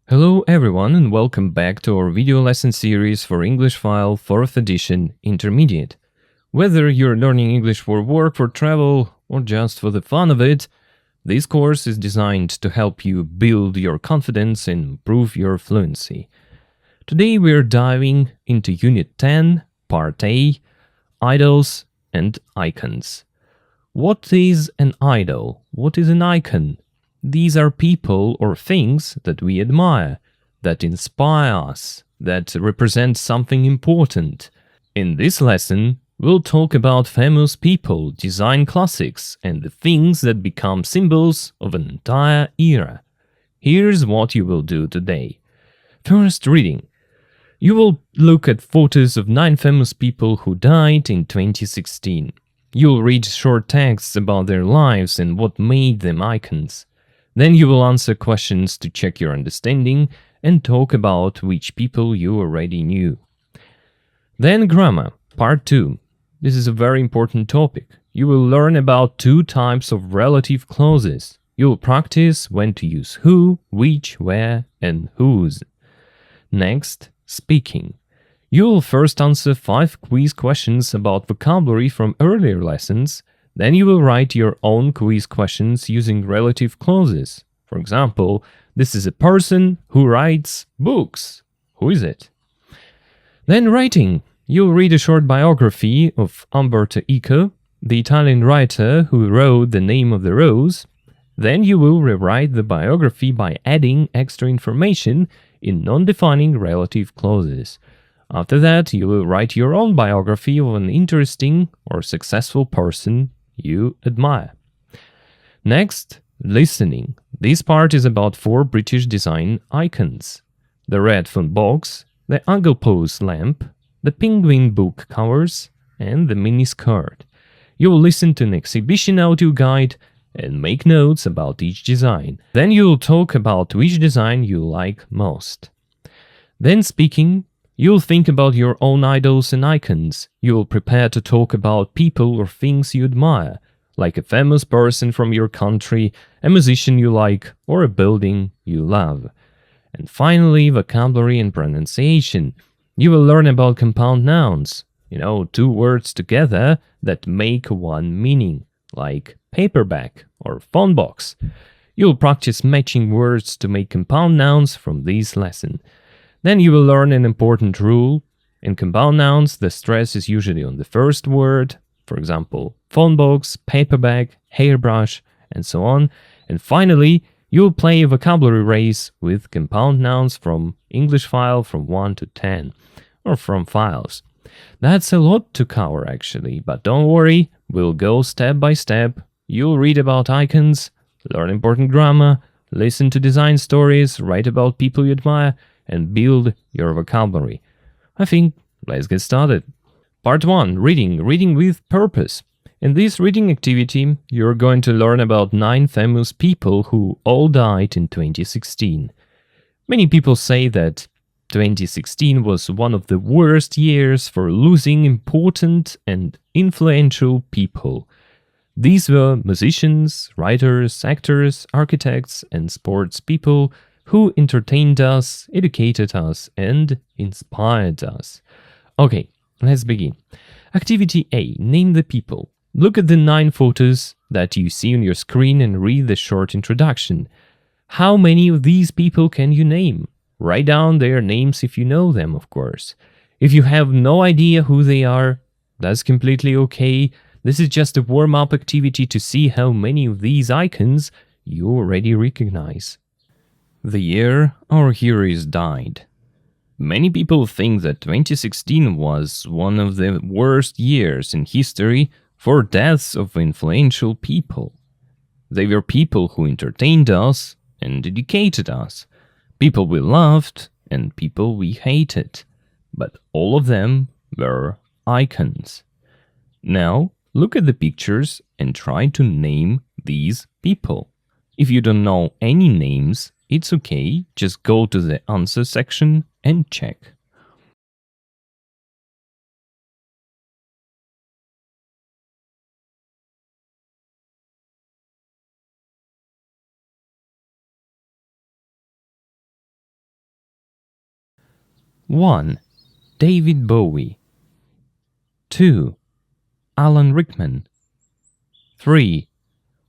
Hello everyone and welcome back to our video lesson series for English File 4th edition Intermediate. Whether you're learning English for work, for travel, or just for the fun of it, this course is designed to help you build your confidence and improve your fluency. Today we're diving into Unit 10, Part A, Idols and Icons. What is an idol? What is an icon? These are people or things that we admire, that inspire us, that represent something important. In this lesson, we'll talk about famous people, design classics, and the things that become symbols of an entire era. Here's what you will do today. First, reading. You will look at photos of 9 famous people who died in 2016. You'll read short texts about their lives and what made them icons. Then you will answer questions to check your understanding and talk about which people you already knew. Then grammar, part 2. This is a very important topic. You will learn about 2 types of relative clauses. You will practice when to use who, which, where, and whose. Next, speaking. You will first answer 5 quiz questions about vocabulary from earlier lessons. Then you will write your own quiz questions using relative clauses. For example, this is a person who writes books. Who is it? Then writing. You'll read a short biography of Umberto Eco, the Italian writer who wrote The Name of the Rose. Then you will rewrite the biography by adding extra information in non-defining relative clauses. After that, you will write your own biography of an interesting or successful person you admire. Next, listening. This part is about 4 British design icons: the red phone box, the Anglepost lamp, the penguin book covers, and the mini skirt. You will listen to an exhibition audio guide and make notes about each design. Then you will talk about which design you like most. Then speaking. You'll think about your own idols and icons. You'll prepare to talk about people or things you admire, like a famous person from your country, a musician you like, or a building you love. And finally, vocabulary and pronunciation. You will learn about compound nouns, 2 words together that make one meaning, like paperback or phone box. You'll practice matching words to make compound nouns from this lesson. Then you will learn an important rule. In compound nouns, the stress is usually on the first word, for example, phone box, paperback, hairbrush, and so on. And finally, you'll play a vocabulary race with compound nouns from English file from 1 to 10, or from files. That's a lot to cover actually, but don't worry, we'll go step by step. You'll read about icons, learn important grammar, listen to design stories, write about people you admire, and build your vocabulary. I think let's get started. Part 1. Reading. Reading with purpose. In this reading activity, you're going to learn about 9 famous people who all died in 2016. Many people say that 2016 was one of the worst years for losing important and influential people. These were musicians, writers, actors, architects, and sports people who entertained us, educated us, and inspired us. Okay, let's begin. Activity A. Name the people. Look at the 9 photos that you see on your screen and read the short introduction. How many of these people can you name? Write down their names if you know them, of course. If you have no idea who they are, that's completely okay. This is just a warm-up activity to see how many of these icons you already recognize. The year our heroes died. Many people think that 2016 was one of the worst years in history for deaths of influential people. They were people who entertained us and educated us, people we loved and people we hated, but all of them were icons. Now, look at the pictures and try to name these people. If you don't know any names, it's okay, just go to the answer section and check. 1. David Bowie. 2. Alan Rickman. 3.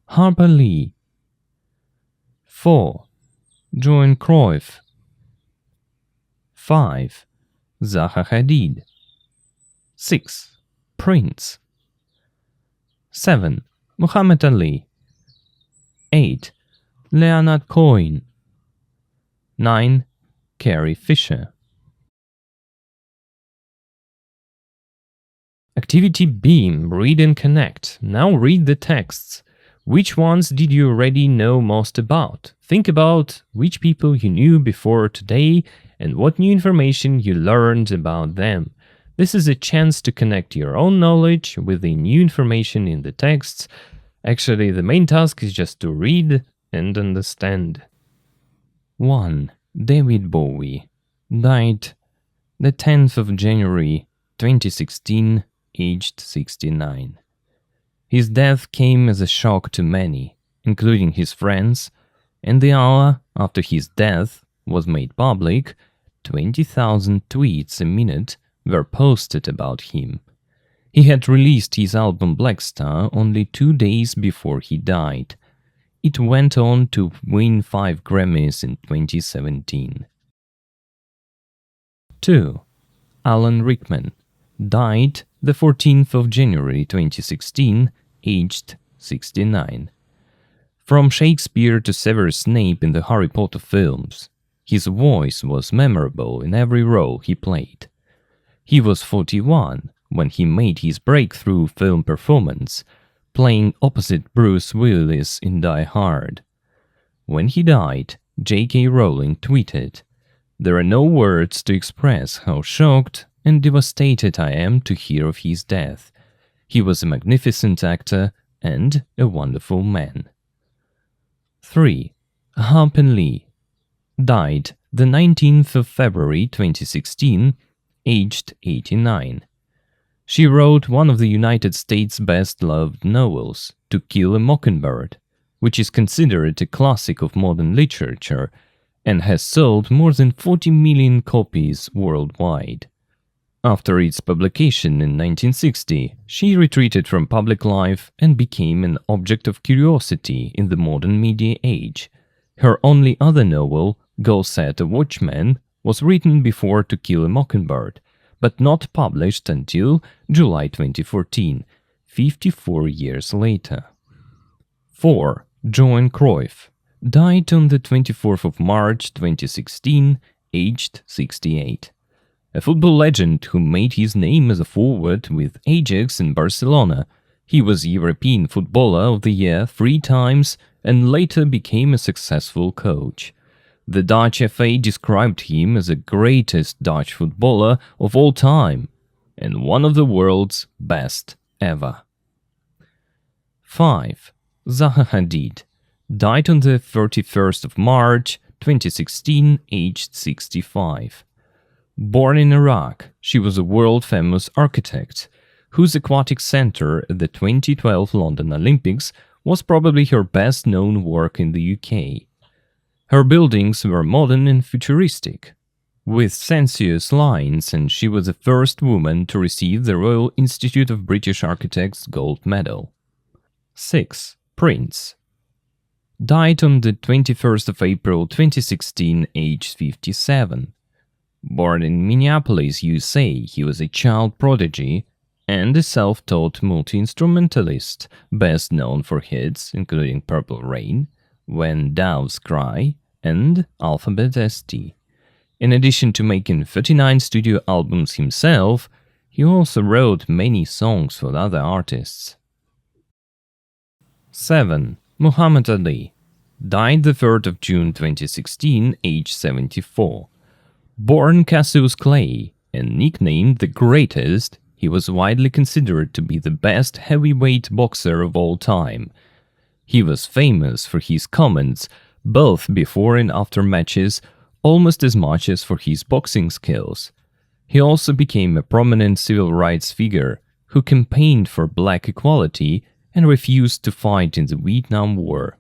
Harper Lee. 4. Joan Cruyff. 5. Zaha Hadid. 6. Prince. 7. Muhammad Ali. 8. Leonard Cohen. 9. Carrie Fisher. Activity B. Read and connect. Now read the texts. Which ones did you already know most about? Think about which people you knew before today and what new information you learned about them. This is a chance to connect your own knowledge with the new information in the texts. Actually, the main task is just to read and understand. 1. David Bowie died the 10th of January 2016, aged 69. His death came as a shock to many, including his friends, and the hour after his death was made public, 20,000 tweets a minute were posted about him. He had released his album Black Star only 2 days before he died. It went on to win 5 Grammys in 2017. 2. Alan Rickman died the 14th of January 2016, aged 69. From Shakespeare to Severus Snape in the Harry Potter films, his voice was memorable in every role he played. He was 41 when he made his breakthrough film performance, playing opposite Bruce Willis in Die Hard. When he died, J.K. Rowling tweeted, "There are no words to express how shocked and devastated I am to hear of his death. He was a magnificent actor and a wonderful man." 3. Harper Lee died the 19th of February 2016, aged 89. She wrote one of the United States' best-loved novels, To Kill a Mockingbird, which is considered a classic of modern literature and has sold more than 40 million copies worldwide. After its publication in 1960, she retreated from public life and became an object of curiosity in the modern media age. Her only other novel, Go Set a Watchman, was written before To Kill a Mockingbird, but not published until July 2014, 54 years later. 4. Joan Cruyff died on the 24th of March 2016, aged 68. A football legend who made his name as a forward with Ajax in Barcelona. He was European Footballer of the Year 3 times and later became a successful coach. The Dutch FA described him as the greatest Dutch footballer of all time and one of the world's best ever. 5. Zaha Hadid died on the 31st of March 2016, aged 65. Born in Iraq, she was a world-famous architect, whose aquatic center at the 2012 London Olympics was probably her best-known work in the UK. Her buildings were modern and futuristic, with sensuous lines, and she was the first woman to receive the Royal Institute of British Architects Gold Medal. 6. Prince died on the 21st of April 2016, aged 57. Born in Minneapolis, USA, he was a child prodigy and a self-taught multi-instrumentalist, best known for hits including Purple Rain, When Doves Cry, and Alphabet ST. In addition to making 39 studio albums himself, he also wrote many songs for other artists. 7. Muhammad Ali died the 3rd of June 2016, aged 74. Born Cassius Clay and nicknamed the Greatest, he was widely considered to be the best heavyweight boxer of all time. He was famous for his comments, both before and after matches, almost as much as for his boxing skills. He also became a prominent civil rights figure who campaigned for black equality and refused to fight in the Vietnam War.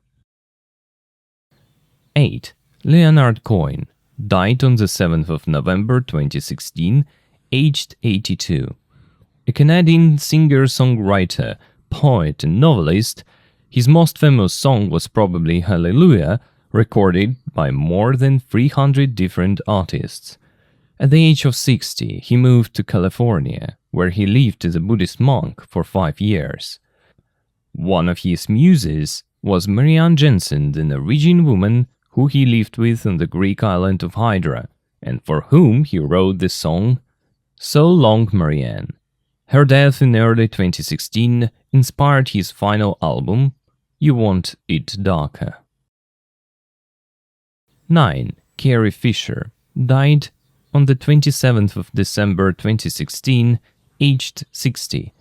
8. Leonard Cohen died on the 7th of November 2016, aged 82. A Canadian singer-songwriter, poet and novelist, his most famous song was probably Hallelujah, recorded by more than 300 different artists. At the age of 60, he moved to California, where he lived as a Buddhist monk for 5 years. One of his muses was Marianne Jensen, the Norwegian woman who he lived with on the Greek island of Hydra, and for whom he wrote the song So Long Marianne. Her death in early 2016 inspired his final album, You Want It Darker. 9. Carrie Fisher died on the 27th of December 2016, aged 60.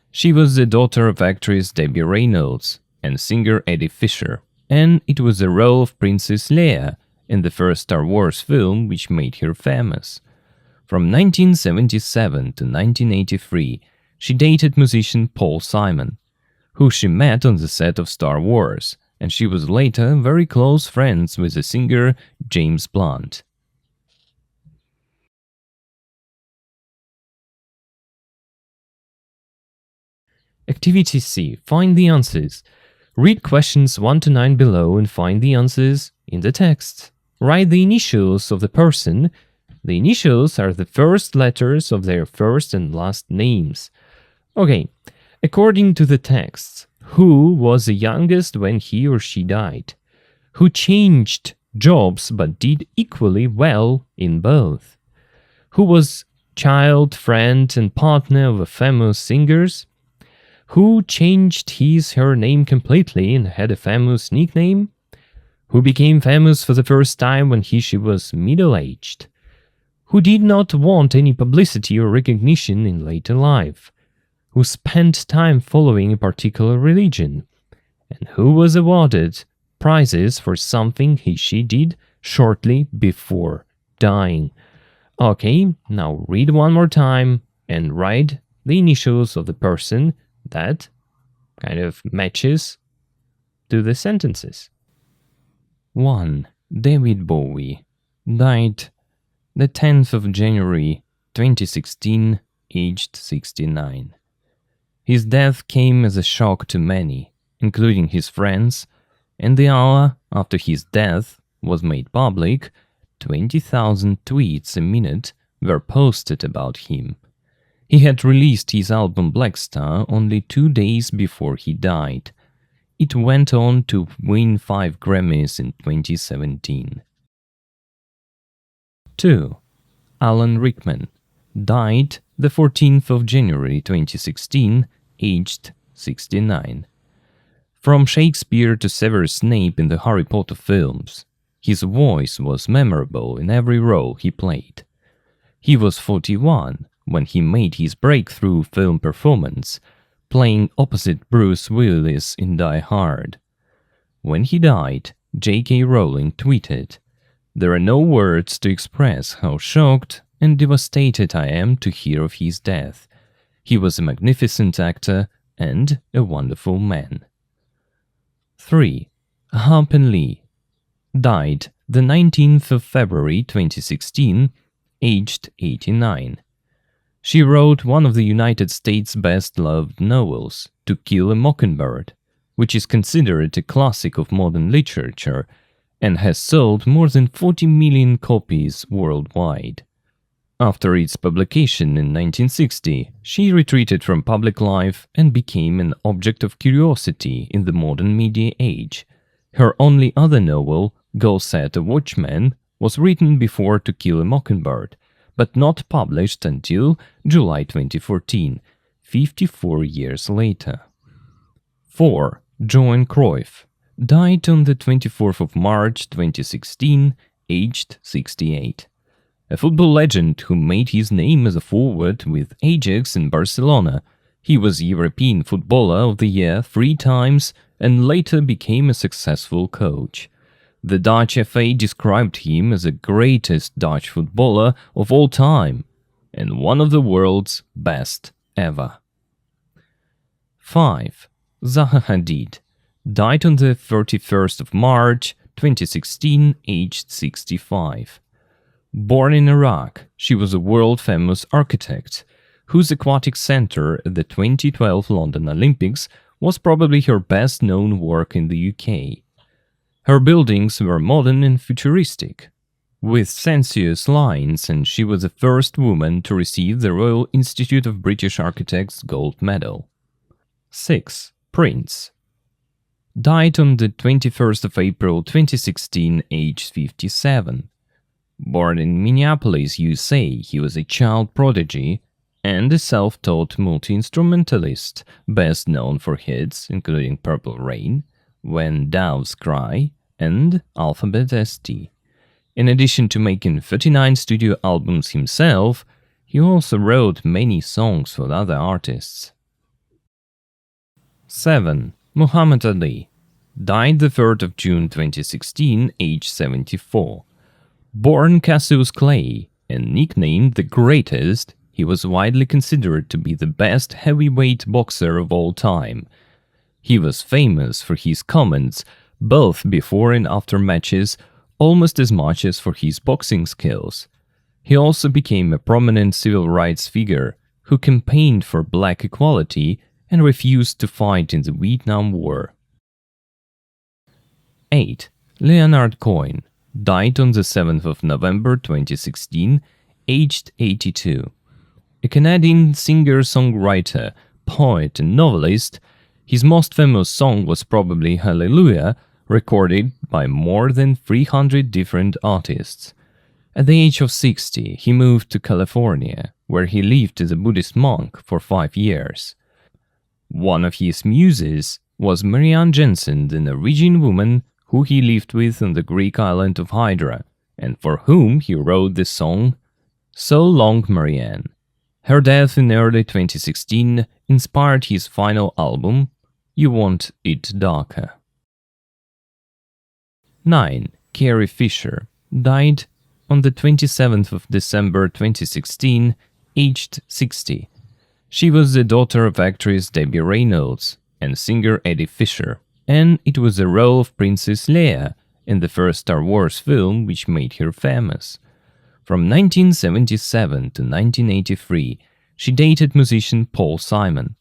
She was the daughter of actress Debbie Reynolds and singer Eddie Fisher, and it was the role of Princess Leia in the first Star Wars film which made her famous. From 1977 to 1983, she dated musician Paul Simon, who she met on the set of Star Wars, and she was later very close friends with the singer James Blunt. Activity C. Find the answers. Read questions 1 to 9 below and find the answers in the text. Write the initials of the person. The initials are the first letters of their first and last names. Okay, according to the text, who was the youngest when he or she died? Who changed jobs but did equally well in both? Who was child, friend, and partner of a famous singers? Who changed her name completely and had a famous nickname? Who became famous for the first time when she was middle-aged? Who did not want any publicity or recognition in later life? Who spent time following a particular religion? And who was awarded prizes for something she did shortly before dying? Okay, now read one more time and write the initials of the person that kind of matches to the sentences. 1. David Bowie died the 10th of January 2016, aged 69. His death came as a shock to many, including his friends, and the hour after his death was made public, 20,000 tweets a minute were posted about him. He had released his album Black Star only 2 days before he died. It went on to win 5 Grammys in 2017. 2. Alan Rickman died the 14th of January 2016, aged 69. From Shakespeare to Severus Snape in the Harry Potter films, his voice was memorable in every role he played. He was 41 when he made his breakthrough film performance, playing opposite Bruce Willis in Die Hard. When he died, J.K. Rowling tweeted, "There are no words to express how shocked and devastated I am to hear of his death. He was a magnificent actor and a wonderful man." 3. Harper Lee died the 19th of February 2016, aged 89. She wrote one of the United States' best-loved novels, To Kill a Mockingbird, which is considered a classic of modern literature and has sold more than 40 million copies worldwide. After its publication in 1960, she retreated from public life and became an object of curiosity in the modern media age. Her only other novel, Go Set a Watchman, was written before To Kill a Mockingbird, but not published until July 2014, 54 years later. 4. Johan Cruyff died on the 24th of March 2016, aged 68. A football legend who made his name as a forward with Ajax in Barcelona. He was European Footballer of the Year 3 times and later became a successful coach. The Dutch FA described him as the greatest Dutch footballer of all time and one of the world's best ever. 5. Zaha Hadid died on the 31st of March 2016, aged 65. Born in Iraq, she was a world-famous architect, whose aquatic center at the 2012 London Olympics was probably her best-known work in the UK. Her buildings were modern and futuristic, with sensuous lines, and she was the first woman to receive the Royal Institute of British Architects Gold Medal. 6. Prince. Died on the 21st of April 2016, aged 57. Born in Minneapolis, USA, he was a child prodigy and a self-taught multi-instrumentalist, best known for hits including Purple Rain, When Doves Cry, and Alphabet ST. In addition to making 39 studio albums himself, he also wrote many songs for other artists. 7. Muhammad Ali. Died the 3rd of June 2016, age 74. Born Cassius Clay and nicknamed the Greatest, he was widely considered to be the best heavyweight boxer of all time. He was famous for his comments, both before and after matches, almost as much as for his boxing skills. He also became a prominent civil rights figure who campaigned for black equality and refused to fight in the Vietnam War. 8. Leonard Cohen. Died on the 7th of November 2016, aged 82. A Canadian singer-songwriter, poet and novelist, his most famous song was probably Hallelujah, recorded by more than 300 different artists. At the age of 60, he moved to California, where he lived as a Buddhist monk for 5 years. One of his muses was Marianne Jensen, the Norwegian woman who he lived with on the Greek island of Hydra, and for whom he wrote the song So Long Marianne. Her death in early 2016 inspired his final album, You Want It Darker. 9. Carrie Fisher. Died on the 27th of December 2016, aged 60. She was the daughter of actress Debbie Reynolds and singer Eddie Fisher, and it was the role of Princess Leia in the first Star Wars film which made her famous. From 1977 to 1983, she dated musician Paul Simon,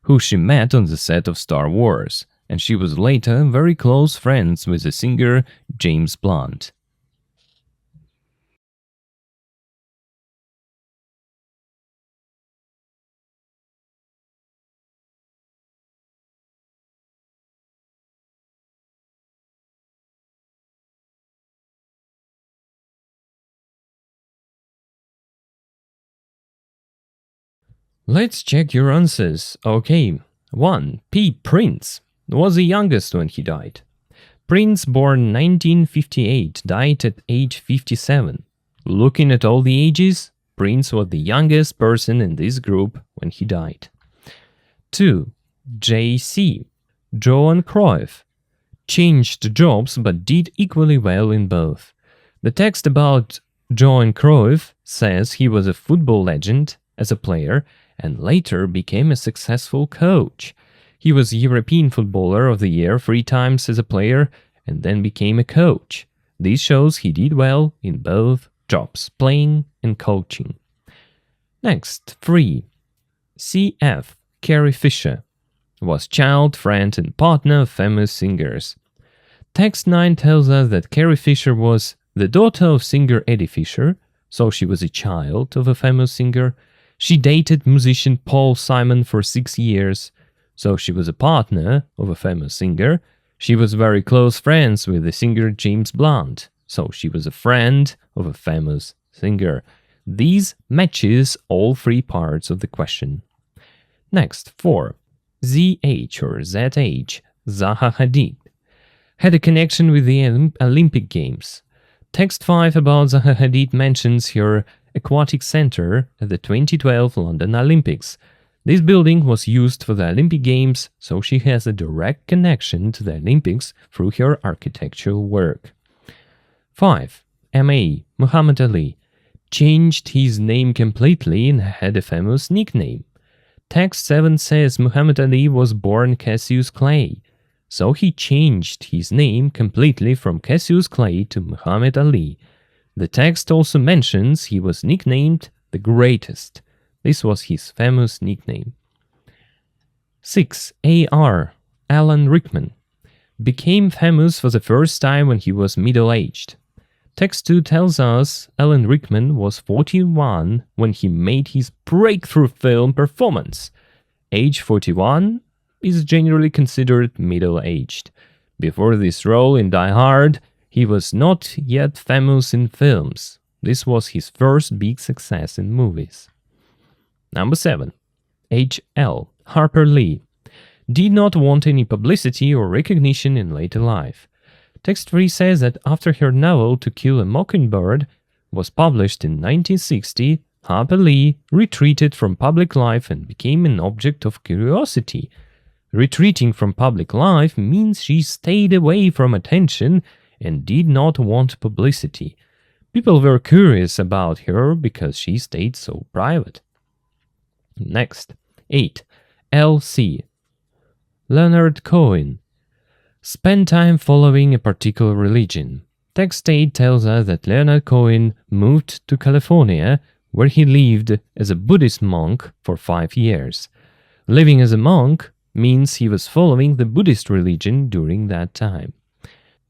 who she met on the set of Star Wars, and she was later very close friends with the singer James Blunt. Let's check your answers. Okay. 1. P. Prince was the youngest when he died. Prince, born 1958, died at age 57. Looking at all the ages, Prince was the youngest person in this group when he died. 2. J.C. Johan Cruyff changed jobs but did equally well in both. The text about Johan Cruyff says he was a football legend as a player and later became a successful coach. He was European Footballer of the Year 3 times as a player and then became a coach. This shows he did well in both jobs, playing and coaching. Next, 3. C.F. Carrie Fisher was child, friend and partner of famous singers. Text 9 tells us that Carrie Fisher was the daughter of singer Eddie Fisher, so she was a child of a famous singer. She dated musician Paul Simon for 6 years, so she was a partner of a famous singer. She was very close friends with the singer James Blunt, so she was a friend of a famous singer. These matches all 3 parts of the question. Next, 4. ZH or ZH, Zaha Hadid, had a connection with the Olympic Games. Text 5 about Zaha Hadid mentions her aquatic center at the 2012 London Olympics. This building was used for the Olympic Games, so she has a direct connection to the Olympics through her architectural work. 5. M.A. Muhammad Ali changed his name completely and had a famous nickname. Text 7 says Muhammad Ali was born Cassius Clay, so he changed his name completely from Cassius Clay to Muhammad Ali. The text also mentions he was nicknamed the Greatest. This was his famous nickname. 6. A.R. Alan Rickman became famous for the first time when he was middle-aged. Text 2 tells us Alan Rickman was 41 when he made his breakthrough film performance. Age 41 is generally considered middle-aged. Before this role in Die Hard, he was not yet famous in films. This was his first big success in movies. Number 7. H.L. Harper Lee did not want any publicity or recognition in later life. Text 3 says that after her novel To Kill a Mockingbird was published in 1960, Harper Lee retreated from public life and became an object of curiosity. Retreating from public life means she stayed away from attention and did not want publicity. People were curious about her because she stayed so private. Next. 8. L.C. Leonard Cohen spent time following a particular religion. Text 8 tells us that Leonard Cohen moved to California, where he lived as a Buddhist monk for 5 years. Living as a monk means he was following the Buddhist religion during that time.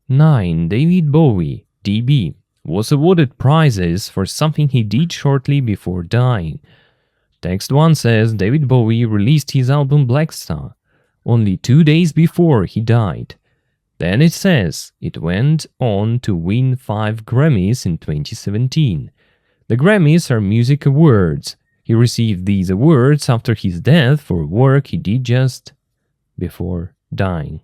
9. David Bowie, DB, was awarded prizes for something he did shortly before dying. Text 1 says David Bowie released his album Black Star only 2 days before he died. Then it says it went on to win 5 Grammys in 2017. The Grammys are music awards. He received these awards after his death for work he did just before dying.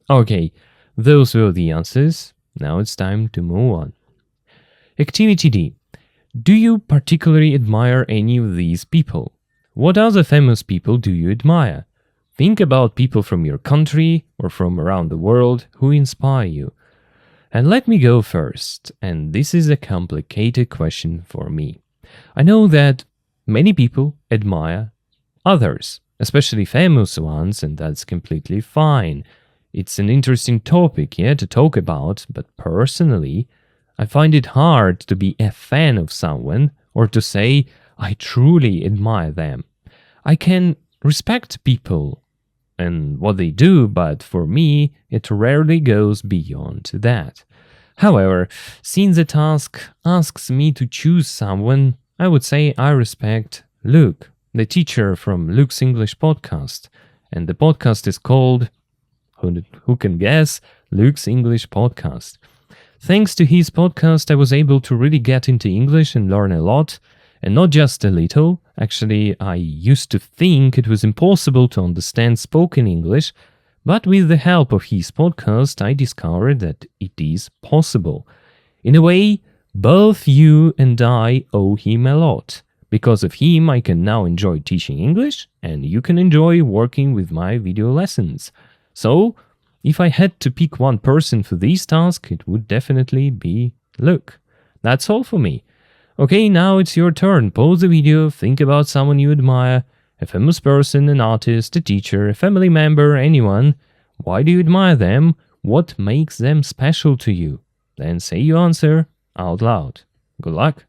Okay, those were the answers. Now it's time to move on. Activity D. Do you particularly admire any of these people? What other famous people do you admire? Think about people from your country or from around the world who inspire you. And let me go first, and this is a complicated question for me. I know that many people admire others, especially famous ones, and that's completely fine. It's an interesting topic, to talk about, but personally, I find it hard to be a fan of someone or to say I truly admire them. I can respect people and what they do, but for me, it rarely goes beyond that. However, since the task asks me to choose someone, I would say I respect Luke, the teacher from Luke's English podcast, and the podcast is called, who can guess, Luke's English Podcast. Thanks to his podcast, I was able to really get into English and learn a lot, and not just a little. Actually, I used to think it was impossible to understand spoken English, but with the help of his podcast, I discovered that it is possible. In a way, both you and I owe him a lot. Because of him, I can now enjoy teaching English, and you can enjoy working with my video lessons. So, if I had to pick one person for this task, it would definitely be Luke. That's all for me. Okay, now it's your turn. Pause the video, think about someone you admire, a famous person, an artist, a teacher, a family member, anyone. Why do you admire them? What makes them special to you? Then say your answer out loud. Good luck!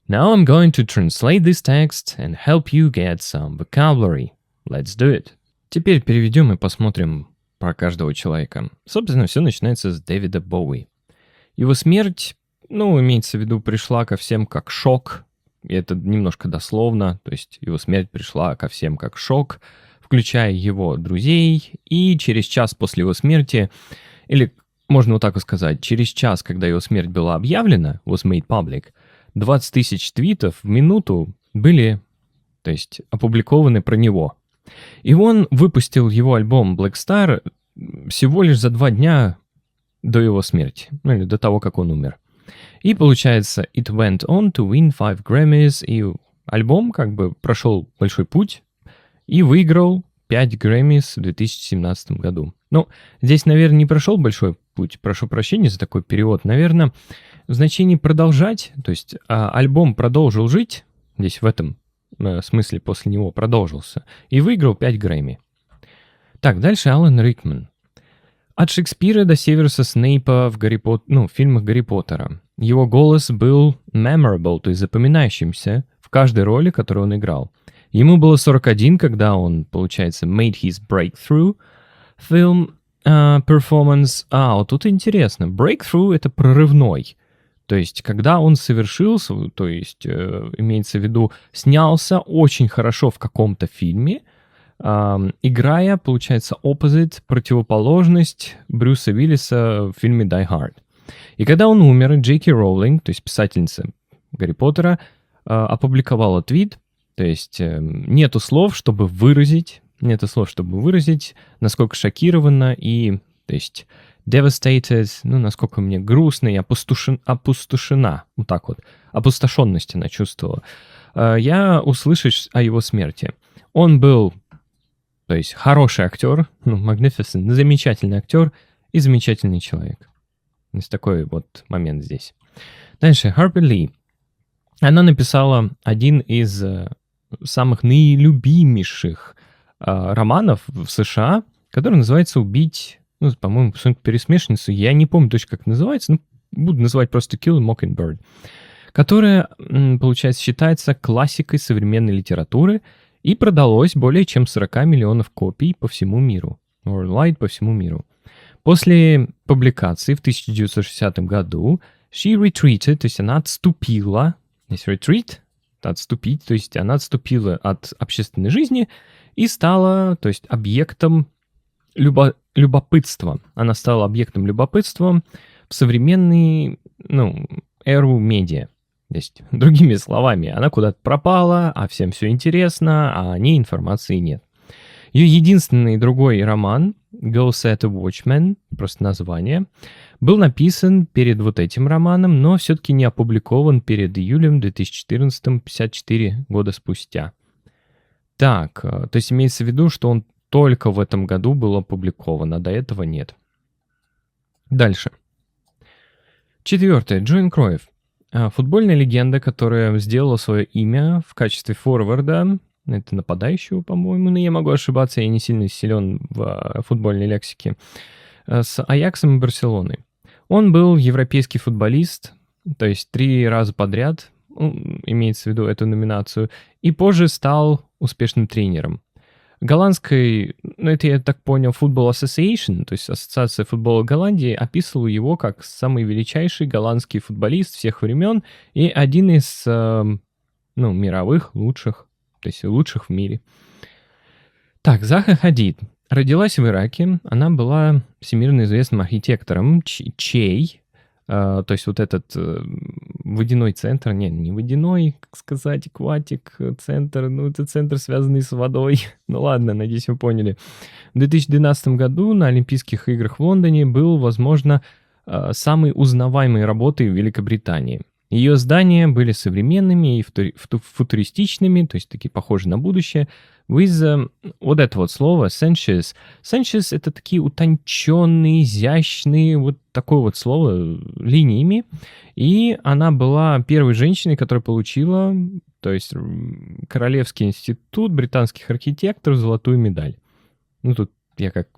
Now I'm going to translate this text and help you get some vocabulary. Let's do it. Теперь переведем и посмотрим про каждого человека. Собственно, все начинается с Дэвида Боуи. Его смерть, имеется в виду, пришла ко всем как шок. И это немножко дословно, то есть его смерть пришла ко всем как шок, включая его друзей. И через час после его смерти, или можно вот так вот сказать, через час, когда его смерть была объявлена, was made public, 20 тысяч твитов в минуту были, то есть, опубликованы про него. И он выпустил его альбом Black Star всего лишь за 2 дня до его смерти, или до того, как он умер. И получается, it went on to win 5 Grammys, и альбом как бы прошел большой путь и выиграл 5 Грэммис в 2017 году. Ну, здесь, наверное, не прошел большой путь, прошу прощения за такой перевод. Наверное, в значении продолжать, то есть альбом продолжил жить, здесь в этом смысле после него продолжился, и выиграл 5 Грэмми. Так, дальше Алан Рикман. От Шекспира до Северуса Снейпа в фильмах Гарри Поттера. Его голос был memorable, то есть запоминающимся в каждой роли, которую он играл. Ему было 41, когда он, получается, made his breakthrough film performance. Вот тут интересно. Breakthrough — это прорывной. То есть, когда он совершил, то есть, имеется в виду, снялся очень хорошо в каком-то фильме, играя, получается, opposite, противоположность Брюса Уиллиса в фильме Die Hard. И когда он умер, Джейки Роулинг, то есть писательница Гарри Поттера, опубликовала твит, то есть нету слов, чтобы выразить, насколько шокирована и, то есть, devastated, насколько мне грустно и опустошена, вот так вот, опустошенность она чувствовала. Я услышать о его смерти. Он был, то есть, хороший актер, magnificent, замечательный актер и замечательный человек. То есть такой вот момент здесь. Дальше, Харпер Ли. Она написала один из самых наилюбимейших романов в США, который называется «Убить», по-моему, пересмешницу. Я не помню точно, как называется, буду называть просто «Kill a Mockingbird», которая, получается, считается классикой современной литературы и продалось более чем 40 миллионов копий по всему миру. Worldwide, по всему миру. После публикации в 1960 году she retreated, то есть она отступила. Здесь retreat — отступить, то есть она отступила от общественной жизни и стала, то есть, объектом любопытства. Она стала объектом любопытства в современную эру медиа. То есть, другими словами, она куда-то пропала, а всем все интересно, а о ней информации нет. Ее единственный другой роман «Go Set a Watchman», просто название, был написан перед вот этим романом, но все-таки не опубликован перед июлем 2014, 54 года спустя. Так, то есть имеется в виду, что он только в этом году был опубликован, а до этого нет. Дальше. 4. Джоэн Кроуф. Футбольная легенда, которая сделала свое имя в качестве форварда. Это нападающего, по-моему, но я могу ошибаться, я не сильно силен в футбольной лексике. С Аяксом и Барселоной. Он был европейский футболист, то есть 3 раза подряд, имеется в виду эту номинацию, и позже стал успешным тренером. Голландской, это я так понял, Football Association, то есть Ассоциация футбола Голландии, описывала его как самый величайший голландский футболист всех времен и один из мировых лучших, то есть лучших в мире. Так, Заха Хадид. Родилась в Ираке, она была всемирно известным архитектором, чей, то есть вот этот водяной центр, не водяной, как сказать, акватик центр, это центр, связанный с водой. Ладно, надеюсь, вы поняли. В 2012 году на Олимпийских играх в Лондоне был, возможно, самой узнаваемой работой в Великобритании. Ее здания были современными и футуристичными, то есть такие похожи на будущее. With вот это вот слово sensuous. Sensuous — это такие утонченные, изящные, вот такое вот слово линиями. И она была первой женщиной, которая получила, то есть Королевский институт британских архитекторов, золотую медаль. Тут я как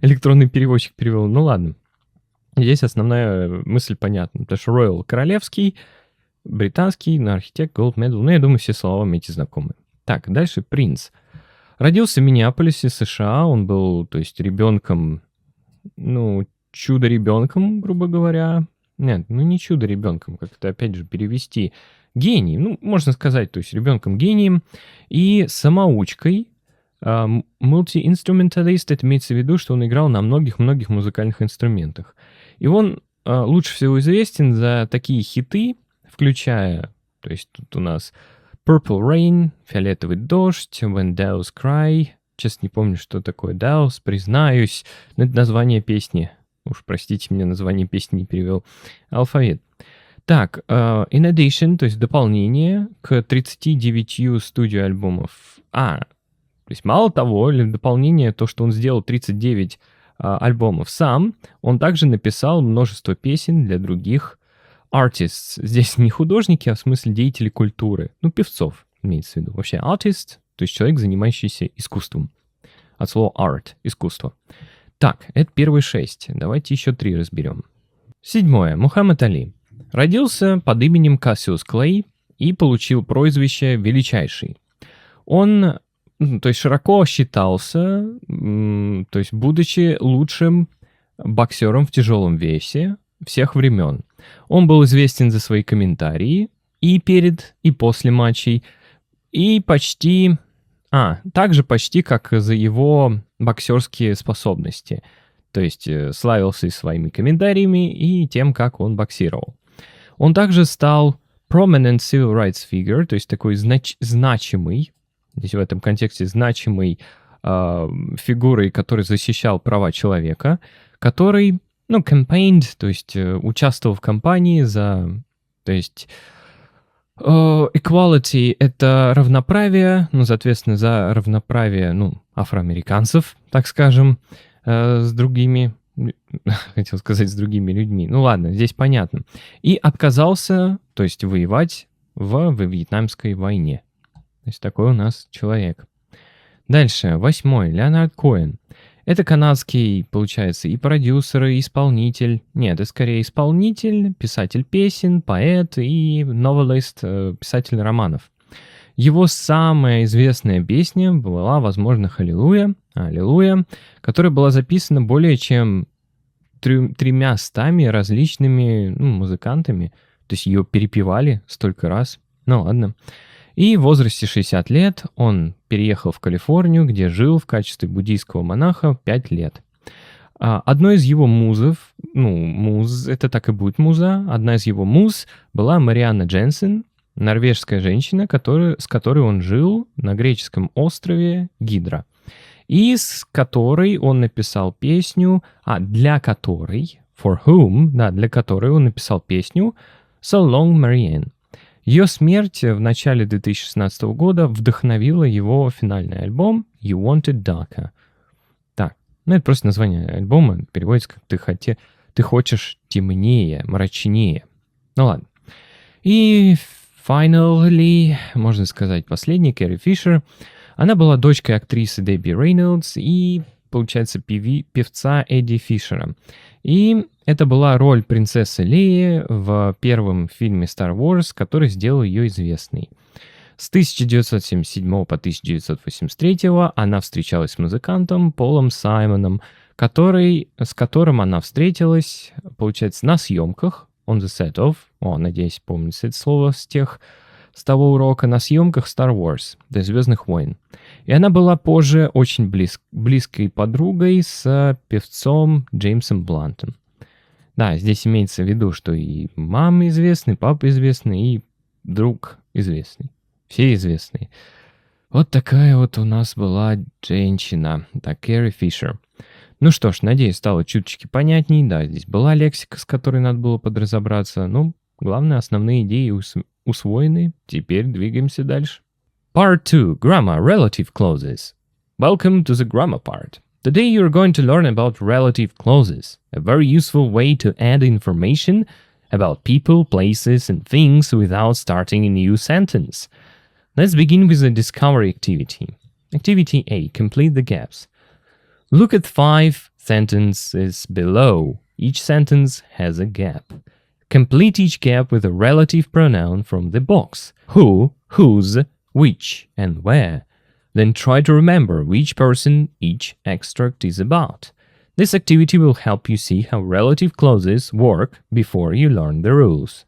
электронный переводчик перевел. Ладно. Здесь основная мысль понятна. Потому что Royal — королевский, британский, на архитект Gold Medal. Я думаю, все слова эти знакомы. Так, дальше принц. Родился в Миннеаполисе, США. Он был, то есть, ребенком, чудо-ребенком, грубо говоря. Нет, не чудо-ребенком, как это опять же перевести. Гений, можно сказать, то есть ребенком-гением и самоучкой. Multi-instrumentalist — это имеется в виду, что он играл на многих-многих музыкальных инструментах. И он лучше всего известен за такие хиты, включая, то есть тут у нас Purple Rain, Фиолетовый дождь, When Doves Cry. Честно не помню, что такое Doves, признаюсь. Но это название песни. Уж простите, мне название песни не перевел. Алфавит. Так, in addition, то есть дополнение к 39 студио-альбомов. То есть мало того, или в дополнение, то, что он сделал 39 альбомов сам, он также написал множество песен для других artists. Здесь не художники, а в смысле деятели культуры. Ну, певцов имеется в виду. Вообще artist, то есть человек, занимающийся искусством. От слова art, искусство. Так, это первые 6. Давайте еще 3 разберем. 7. Мухаммед Али. Родился под именем Кассиус Клей и получил прозвище «Величайший». Он, то есть, широко считался, то есть, будучи лучшим боксером в тяжелом весе всех времен. Он был известен за свои комментарии и перед, и после матчей, и почти... также почти как за его боксерские способности. То есть славился и своими комментариями, и тем, как он боксировал. Он также стал prominent civil rights figure, то есть такой значимый, здесь в этом контексте значимой фигурой, который защищал права человека, который, campaigned, то есть участвовал в кампании за, то есть equality — это равноправие, соответственно, за равноправие, афроамериканцев, так скажем, с другими, хотел сказать, с другими людьми. Ну ладно, здесь понятно. И отказался, то есть воевать во Вьетнамской войне. То есть такой у нас человек. Дальше, 8. Леонард Коэн. Это канадский, получается, и продюсер, и исполнитель. Нет, это скорее исполнитель, писатель песен, поэт и новелист, писатель романов. Его самая известная песня была, возможно, «Аллилуйя», которая была записана более чем 300 различными музыкантами. То есть ее перепевали столько раз. Ну ладно. И в возрасте 60 лет он переехал в Калифорнию, где жил в качестве буддийского монаха 5 лет. Одной из его музов, это так и будет муза, одна из его муз была Марианна Дженсен, норвежская женщина, с которой он жил на греческом острове Гидра. И с которой он написал песню, для которой он написал песню «So Long, Marianne». Ее смерть в начале 2016 года вдохновила его финальный альбом «You Wanted Darker». Так, это просто название альбома, переводится как «Ты хочешь темнее, мрачнее». Ну ладно. И finally, можно сказать, последний, Кэрри Фишер. Она была дочкой актрисы Дебби Рейнольдс и, получается, певца Эдди Фишера. И это была роль принцессы Леи в первом фильме Star Wars, который сделал ее известной. С 1977 по 1983 она встречалась с музыкантом Полом Саймоном, с которым она встретилась, получается, на съемках on the set of, надеюсь, помнится это слово с того урока, на съемках Star Wars, до «Звездных войн». И она была позже очень близкой подругой с певцом Джеймсом Блантом. Да, здесь имеется в виду, что и мама известный, папа известный, и друг известный. Все известные. Вот такая вот у нас была женщина, Кэрри Фишер. Ну что ж, надеюсь, стало чуточки понятней. Да, здесь была лексика, с которой надо было подразобраться. Главное, основные идеи усвоены. Теперь двигаемся дальше. Part 2. Grammar. Relative clauses. Welcome to the grammar part. Today you're going to learn about relative clauses, a very useful way to add information about people, places, and things without starting a new sentence. Let's begin with the discovery activity. Activity A. Complete the gaps. Look at 5 sentences below. Each sentence has a gap. Complete each gap with a relative pronoun from the box. Who, whose, which, and where. Then try to remember which person each extract is about. This activity will help you see how relative clauses work before you learn the rules.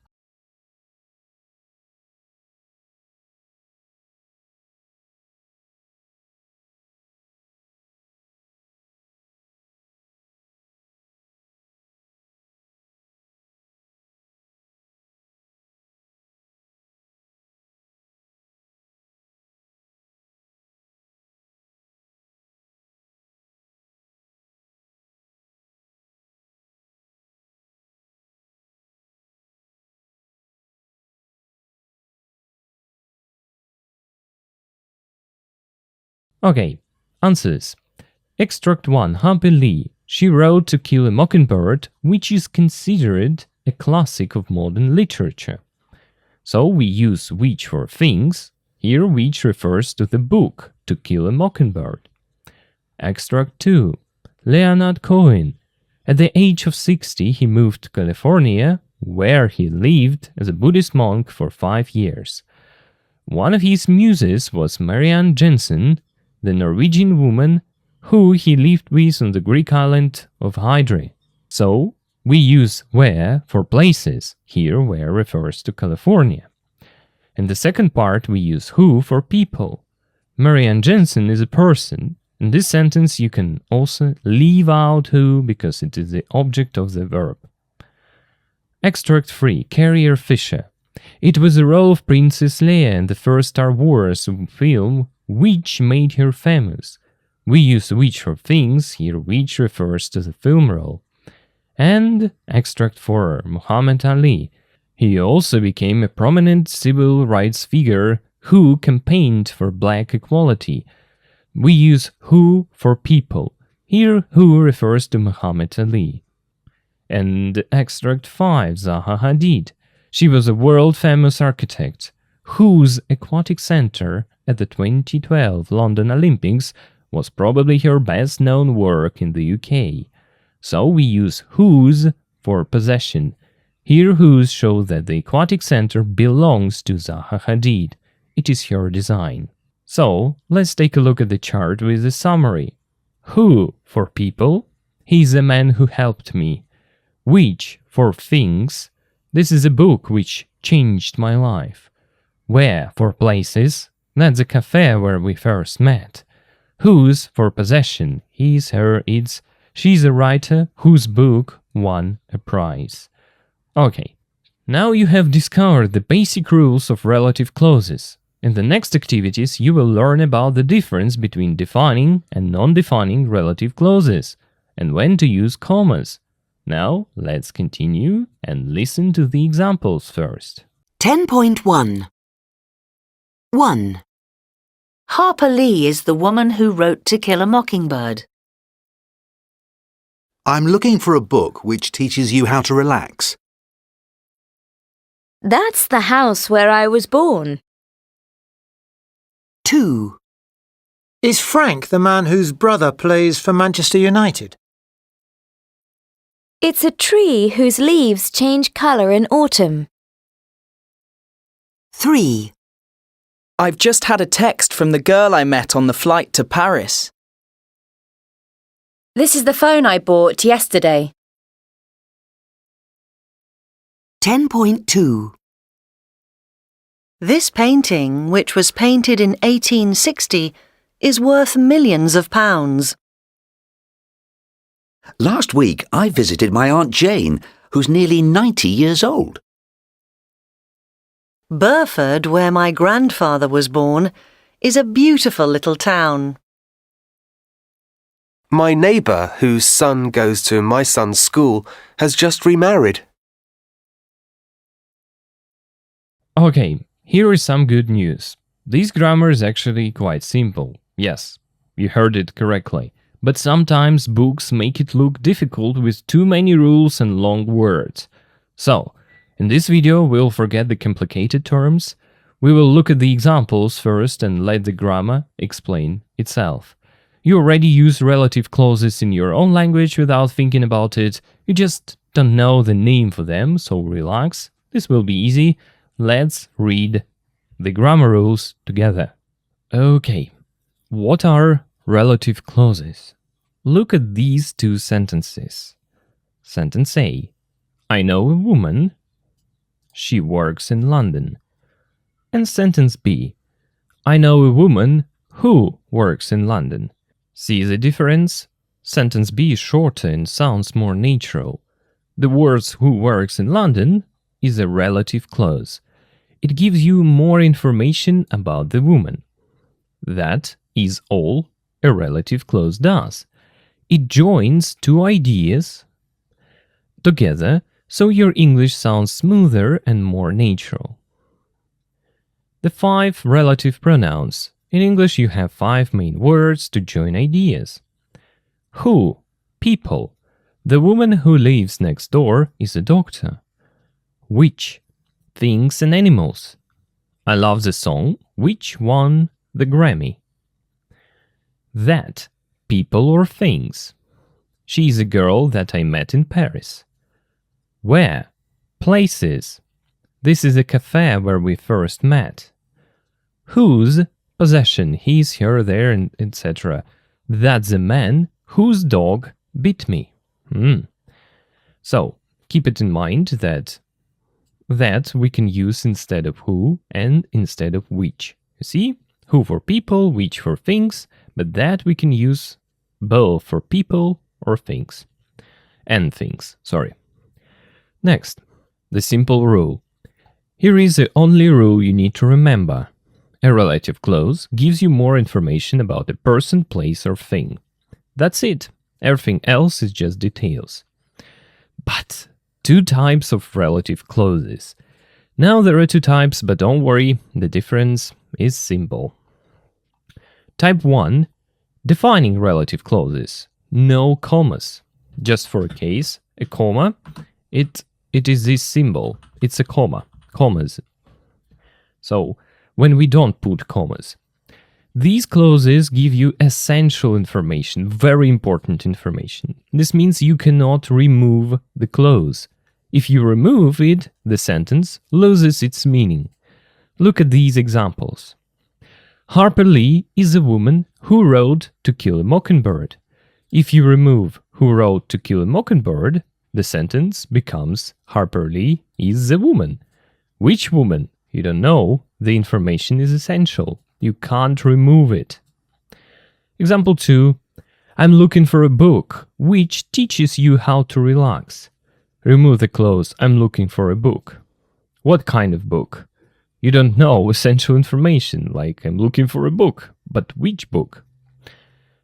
Okay, answers. Extract 1. Harper Lee. She wrote To Kill a Mockingbird, which is considered a classic of modern literature. So we use which for things. Here which refers to the book To Kill a Mockingbird. Extract 2. Leonard Cohen. At the age of 60, he moved to California, where he lived as a Buddhist monk for 5 years. One of his muses was Marianne Jensen, the Norwegian woman who he lived with on the Greek island of Hydra. So, we use where for places. Here, where refers to California. In the second part, we use who for people. Marianne Jensen is a person. In this sentence, you can also leave out who because it is the object of the verb. Extract 3. Carrie Fisher. It was the role of Princess Leia in the first Star Wars film which made her famous. We use which for things, here which refers to the film role. And extract 4. Muhammad Ali. He also became a prominent civil rights figure who campaigned for black equality. We use who for people. Here who refers to Muhammad Ali. And extract 5. Zaha Hadid. She was a world-famous architect whose aquatic center at the 2012 London Olympics was probably her best-known work in the UK. So we use whose for possession. Here whose show that the aquatic center belongs to Zaha Hadid. It is her design. So, let's take a look at the chart with a summary. Who for people? He is a man who helped me. Which for things? This is a book which changed my life. Where for places? That's a cafe where we first met. Whose for possession? His, her, its. She's a writer whose book won a prize. Okay, now you have discovered the basic rules of relative clauses. In the next activities, you will learn about the difference between defining and non-defining relative clauses, and when to use commas. Now, let's continue and listen to the examples first. 10.1 1. Harper Lee is the woman who wrote To Kill a Mockingbird. I'm looking for a book which teaches you how to relax. That's the house where I was born. 2. Is Frank the man whose brother plays for Manchester United? It's a tree whose leaves change colour in autumn. 3. I've just had a text from the girl I met on the flight to Paris. This is the phone I bought yesterday. 10.2 This painting, which was painted in 1860, is worth millions of pounds. Last week, I visited my Aunt Jane, who's nearly 90 years old. Burford, where my grandfather was born, is a beautiful little town. My neighbour, whose son goes to my son's school, has just remarried. Okay, here is some good news. This grammar is actually quite simple. Yes, you heard it correctly. But sometimes books make it look difficult with too many rules and long words. So, in this video we'll forget the complicated terms. We will look at the examples first and let the grammar explain itself. You already use relative clauses in your own language without thinking about it. You just don't know the name for them, so relax. This will be easy. Let's read the grammar rules together. Okay, what are relative clauses? Look at these two sentences. Sentence A. I know a woman. She works in London. And sentence B. I know a woman who works in London. See the difference? Sentence B is shorter and sounds more natural. The words who works in London is a relative clause. It gives you more information about the woman. That is all a relative clause does. It joins two ideas together so your English sounds smoother and more natural. The 5 relative pronouns. In English, you have 5 main words to join ideas. Who? People. The woman who lives next door is a doctor. Which? Things and animals. I love the song. Which won the Grammy? That. People or things. She is a girl that I met in Paris. Where? Places. This is a cafe where we first met. Whose? Possession. He's, her, there, and etc. That's the man whose dog bit me. So, keep it in mind that we can use instead of who and instead of which. You see? Who for people, which for things, but that we can use both for people or things. And things, sorry. Next, the simple rule. Here is the only rule you need to remember. A relative clause gives you more information about a person, place, or thing. That's it. Everything else is just details. But 2 types of relative clauses. Now there are 2 types, but don't worry, the difference is simple. Type 1, defining relative clauses. No commas. Just for a case, a comma, it is this symbol. It's a comma. Commas. So, when we don't put commas. These clauses give you essential information, very important information. This means you cannot remove the clause. If you remove it, the sentence loses its meaning. Look at these examples. Harper Lee is a woman who wrote To Kill a Mockingbird. If you remove who wrote To Kill a Mockingbird, the sentence becomes Harper Lee is a woman. Which woman? You don't know. The information is essential. You can't remove it. Example 2. I'm looking for a book which teaches you how to relax. Remove the clause I'm looking for a book. What kind of book? You don't know essential information, like I'm looking for a book, but which book?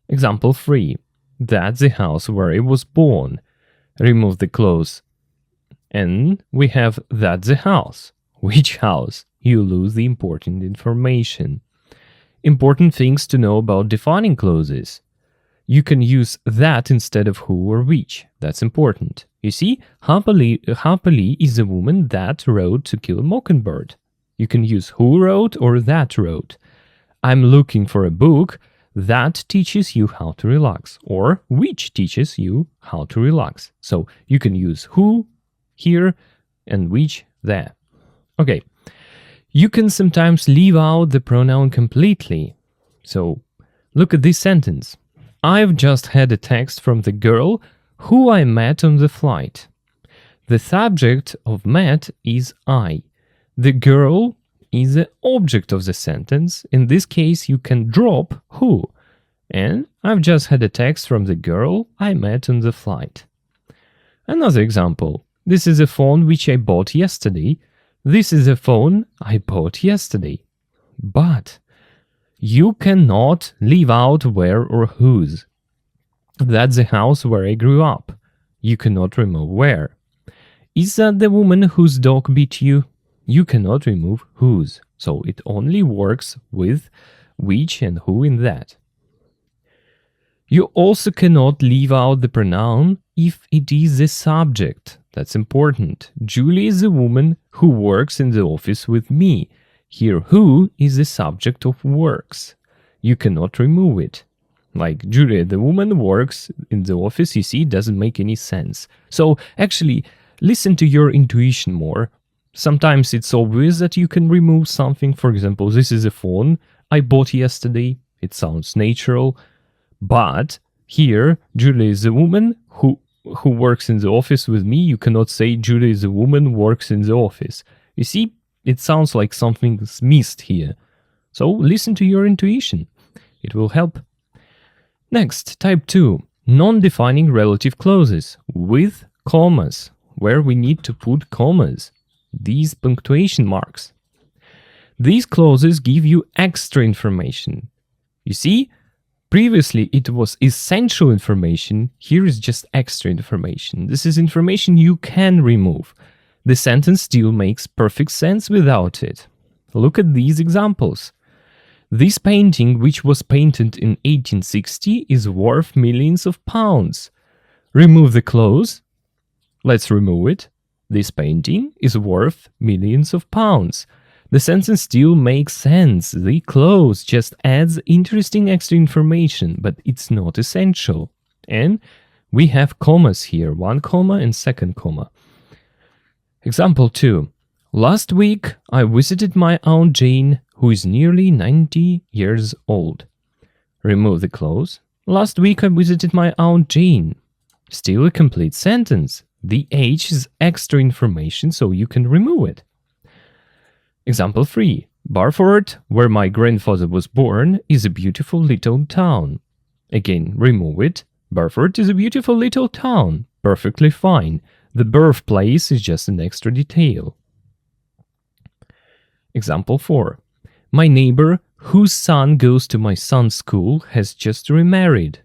Example 3. That's the house where I was born. Remove the clause and we have that's the house. Which house? You lose the important information. Important things to know about defining clauses. You can use that instead of who or which. That's important. You see, Harper Lee is a woman that wrote To Kill a Mockingbird. You can use who wrote or that wrote. I'm looking for a book that teaches you how to relax, or which teaches you how to relax. So you can use who here and which there. Okay. You can sometimes leave out the pronoun completely. So, look at this sentence. I've just had a text from the girl who I met on the flight. The subject of met is I. The girl is the object of the sentence. In this case, you can drop who. And I've just had a text from the girl I met on the flight. Another example. This is a phone which I bought yesterday. This is a phone I bought yesterday. But you cannot leave out where or whose. That's the house where I grew up. You cannot remove where. Is that the woman whose dog bit you? You cannot remove whose. So it only works with which and who in that. You also cannot leave out the pronoun if it is the subject. That's important. Julie is a woman who works in the office with me. Here, who is the subject of works. You cannot remove it. Like, Julie, the woman works in the office, you see, it doesn't make any sense. So, actually, listen to your intuition more. Sometimes it's obvious that you can remove something. For example, this is a phone I bought yesterday. It sounds natural. But here, Julie is a woman who works in the office with me. You cannot say Julie is a woman works in the office. You see, it sounds like something's missed here. So listen to your intuition. It will help. Next, type 2. Non-defining relative clauses with commas, where we need to put commas. These punctuation marks. These clauses give you extra information. You see, previously it was essential information, here is just extra information. This is information you can remove. The sentence still makes perfect sense without it. Look at these examples. This painting, which was painted in 1860, is worth millions of pounds. Remove the clause. Let's remove it. This painting is worth millions of pounds. The sentence still makes sense. The clause just adds interesting extra information, but it's not essential. And we have commas here, 1 comma and 2nd comma. Example 2. Last week, I visited my Aunt Jane, who is nearly 90 years old. Remove the clause. Last week, I visited my Aunt Jane. Still a complete sentence. The age is extra information, so you can remove it. Example 3. Barford, where my grandfather was born, is a beautiful little town. Again, remove it. Barford is a beautiful little town. Perfectly fine. The birthplace is just an extra detail. Example 4. My neighbor, whose son goes to my son's school, has just remarried.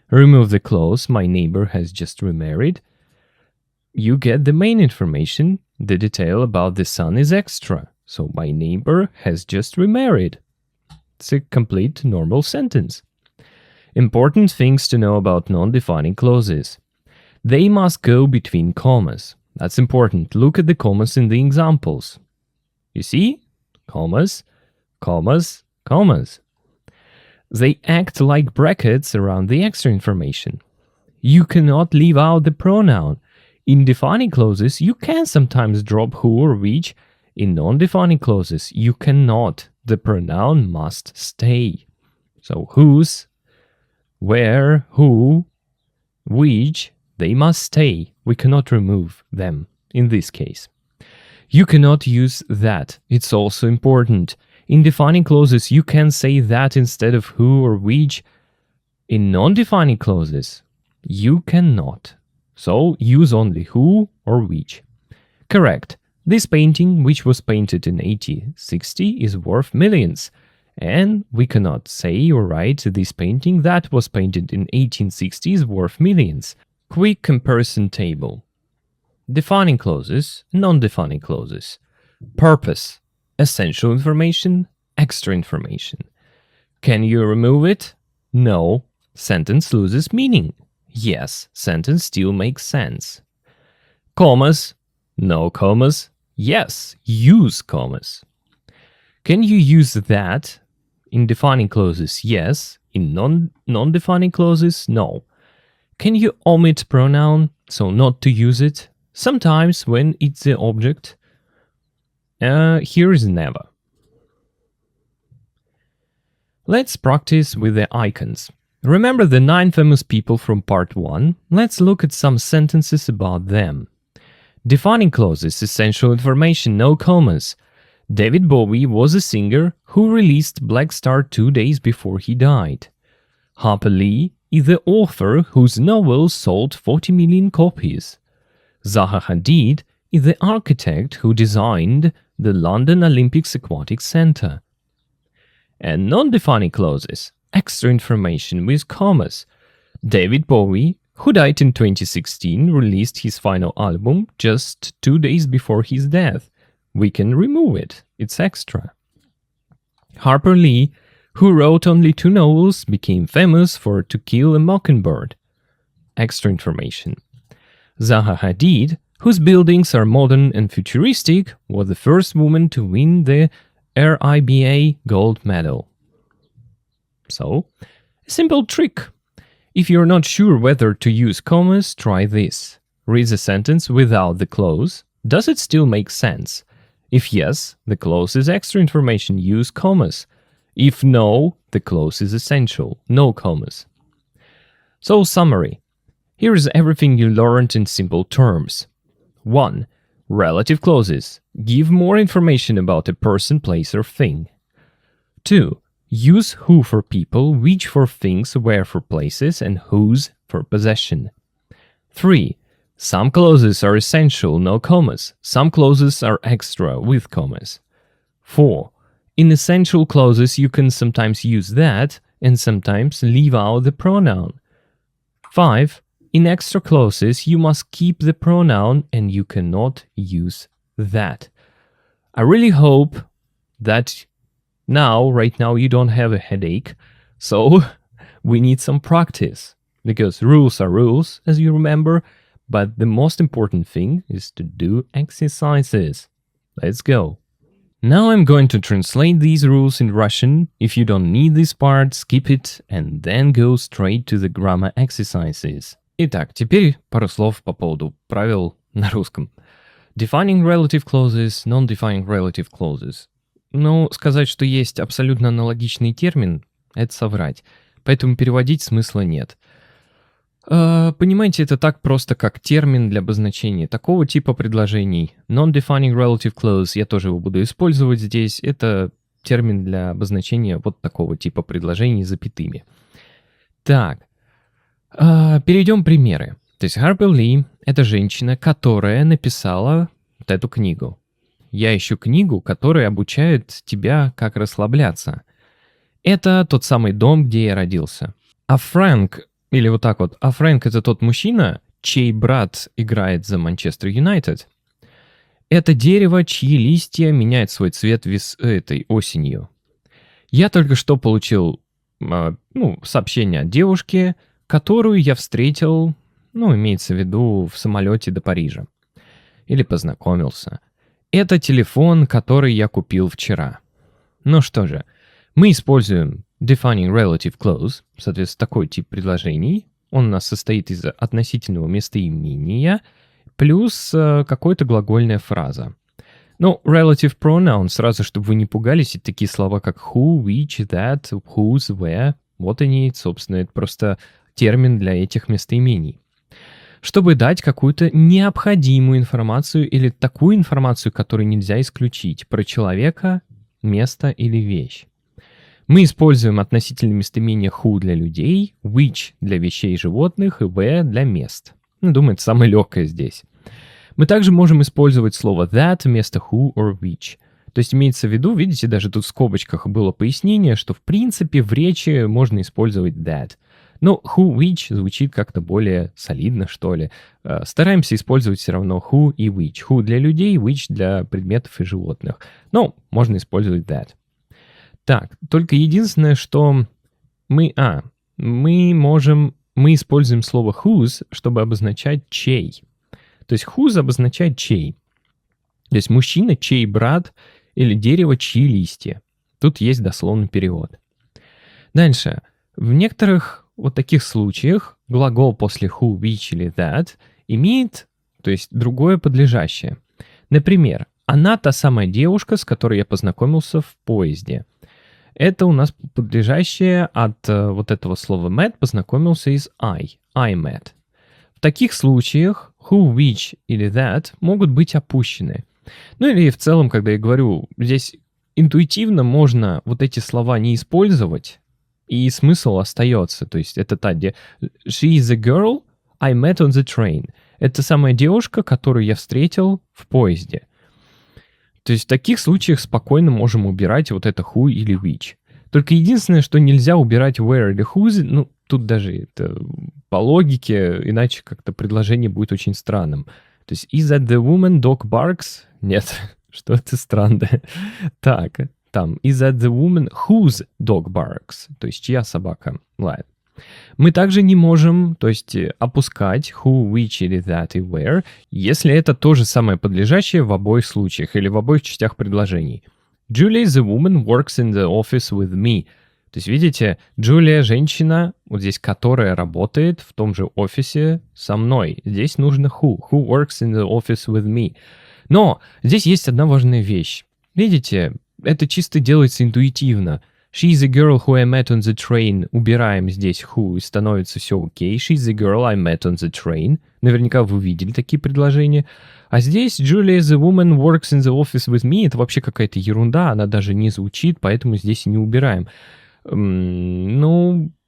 Remove the clause, my neighbor has just remarried. You get the main information. The detail about the son is extra. So my neighbor has just remarried. It's a complete normal sentence. Important things to know about non-defining clauses. They must go between commas. That's important. Look at the commas in the examples. You see? Commas, commas, commas. They act like brackets around the extra information. You cannot leave out the pronoun. In defining clauses, you can sometimes drop who or which. In non-defining clauses, you cannot. The pronoun must stay. So whose, where, who, which, they must stay. We cannot remove them in this case. You cannot use that. It's also important. In defining clauses, you can say that instead of who or which. In non-defining clauses, you cannot. So use only who or which. Correct. This painting, which was painted in 1860, is worth millions. And we cannot say or write this painting that was painted in 1860 is worth millions. Quick comparison table. Defining clauses, non-defining clauses. Purpose. Essential information, extra information. Can you remove it? No. Sentence loses meaning. Yes, sentence still makes sense. Commas. No commas. Yes, use commas. Can you use that? In defining clauses, yes. In non-defining clauses, no. Can you omit pronoun, so not to use it? Sometimes when it's the object. Here is never. Let's practice with the icons. Remember the 9 famous people from part 1? Let's look at some sentences about them. Defining clauses, essential information, no commas. David Bowie was a singer who released Black Star 2 days before he died. Harper Lee is the author whose novel sold 40 million copies. Zaha Hadid is the architect who designed the London Olympics Aquatic Centre. And non-defining clauses, extra information with commas. David Bowie, who died in 2016, released his final album just 2 days before his death. We can remove it, it's extra. Harper Lee, who wrote only 2 novels, became famous for To Kill a Mockingbird. Extra information. Zaha Hadid, whose buildings are modern and futuristic, was the first woman to win the RIBA gold medal. So, a simple trick. If you're not sure whether to use commas, try this. Read the sentence without the clause. Does it still make sense? If yes, the clause is extra information, use commas. If no, the clause is essential, no commas. So, summary. Here is everything you learned in simple terms. 1. Relative clauses. Give more information about a person, place, or thing. 2. Use who for people, which for things, where for places, and whose for possession. 3. Some clauses are essential, no commas. Some clauses are extra, with commas. 4. In essential clauses, you can sometimes use that, and sometimes leave out the pronoun. 5. In extra clauses, you must keep the pronoun, and you cannot use that. I really hope that right now you don't have a headache, so we need some practice. Because rules are rules, as you remember, but the most important thing is to do exercises. Let's go. Now I'm going to translate these rules in Russian. If you don't need this part, skip it and then go straight to the grammar exercises. Итак, теперь пару слов по поводу правил на русском. Defining relative clauses, non-defining relative clauses. Ну, сказать, что есть абсолютно аналогичный термин, это соврать. Поэтому переводить смысла нет. Понимаете, это так просто, как термин для обозначения такого типа предложений. Non-defining relative clause, я тоже его буду использовать здесь. Это термин для обозначения вот такого типа предложений с запятыми. Так, перейдем к примеры. То есть Harper Lee — это женщина, которая написала вот эту книгу. Я ищу книгу, которая обучает тебя, как расслабляться. Это тот самый дом, где я родился. А Фрэнк, или вот так вот, а Фрэнк — это тот мужчина, чей брат играет за Манчестер Юнайтед. Это дерево, чьи листья меняют свой цвет этой осенью. Я только что получил сообщение от девушки, которую я встретил, имеется в виду, в самолете до Парижа. Или познакомился. Это телефон, который я купил вчера. Ну что же, мы используем defining relative clause, соответственно, такой тип предложений. Он у нас состоит из относительного местоимения плюс какая-то глагольная фраза. Relative pronoun, сразу, чтобы вы не пугались, это такие слова, как who, which, that, whose, where. Вот они, собственно, это просто термин для этих местоимений. Чтобы дать какую-то необходимую информацию или такую информацию, которую нельзя исключить про человека, место или вещь. Мы используем относительное местоимение who для людей, which для вещей и животных и where для мест. Думаю, это самое легкое здесь. Мы также можем использовать слово that вместо who or which. То есть имеется в виду, видите, даже тут в скобочках было пояснение, что в принципе в речи можно использовать that. Но who, which звучит как-то более солидно, что ли. Стараемся использовать все равно who и which. Who для людей, which для предметов и животных. Но можно использовать that. Так, только единственное, что мы используем слово whose, чтобы обозначать чей. То есть whose обозначает чей. То есть мужчина, чей брат, или дерево, чьи листья. Тут есть дословный перевод. Дальше. В некоторых вот таких случаях глагол после who, which или that имеет, то есть другое подлежащее. Например, она та самая девушка, с которой я познакомился в поезде. Это у нас подлежащее от вот этого слова met, познакомился из I met. В таких случаях who, which или that могут быть опущены. Или в целом, когда я говорю, здесь интуитивно можно вот эти слова не использовать, и смысл остается. То есть это та, где she is a girl I met on the train. Это самая девушка, которую я встретил в поезде. То есть в таких случаях спокойно можем убирать вот это who или which. Только единственное, что нельзя убирать where или whose, тут даже это по логике, иначе как-то предложение будет очень странным. То есть is that the woman dog barks? Нет, что-то странное. Так, там is that the woman whose dog barks? То есть чья собака лает. Мы также не можем, то есть опускать who, which или that и where, если это то же самое подлежащее в обоих случаях или в обоих частях предложений. Julia is a woman works in the office with me. То есть, видите, Джулия — женщина, вот здесь, которая работает в том же офисе со мной. Здесь нужно who works in the office with me. Но здесь есть одна важная вещь. Видите, это чисто делается интуитивно. She's a girl who I met on the train. Убираем здесь who, и становится все окей. She's a girl I met on the train. Наверняка вы видели такие предложения. А здесь Julia is a woman works in the office with me. Это вообще какая-то ерунда, она даже не звучит, поэтому здесь и не убираем.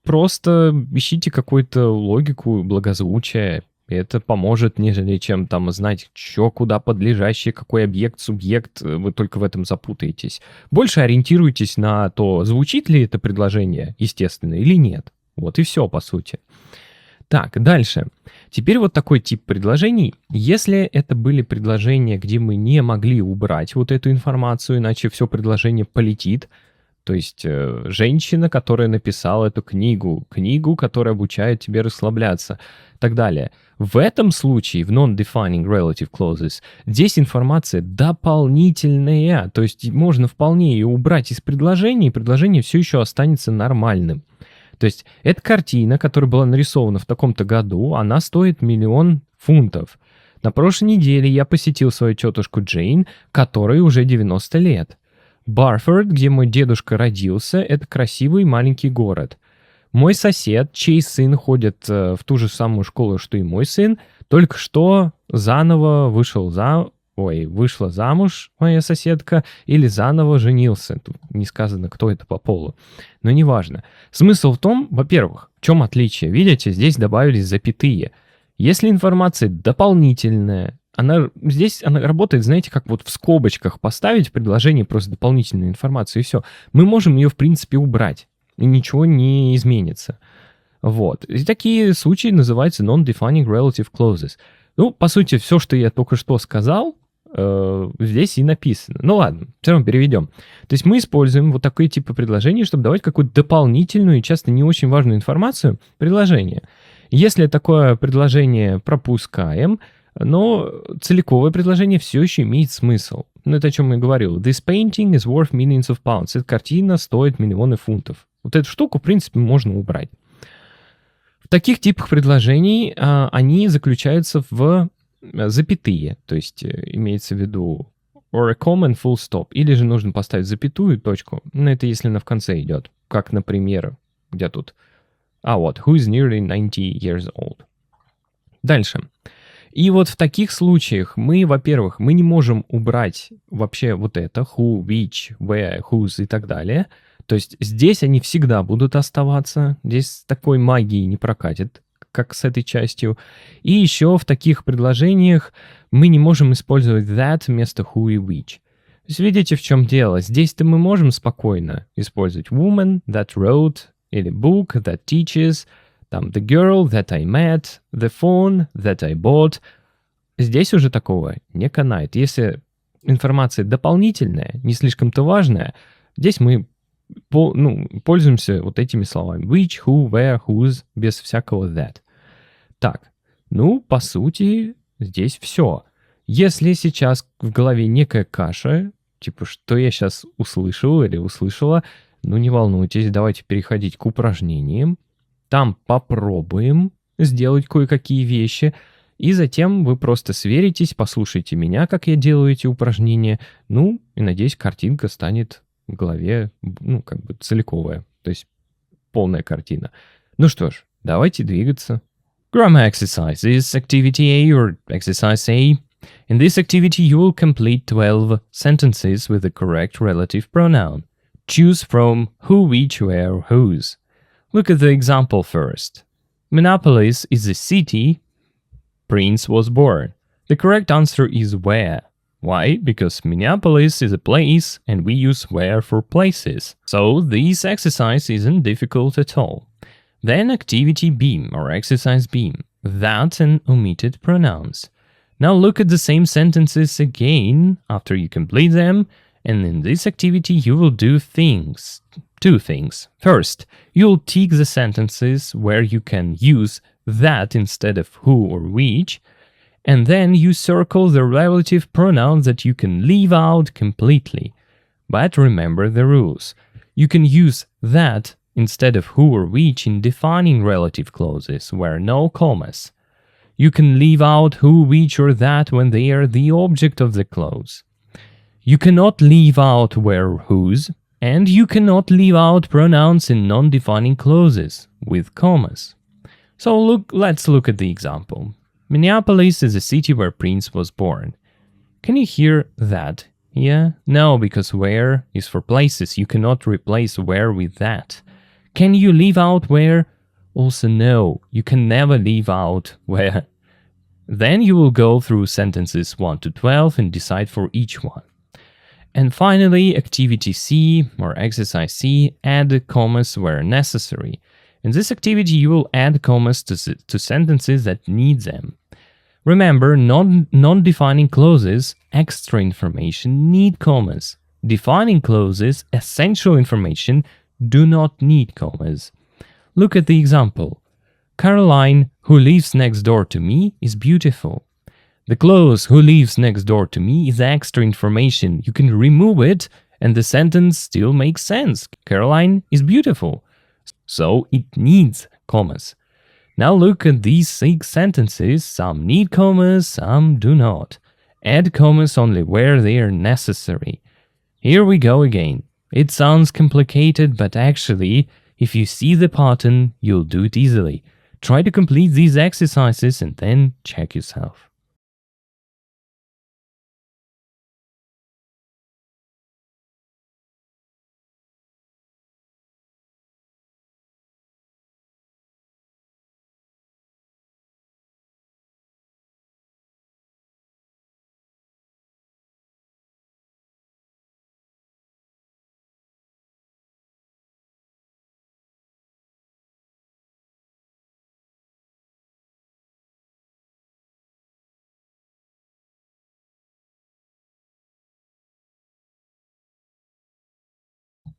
Просто ищите какую-то логику, благозвучие. Это поможет, нежели чем там знать, что, куда подлежащее, какой объект, субъект, вы только в этом запутаетесь. Больше ориентируйтесь на то, звучит ли это предложение, естественно, или нет. Вот и все, по сути. Так, дальше. Теперь вот такой тип предложений. Если это были предложения, где мы не могли убрать вот эту информацию, иначе все предложение полетит, То есть женщина, которая написала эту книгу, которая обучает тебя расслабляться, и так далее. В этом случае, в non-defining relative clauses, здесь информация дополнительная, то есть можно вполне ее убрать из предложения, и предложение все еще останется нормальным. То есть эта картина, которая была нарисована в таком-то году, она стоит 1 000 000 фунтов. На прошлой неделе я посетил свою тетушку Джейн, которой уже 90 лет. Барфорд, где мой дедушка родился, это красивый маленький город. Мой сосед, чей сын ходит в ту же самую школу, что и мой сын, только что заново вышла замуж моя соседка или заново женился. Тут не сказано, кто это по полу. Но неважно. Смысл в том, во-первых, в чем отличие? Видите, здесь добавились запятые. Если информация дополнительная, она работает, знаете, как вот в скобочках поставить в предложении просто дополнительную информацию, и все. Мы можем ее, в принципе, убрать, и ничего не изменится. Вот. И такие случаи называются non-defining relative clauses. Ну, по сути, все, что я только что сказал, здесь и написано. Ну ладно, все равно переведем. То есть мы используем вот такой тип предложений, чтобы давать какую-то дополнительную и часто не очень важную информацию в предложение. Если такое предложение пропускаем, но целиковое предложение все еще имеет смысл. Ну, это о чем я говорил. This painting is worth millions of pounds. Эта картина стоит миллионы фунтов. Вот эту штуку, в принципе, можно убрать. В таких типах предложений они заключаются в запятые. То есть имеется в виду or a comma and full stop. Или же нужно поставить запятую, точку. Но это если она в конце идет. Как, например, где тут? Вот. Who is nearly 90 years old. Дальше. И вот в таких случаях мы, во-первых, мы не можем убрать вообще вот это who, which, where, whose и так далее. То есть здесь они всегда будут оставаться. Здесь такой магии не прокатит, как с этой частью. И еще в таких предложениях мы не можем использовать that вместо who и which. То есть видите, в чем дело? Здесь-то мы можем спокойно использовать woman, that wrote, или book, that teaches, там the girl that I met, the phone that I bought. Здесь уже такого не канает. Если информация дополнительная, не слишком-то важная, здесь мы пользуемся вот этими словами. Which, who, where, whose, без всякого that. Так, по сути, здесь все. Если сейчас в голове некая каша, типа, что я сейчас услышал или услышала, не волнуйтесь, давайте переходить к упражнениям. Там попробуем сделать кое-какие вещи, и затем вы просто сверитесь, послушайте меня, как я делаю эти упражнения, и, надеюсь, картинка станет в голове, целиковая, то есть полная картина. Ну что ж, давайте двигаться. Grammar exercises, activity A or exercise A. In this activity, you will complete 12 sentences with the correct relative pronoun. Choose from who, which, where, whose. Look at the example first. Minneapolis is a city. Prince was born. The correct answer is where. Why? Because Minneapolis is a place and we use where for places. So this exercise isn't difficult at all. Then activity B or exercise B. That and omitted pronouns. Now look at the same sentences again after you complete them. And in this activity, you will do two things. First, you'll tick the sentences where you can use that instead of who or which, and then you circle the relative pronouns that you can leave out completely. But remember the rules. You can use that instead of who or which in defining relative clauses where no commas. You can leave out who, which, or that when they are the object of the clause. You cannot leave out where, whose, and you cannot leave out pronouns in non-defining clauses with commas. So let's look at the example. Minneapolis is a city where Prince was born. Can you hear that? Yeah? No, because where is for places. You cannot replace where with that. Can you leave out where? Also no, you can never leave out where. Then you will go through sentences 1 to 12 and decide for each one. And finally, activity C or exercise C, add commas where necessary. In this activity, you will add commas to sentences that need them. Remember, non-defining clauses, extra information, need commas. defining clauses, essential information, do not need commas. Look at the example. Caroline, who lives next door to me, is beautiful. The clause who lives next door to me is extra information. You can remove it and the sentence still makes sense. Caroline is beautiful. So it needs commas. Now look at these 6 sentences. Some need commas, some do not. Add commas only where they are necessary. Here we go again. It sounds complicated, but actually, if you see the pattern, you'll do it easily. Try to complete these exercises and then check yourself.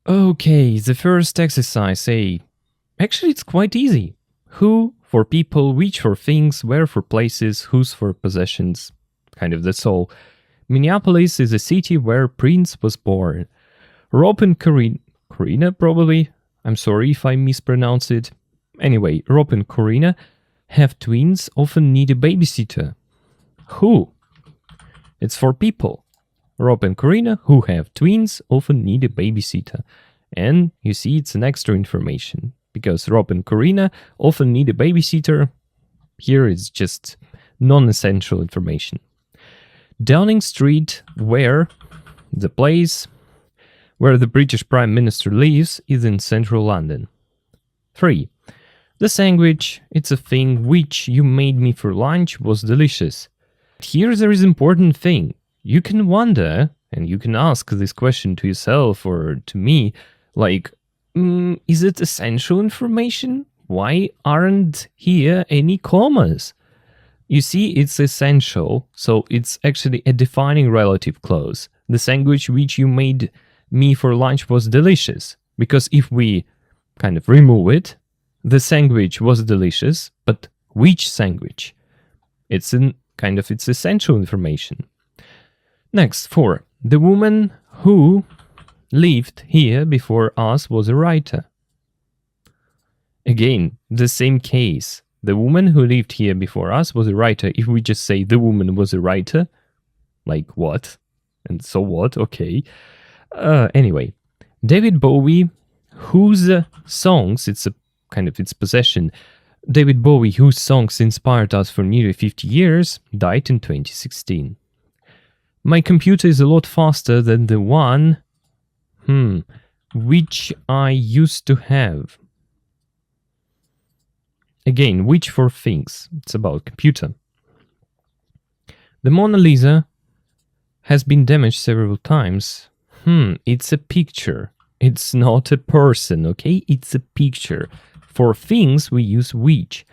Okay, the first exercise, actually it's quite easy. Who for people, which for things, where for places, whose for possessions. Kind of that's all. Minneapolis is a city where Prince was born. Rob and Corina probably. I'm sorry if I mispronounce it. Anyway, Rob and Corina have twins, often need a babysitter. Who? It's for people. Rob and Corina, who have twins, often need a babysitter. And you see, it's an extra information. Because Rob and Corina often need a babysitter, here it's just non-essential information. Downing Street, where the place where the British Prime Minister lives, is in central London. 3. The sandwich, it's a thing which you made me for lunch, was delicious. Here there is an important thing. You can wonder, and you can ask this question to yourself or to me, like, is it essential information? Why aren't here any commas? You see, it's essential, so it's actually a defining relative clause. The sandwich which you made me for lunch was delicious. Because if we kind of remove it, the sandwich was delicious, but which sandwich? It's essential information. Next, 4. The woman who lived here before us was a writer. Again, the same case. The woman who lived here before us was a writer. If we just say the woman was a writer, like what? And so what? Okay. Anyway, David Bowie, whose songs, it's possession. David Bowie, whose songs inspired us for nearly 50 years, died in 2016. My computer is a lot faster than the one, which I used to have. Again, which for things. It's about computer. The Mona Lisa has been damaged several times. It's a picture. It's not a person, okay? It's a picture. For things, we use which.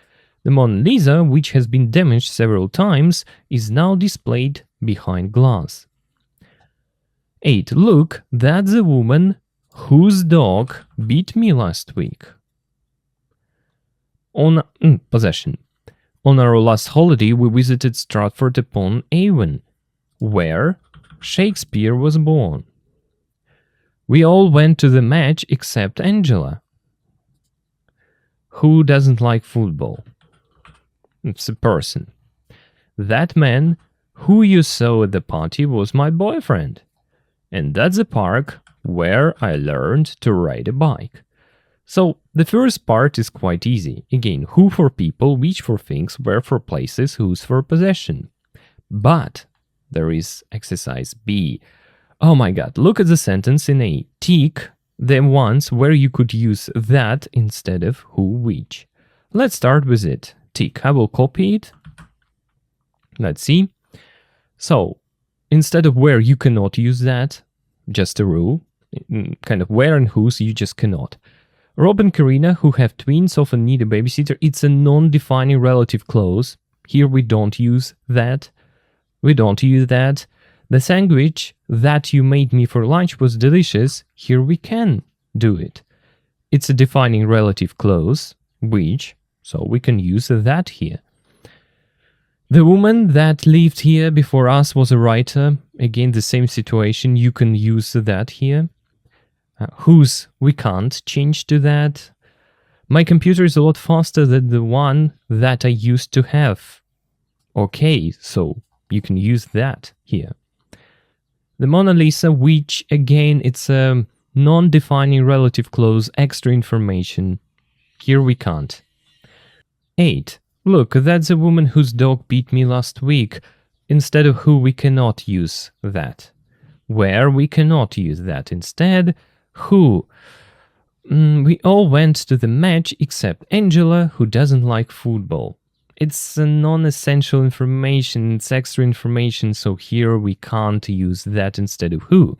The Mona Lisa, which has been damaged several times, is now displayed behind glass. 8. Look, that's the woman whose dog beat me last week. Possession. On our last holiday, we visited Stratford-upon-Avon, where Shakespeare was born. We all went to the match except Angela. Who doesn't like football? It's a person. That man who you saw at the party was my boyfriend. And that's the park where I learned to ride a bike. So the first part is quite easy. Again, who for people, which for things, where for places, whose for possession. But there is exercise B. Oh my god, look at the sentence in A. Tick the ones where you could use that instead of who, which. Let's start with it. Tick. I will copy it. Let's see. So, instead of where you cannot use that, just a rule. Kind of where and whose you just cannot. Rob and Corina, who have twins, often need a babysitter. It's a non-defining relative clause. Here we don't use that. We don't use that. The sandwich that you made me for lunch was delicious. Here we can do it. It's a defining relative clause, which, so we can use that here. The woman that lived here before us was a writer. Again, the same situation. You can use that here. Whose, we can't change to that. My computer is a lot faster than the one that I used to have. Okay, so you can use that here. The Mona Lisa, which again, it's a non-defining relative clause, extra information. Here we can't. 8. Look, that's a woman whose dog beat me last week. Instead of who, we cannot use that. Where, we cannot use that. Instead, who. We all went to the match except Angela, who doesn't like football. It's a non-essential information, it's extra information, so here we can't use that instead of who.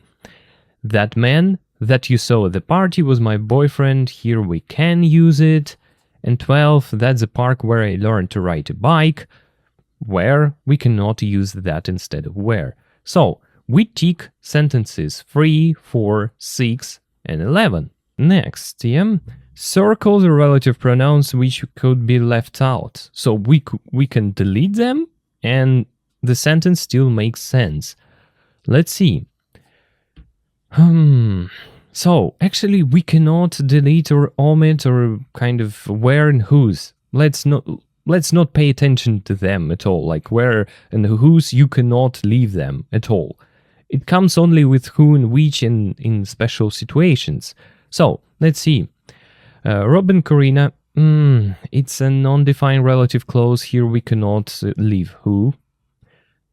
That man that you saw at the party was my boyfriend. Here we can use it. And 12, that's the park where I learned to ride a bike. Where, we cannot use that instead of where. So, we tick sentences 3, 4, 6, and 11. Next, circle the relative pronouns which could be left out. So we can delete them and the sentence still makes sense. Let's see. So actually we cannot delete or omit or kind of where and whose. Let's not pay attention to them at all. Like where and whose, you cannot leave them at all. It comes only with who and which in special situations. So, let's see. Rob and Corina, it's a non-defined relative clause. Here we cannot leave who.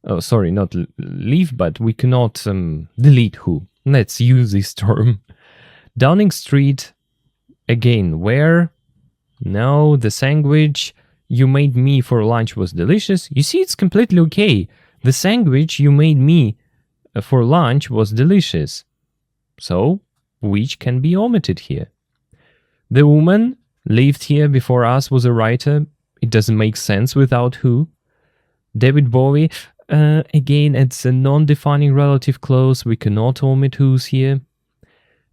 Oh, sorry, not leave, but we cannot delete who. Let's use this term. Downing Street, again, where? No, the sandwich you made me for lunch was delicious. You see, it's completely okay. The sandwich you made me for lunch was delicious. So, which can be omitted here. The woman lived here before us was a writer. It doesn't make sense without who. David Bowie, again, it's a non-defining relative clause. We cannot omit who's here.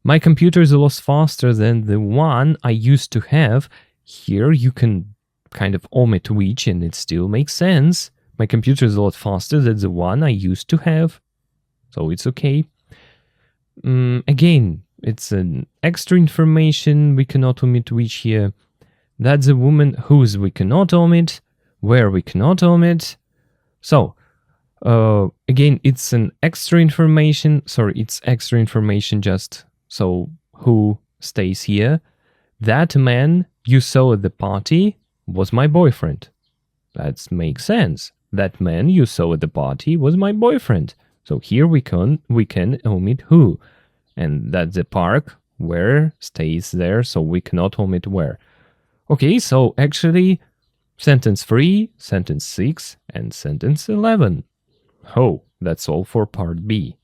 My computer is a lot faster than the one I used to have. Here you can kind of omit which and it still makes sense. My computer is a lot faster than the one I used to have. So it's okay. Again, it's an extra information. We cannot omit which here. That's a woman whose we cannot omit. Where we cannot omit. So, again, it's an extra information. Sorry, it's extra information just so who stays here. That man you saw at the party was my boyfriend. That makes sense. That man you saw at the party was my boyfriend. So here we can omit who. And that's the park where stays there, so we cannot omit where. Okay, so actually, sentence 3, sentence 6, and sentence 11. Oh, that's all for part B.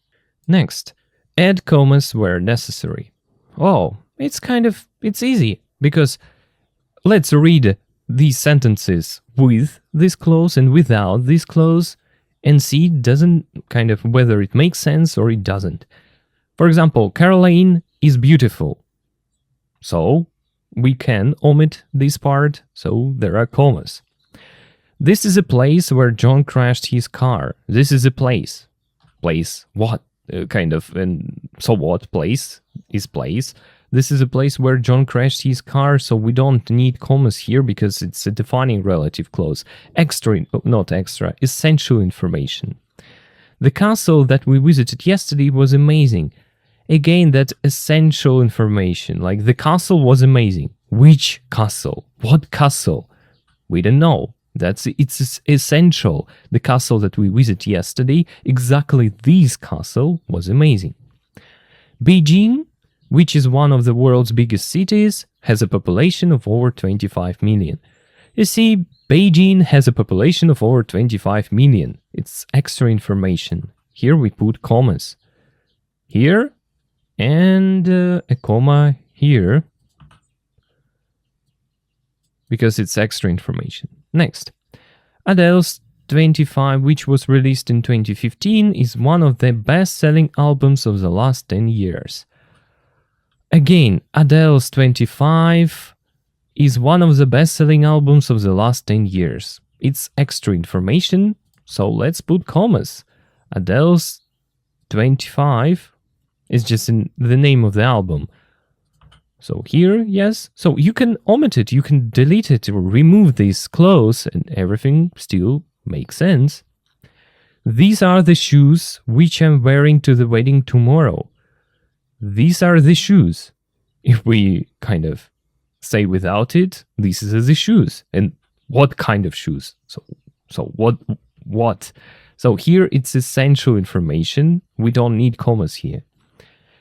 Next, add commas where necessary. Oh, it's easy, because let's read these sentences with this clause and without this clause, and see whether it makes sense or it doesn't. For example, Caroline is beautiful. So, we can omit this part, so there are commas. This is a place where John crashed his car. This is a place. Place what? And so what? Place is place. This is a place where John crashed his car, so we don't need commas here because it's a defining relative clause. Essential information. The castle that we visited yesterday was amazing. Again, that essential information, like the castle was amazing. Which castle? What castle? We don't know. It's essential. The castle that we visited yesterday, exactly this castle was amazing. Beijing, which is one of the world's biggest cities, has a population of over 25 million. You see, Beijing has a population of over 25 million. It's extra information. Here we put commas. Here, and a comma here, because it's extra information. Next, Adele's 25, which was released in 2015, is one of the best-selling albums of the last 10 years. Again, Adele's 25 is one of the best-selling albums of the last 10 years. It's extra information, so let's put commas. Adele's 25 is just in the name of the album. So here, yes. So you can omit it, you can delete it, or remove this clause, and everything still makes sense. These are the shoes which I'm wearing to the wedding tomorrow. These are the shoes. If we kind of say without it, these are the shoes. And what kind of shoes? So what? So here it's essential information. We don't need commas here.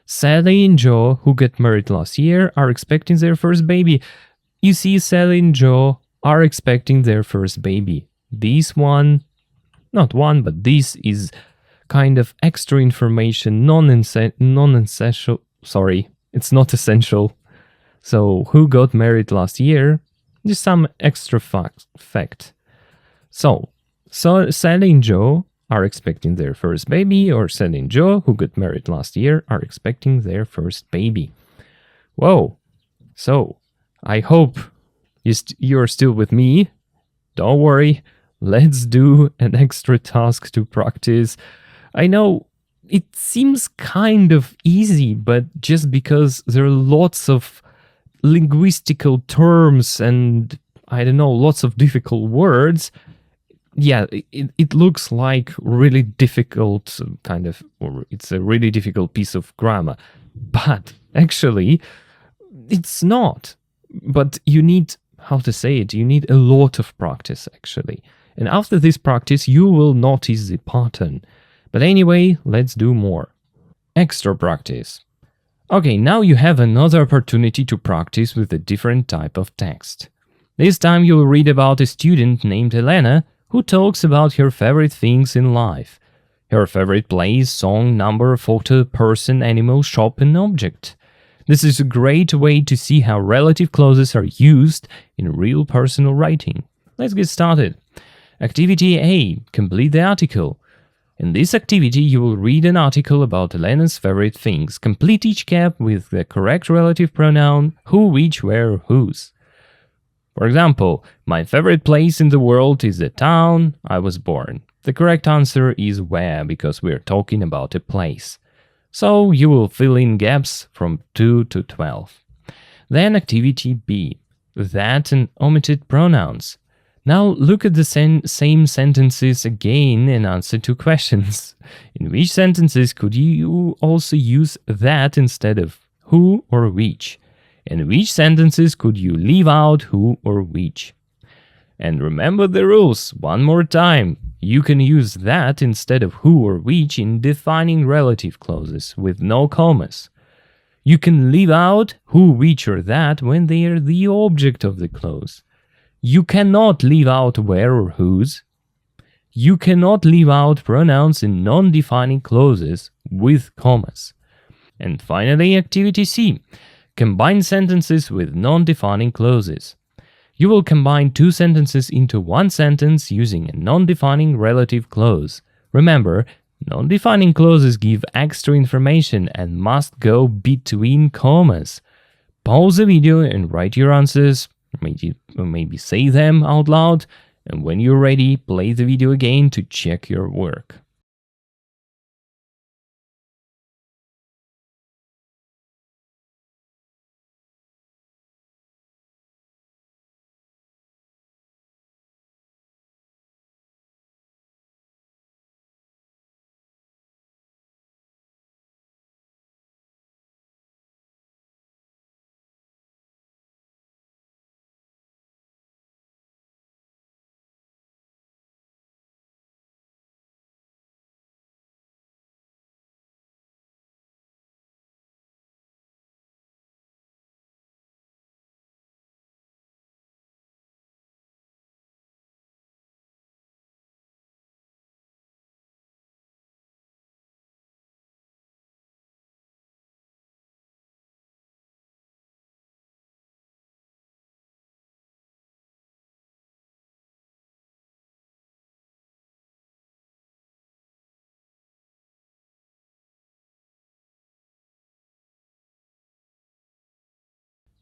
Sally and Joe, who got married last year, are expecting their first baby. You see, Sally and Joe are expecting their first baby. This is kind of extra information, non-essential. Sorry, it's not essential. So, who got married last year? Just some extra fact. So Sally and Joe are expecting their first baby, or Sally and Joe, who got married last year, are expecting their first baby. Whoa. So, I hope you're still with me. Don't worry. Let's do an extra task to practice. I know it seems kind of easy, but just because there are lots of linguistical terms and, I don't know, lots of difficult words, yeah, it looks like really difficult or it's a really difficult piece of grammar. But actually, it's not. But you need, you need a lot of practice, actually. And after this practice, you will notice the pattern. But anyway, let's do more. Extra practice. Okay, now you have another opportunity to practice with a different type of text. This time you'll read about a student named Elena who talks about her favorite things in life. Her favorite place, song, number, photo, person, animal, shop, and object. This is a great way to see how relative clauses are used in real personal writing. Let's get started. Activity A. Complete the article. In this activity, you will read an article about Elena's favorite things. Complete each gap with the correct relative pronoun who, which, where, whose. For example, my favorite place in the world is the town I was born. The correct answer is where, because we're talking about a place. So you will fill in gaps from 2 to 12. Then activity B. That and omitted pronouns. Now look at the same sentences again and answer 2 questions. In which sentences could you also use that instead of who or which? In which sentences could you leave out who or which? And remember the rules one more time. You can use that instead of who or which in defining relative clauses with no commas. You can leave out who, which, or that when they are the object of the clause. You cannot leave out where or whose. You cannot leave out pronouns in non-defining clauses with commas. And finally, activity C. Combine sentences with non-defining clauses. You will combine 2 sentences into 1 sentence using a non-defining relative clause. Remember, non-defining clauses give extra information and must go between commas. Pause the video and write your answers. Maybe say them out loud, and when you're ready, play the video again to check your work.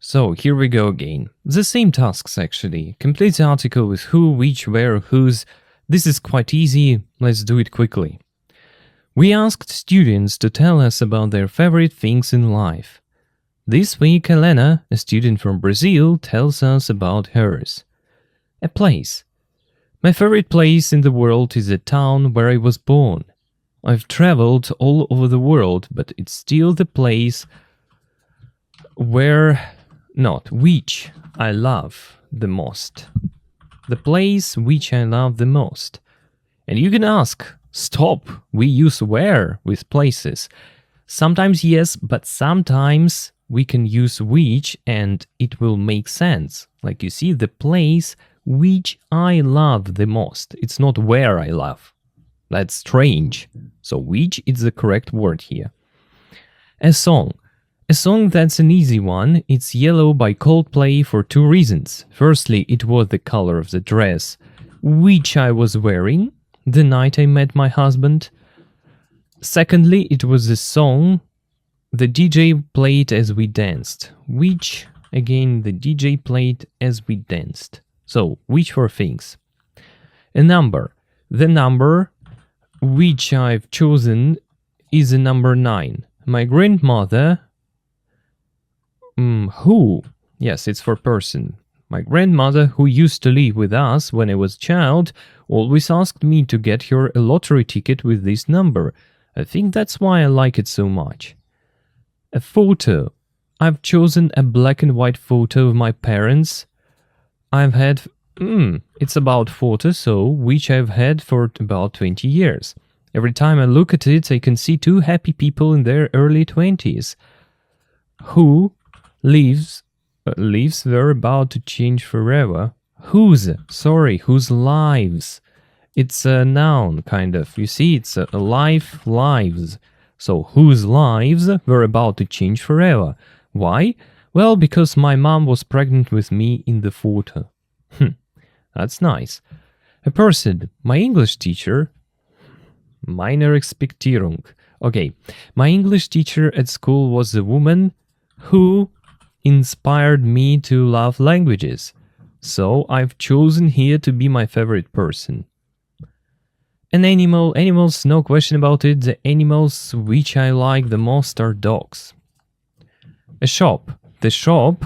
So here we go again. The same tasks actually. Complete the article with who, which, where, whose. This is quite easy. Let's do it quickly. We asked students to tell us about their favorite things in life. This week, Helena, a student from Brazil, tells us about hers. A place. My favorite place in the world is the town where I was born. I've traveled all over the world, but it's still the place which I love the most. The place which I love the most. And you can ask, stop, we use where with places. Sometimes yes, but sometimes we can use which and it will make sense. Like you see, the place which I love the most. It's not where I love. That's strange. So which is the correct word here. A song. A song that's an easy one. It's Yellow by Coldplay for two reasons. Firstly, it was the color of the dress which I was wearing the night I met my husband. Secondly, it was the song the DJ played as we danced. Which, again, the DJ played as we danced. So, which four things? A number. The number which I've chosen is the number 9. My grandmother... who? Yes, it's for person. My grandmother, who used to live with us when I was a child, always asked me to get her a lottery ticket with this number. I think that's why I like it so much. A photo. I've chosen a black and white photo of my parents. I've had... it's about photos, so which I've had for about 20 years. Every time I look at it, I can see two happy people in their early 20s. Who lives were about to change forever. Whose lives. It's a noun, kind of. You see, it's a life, lives. So, whose lives were about to change forever. Why? Well, because my mom was pregnant with me in the photo. That's nice. A person, my English teacher. Meine Respektierung. Okay, my English teacher at school was a woman who inspired me to love languages. So I've chosen here to be my favorite person. An animal. Animals, no question about it. The animals which I like the most are dogs. A shop. The shop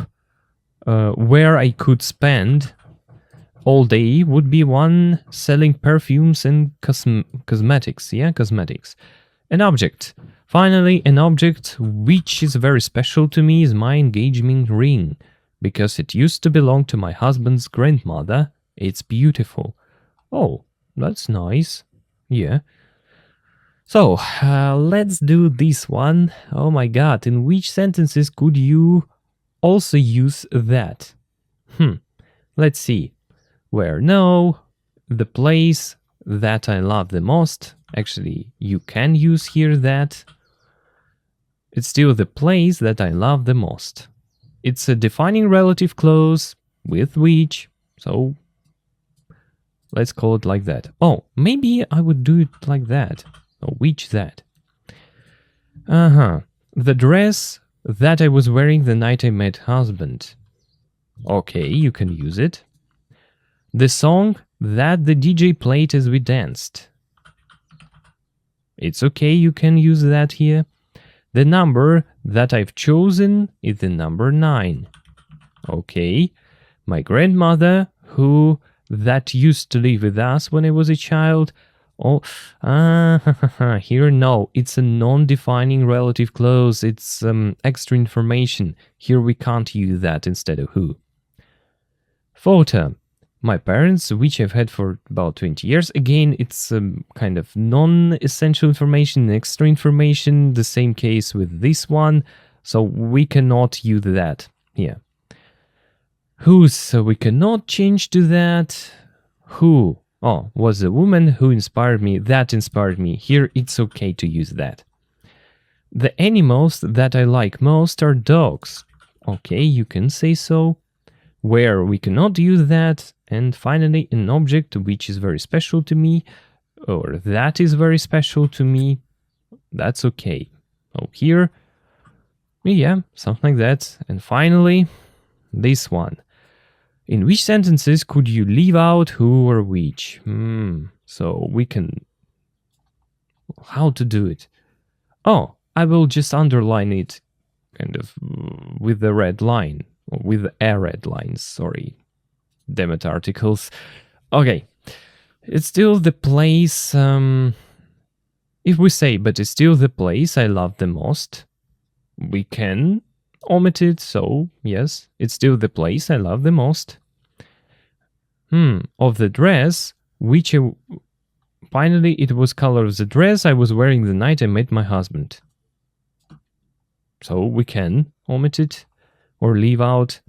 where I could spend all day would be one selling perfumes and cosmetics. Yeah, cosmetics. An object. Finally, an object which is very special to me is my engagement ring, because it used to belong to my husband's grandmother. It's beautiful. Oh, that's nice. Yeah. So, let's do this one. Oh my god, in which sentences could you also use that? Let's see. Where? No. The place that I love the most. Actually, you can use here that. It's still the place that I love the most. It's a defining relative clause with which, so let's call it like that. Oh, maybe I would do it like that. Or which that. The dress that I was wearing the night I met husband. Okay, you can use it. The song that the DJ played as we danced. It's okay, you can use that here. The number that I've chosen is the number 9. Okay. My grandmother, that used to live with us when I was a child. Oh, here no, it's a non-defining relative clause. It's extra information. Here we can't use that instead of who. Photo. My parents, which I've had for about 20 years. Again, it's kind of non-essential information, extra information. The same case with this one. So we cannot use that here. Whose, so we cannot change to that. Who? Oh, was a woman who inspired me. That inspired me. Here it's okay to use that. The animals that I like most are dogs. Okay, you can say so. Where we cannot use that. And finally, an object which is very special to me, or that is very special to me. That's okay. Oh, here, yeah, something like that. And finally, this one. In which sentences could you leave out who or which? So we can... How to do it? Oh, I will just underline it kind of with the red line. Or with a red line, sorry. Demet articles. Okay. It's still the place... if we say, but it's still the place I love the most, we can omit it, so yes, it's still the place I love the most. Of the dress, which finally it was color of the dress I was wearing the night I met my husband. So we can omit it or leave out.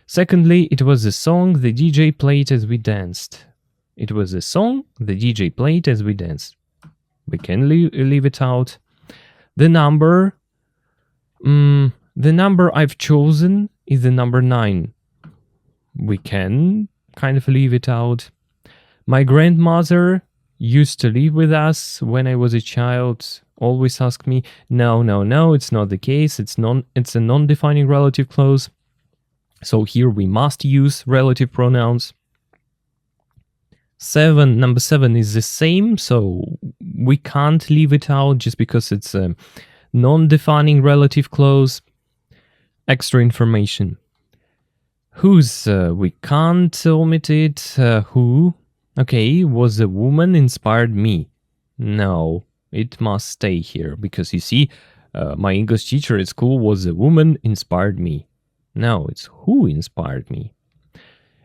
Secondly, it was the song the DJ played as we danced. It was the song the DJ played as we danced. We can leave it out. The number I've chosen is the number 9. We can kind of leave it out. My grandmother used to live with us when I was a child. Always ask me, no, it's not the case. It's a non-defining relative clause. So here we must use relative pronouns. Number 7 is the same, so we can't leave it out just because it's a non-defining relative clause. Extra information. Whose, we can't omit it. Who, okay, was a woman inspired me. No, it must stay here, because you see, my English teacher at school was a woman inspired me. No, it's who inspired me.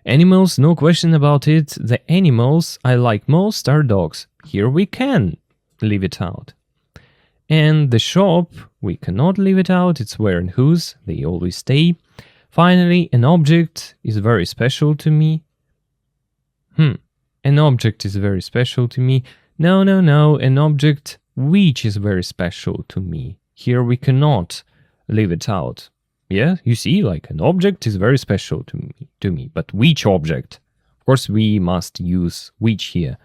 Animals, no question about it. The animals I like most are dogs. Here we can leave it out. And the shop, we cannot leave it out. It's where and whose, they always stay. Finally, an object is very special to me. An object is very special to me. No, an object which is very special to me. Here we cannot leave it out. Yeah, you see, like an object is very special to me. But which object? Of course, we must use which here.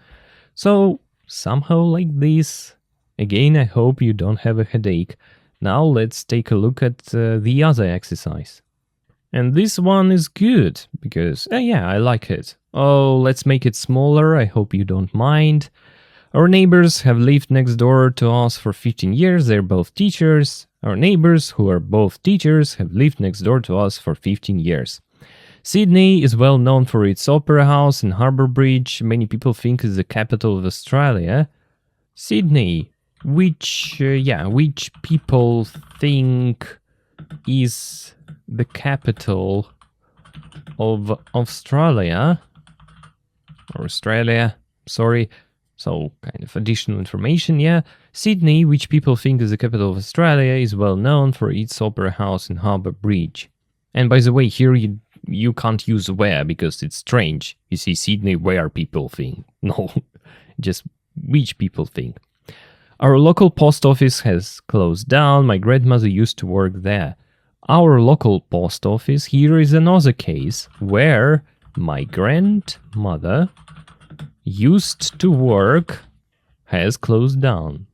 So, somehow like this. Again, I hope you don't have a headache. Now let's take a look at the other exercise. And this one is good, because, yeah, I like it. Oh, let's make it smaller, I hope you don't mind. Our neighbors have lived next door to us for 15 years, they're both teachers. Our neighbors, who are both teachers, have lived next door to us for 15 years. Sydney is well known for its opera house and harbour bridge. Many people think it's the capital of Australia. Sydney, which people think is the capital of Australia? Or Australia, sorry. So, kind of additional information, yeah. Sydney, which people think is the capital of Australia, is well known for its opera house and harbour bridge. And by the way, here you can't use where because it's strange. You see, Sydney, where people think. No, just which people think. Our local post office has closed down. My grandmother used to work there. Our local post office, here is another case where my grandmother used to work has closed down.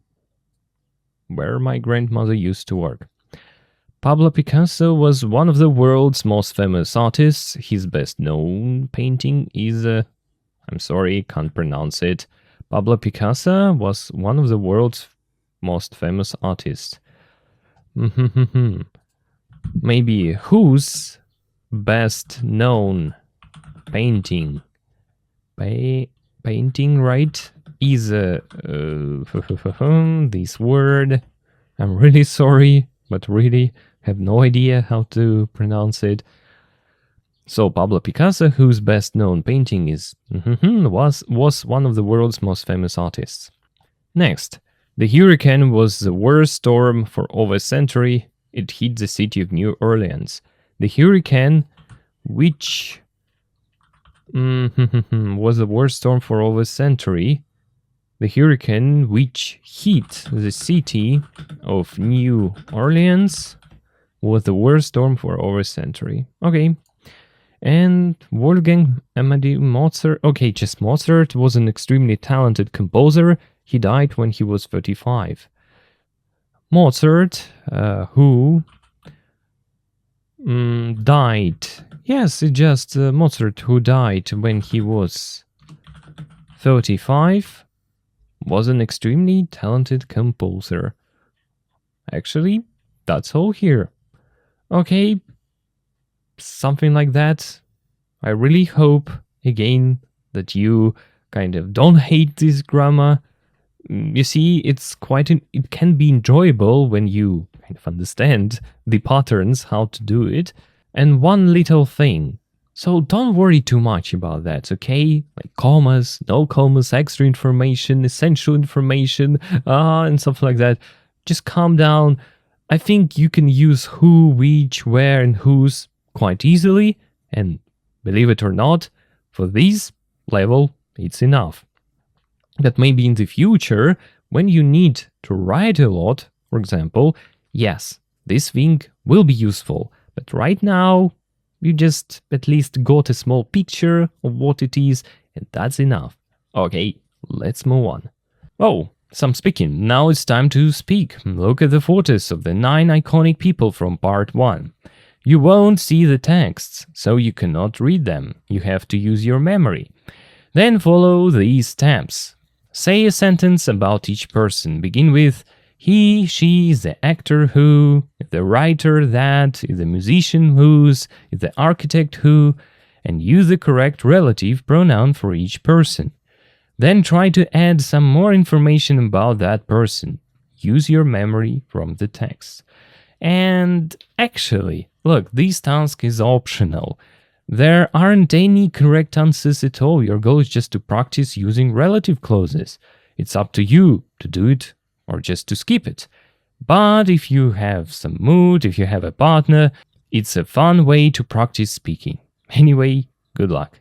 Where my grandmother used to work. Pablo Picasso was one of the world's most famous artists. His best known painting is I'm sorry, can't pronounce it. Pablo Picasso was one of the world's most famous artists. Maybe whose best known painting? Painting, right? Is this word. I'm really sorry, but really have no idea how to pronounce it. So Pablo Picasso, whose best known painting is was one of the world's most famous artists. Next, the hurricane was the worst storm for over a century. It hit the city of New Orleans. The hurricane, which was the worst storm for over a century. The hurricane which hit the city of New Orleans was the worst storm for over a century. Okay. And Wolfgang Amadeus Mozart. Okay, just Mozart was an extremely talented composer. He died when he was 35. Mozart, who died Yes, it's just Mozart, who died when he was 35, was an extremely talented composer. Actually, that's all here. Okay, something like that. I really hope, again, that you kind of don't hate this grammar. You see, it can be enjoyable when you kind of understand the patterns, how to do it. And one little thing. So don't worry too much about that, okay? Like commas, no commas, extra information, essential information, and stuff like that. Just calm down. I think you can use who, which, where, and whose quite easily. And believe it or not, for this level, it's enough. But maybe in the future, when you need to write a lot, for example, yes, this thing will be useful. But right now, you just at least got a small picture of what it is, and that's enough. Okay, let's move on. Oh, some speaking. Now it's time to speak. Look at the photos of the 9 iconic people from part 1. You won't see the texts, so you cannot read them. You have to use your memory. Then follow these steps. Say a sentence about each person. Begin with he, she, is the actor who, the writer that, is the musician whose, is the architect who, and use the correct relative pronoun for each person. Then try to add some more information about that person. Use your memory from the text. And actually, look, this task is optional. There aren't any correct answers at all. Your goal is just to practice using relative clauses. It's up to you to do it or just to skip it. But if you have some mood, if you have a partner, it's a fun way to practice speaking. Anyway, good luck.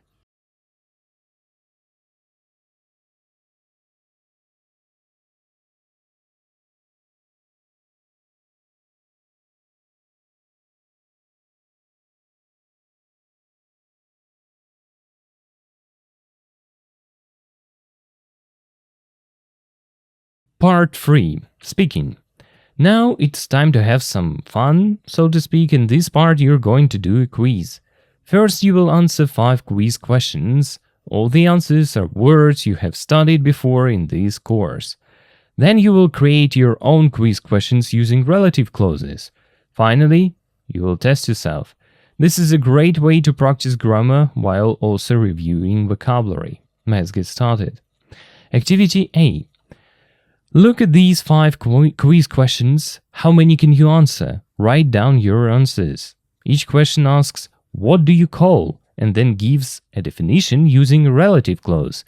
Part 3. Speaking. Now it's time to have some fun, so to speak. In this part you're going to do a quiz. First you will answer 5 quiz questions. All the answers are words you have studied before in this course. Then you will create your own quiz questions using relative clauses. Finally, you will test yourself. This is a great way to practice grammar while also reviewing vocabulary. Let's get started. Activity A. Look at these 5 quiz questions. How many can you answer? Write down your answers. Each question asks, what do you call? And then gives a definition using a relative clause.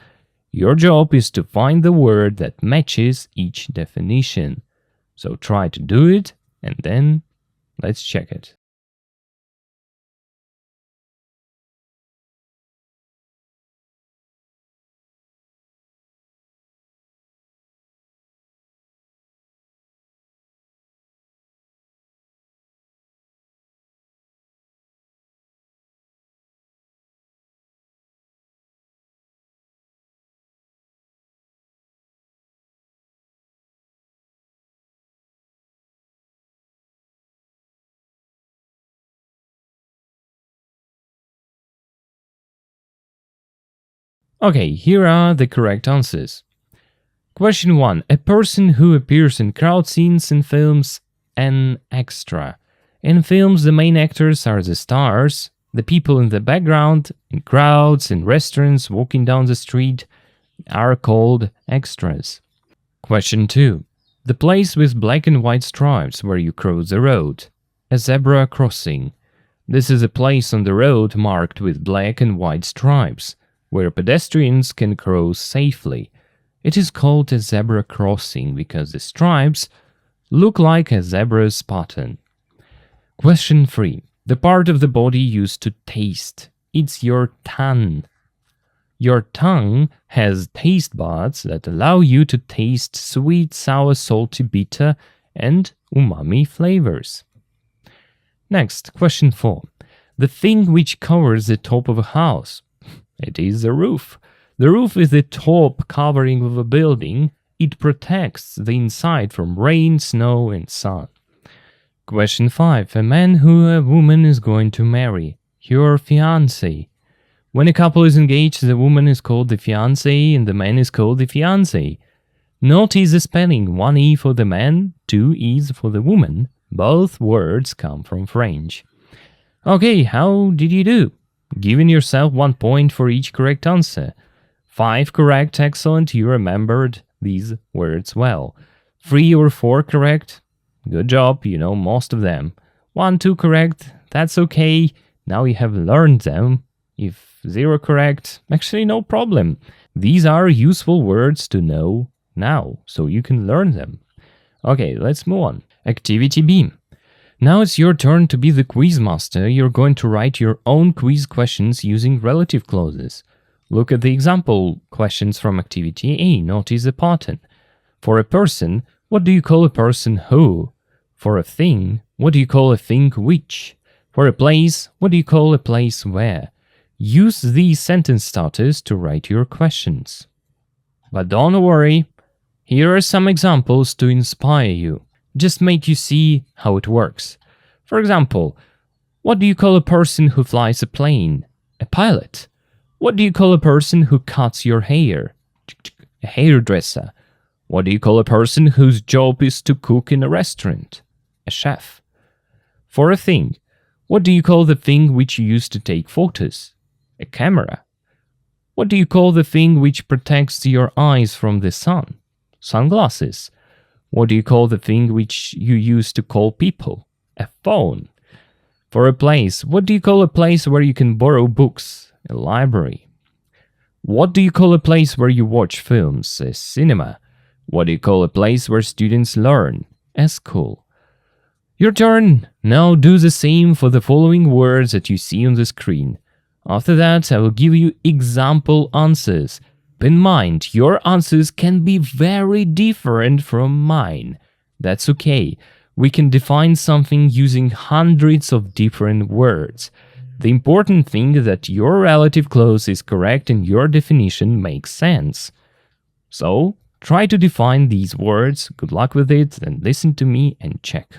Your job is to find the word that matches each definition. So try to do it, and then let's check it. Okay, here are the correct answers. Question 1. A person who appears in crowd scenes in films, an extra. In films, the main actors are the stars. The people in the background, in crowds, in restaurants, walking down the street, are called extras. Question 2. The place with black and white stripes where you cross the road. A zebra crossing. This is a place on the road marked with black and white stripes, where pedestrians can cross safely. It is called a zebra crossing because the stripes look like a zebra's pattern. Question 3. The part of the body used to taste. It's your tongue. Your tongue has taste buds that allow you to taste sweet, sour, salty, bitter, and umami flavors. Next, question 4. The thing which covers the top of a house. It is the roof. The roof is the top covering of a building. It protects the inside from rain, snow, and sun. Question 5. A man who a woman is going to marry. Your fiancé. When a couple is engaged, the woman is called the fiancé and the man is called the fiancé. Notice the spelling, 1 E for the man, 2 E's for the woman. Both words come from French. Okay, how did you do? Giving yourself 1 point for each correct answer. 5 correct, excellent, you remembered these words well. 3 or 4 correct, good job, you know most of them. 1, 2 correct, that's okay, now you have learned them. If 0 correct, actually no problem. These are useful words to know now, so you can learn them. Okay, let's move on. Activity B. Now it's your turn to be the quiz master. You're going to write your own quiz questions using relative clauses. Look at the example questions from Activity A. Notice the pattern. For a person, what do you call a person who? For a thing, what do you call a thing which? For a place, what do you call a place where? Use these sentence starters to write your questions. But don't worry, here are some examples to inspire you. Just make you see how it works. For example, what do you call a person who flies a plane? A pilot. What do you call a person who cuts your hair? A hairdresser. What do you call a person whose job is to cook in a restaurant? A chef. For a thing, what do you call the thing which you use to take photos? A camera. What do you call the thing which protects your eyes from the sun? Sunglasses. What do you call the thing which you use to call people? A phone. For a place, what do you call a place where you can borrow books? A library. What do you call a place where you watch films? A cinema. What do you call a place where students learn? A school. Your turn. Now do the same for the following words that you see on the screen. After that, I will give you example answers. Bear in mind, your answers can be very different from mine. That's okay. We can define something using hundreds of different words. The important thing is that your relative clause is correct and your definition makes sense. So, try to define these words. Good luck with it, then listen to me and check.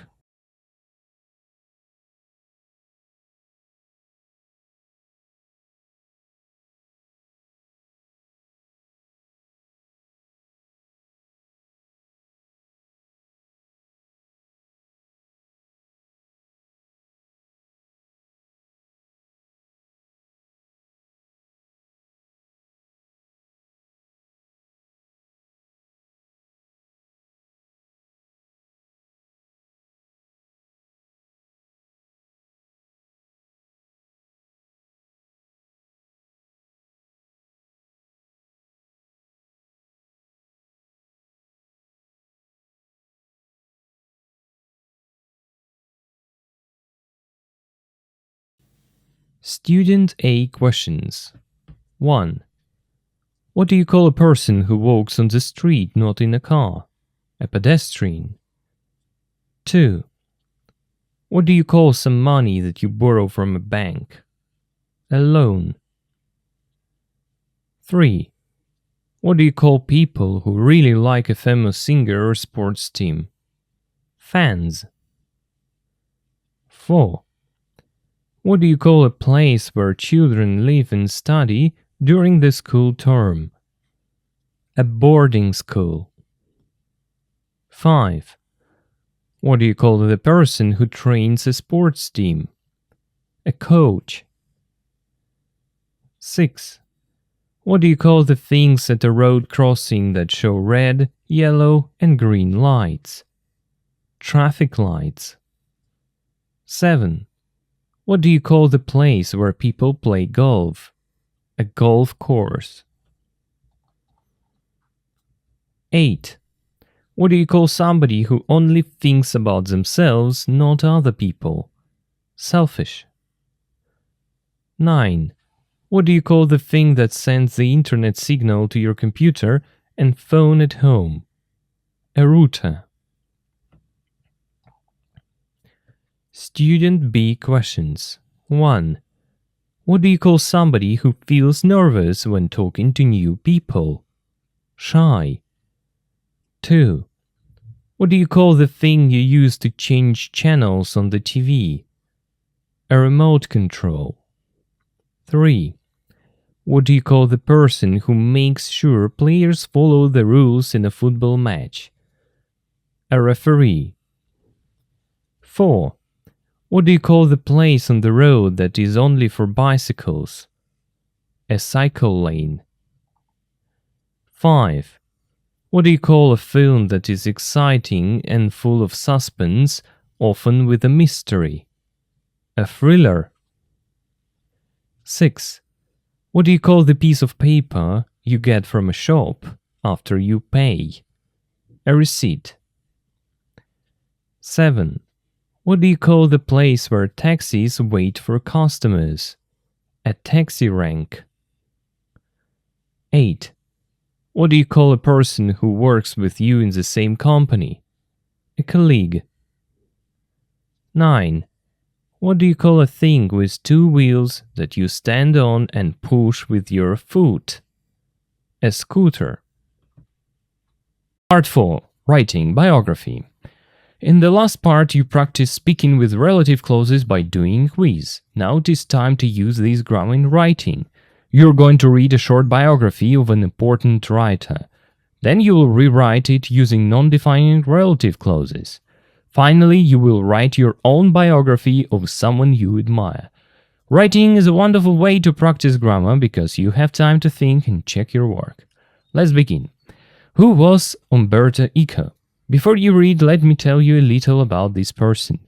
Student A questions. 1. What do you call a person who walks on the street, not in a car? A pedestrian. 2. What do you call some money that you borrow from a bank? A loan. 3. What do you call people who really like a famous singer or sports team? Fans. 4. What do you call a place where children live and study during the school term? A boarding school. 5. What do you call the person who trains a sports team? A coach. 6. What do you call the things at a road crossing that show red, yellow, and green lights? Traffic lights. 7. What do you call the place where people play golf? A golf course. 8. What do you call somebody who only thinks about themselves, not other people? Selfish. 9. What do you call the thing that sends the internet signal to your computer and phone at home? A router. Student B questions. 1. What do you call somebody who feels nervous when talking to new people? Shy. 2. What do you call the thing you use to change channels on the TV? A remote control. referee? What do you call the person who makes sure players follow the rules in a football match? A referee. 4. What do you call the place on the road that is only for bicycles? A cycle lane. 5. What do you call a film that is exciting and full of suspense, often with a mystery? A thriller. 6. What do you call the piece of paper you get from a shop after you pay? A receipt. 7. What do you call the place where taxis wait for customers? A taxi rank. 8. What do you call a person who works with you in the same company? A colleague. 9. What do you call a thing with two wheels that you stand on and push with your foot? A scooter. Part 4. Writing biography. In the last part, you practice speaking with relative clauses by doing a quiz. Now it is time to use this grammar in writing. You're going to read a short biography of an important writer. Then you will rewrite it using non-defining relative clauses. Finally, you will write your own biography of someone you admire. Writing is a wonderful way to practice grammar because you have time to think and check your work. Let's begin. Who was Umberto Eco? Before you read, let me tell you a little about this person.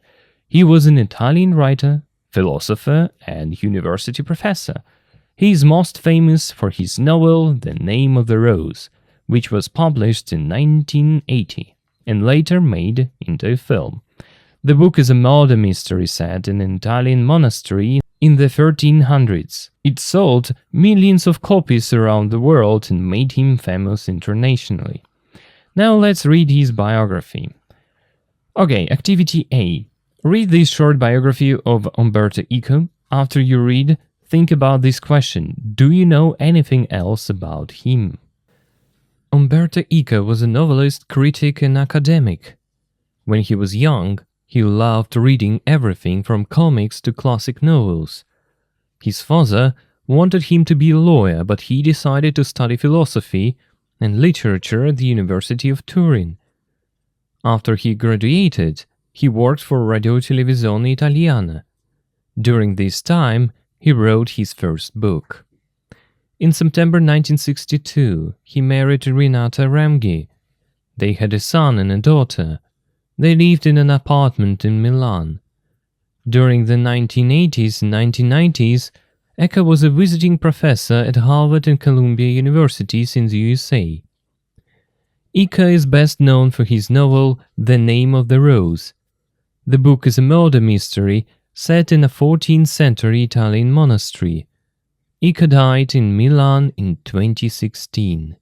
He was an Italian writer, philosopher, and university professor. He is most famous for his novel The Name of the Rose, which was published in 1980 and later made into a film. The book is a murder mystery set in an Italian monastery in the 1300s. It sold millions of copies around the world and made him famous internationally. Now let's read his biography. Okay, activity A. Read this short biography of Umberto Eco. After you read, think about this question. Do you know anything else about him? Umberto Eco was a novelist, critic, and academic. When he was young, he loved reading everything from comics to classic novels. His father wanted him to be a lawyer, but he decided to study philosophy and literature at the University of Turin. After he graduated, he worked for Radio Televisione Italiana. During this time, he wrote his first book. In September 1962, he married Renata Ramghi. They had a son and a daughter. They lived in an apartment in Milan. During the 1980s and 1990s, Eco was a visiting professor at Harvard and Columbia Universities in the USA. Eco is best known for his novel The Name of the Rose. The book is a murder mystery set in a 14th century Italian monastery. Eco died in Milan in 2016.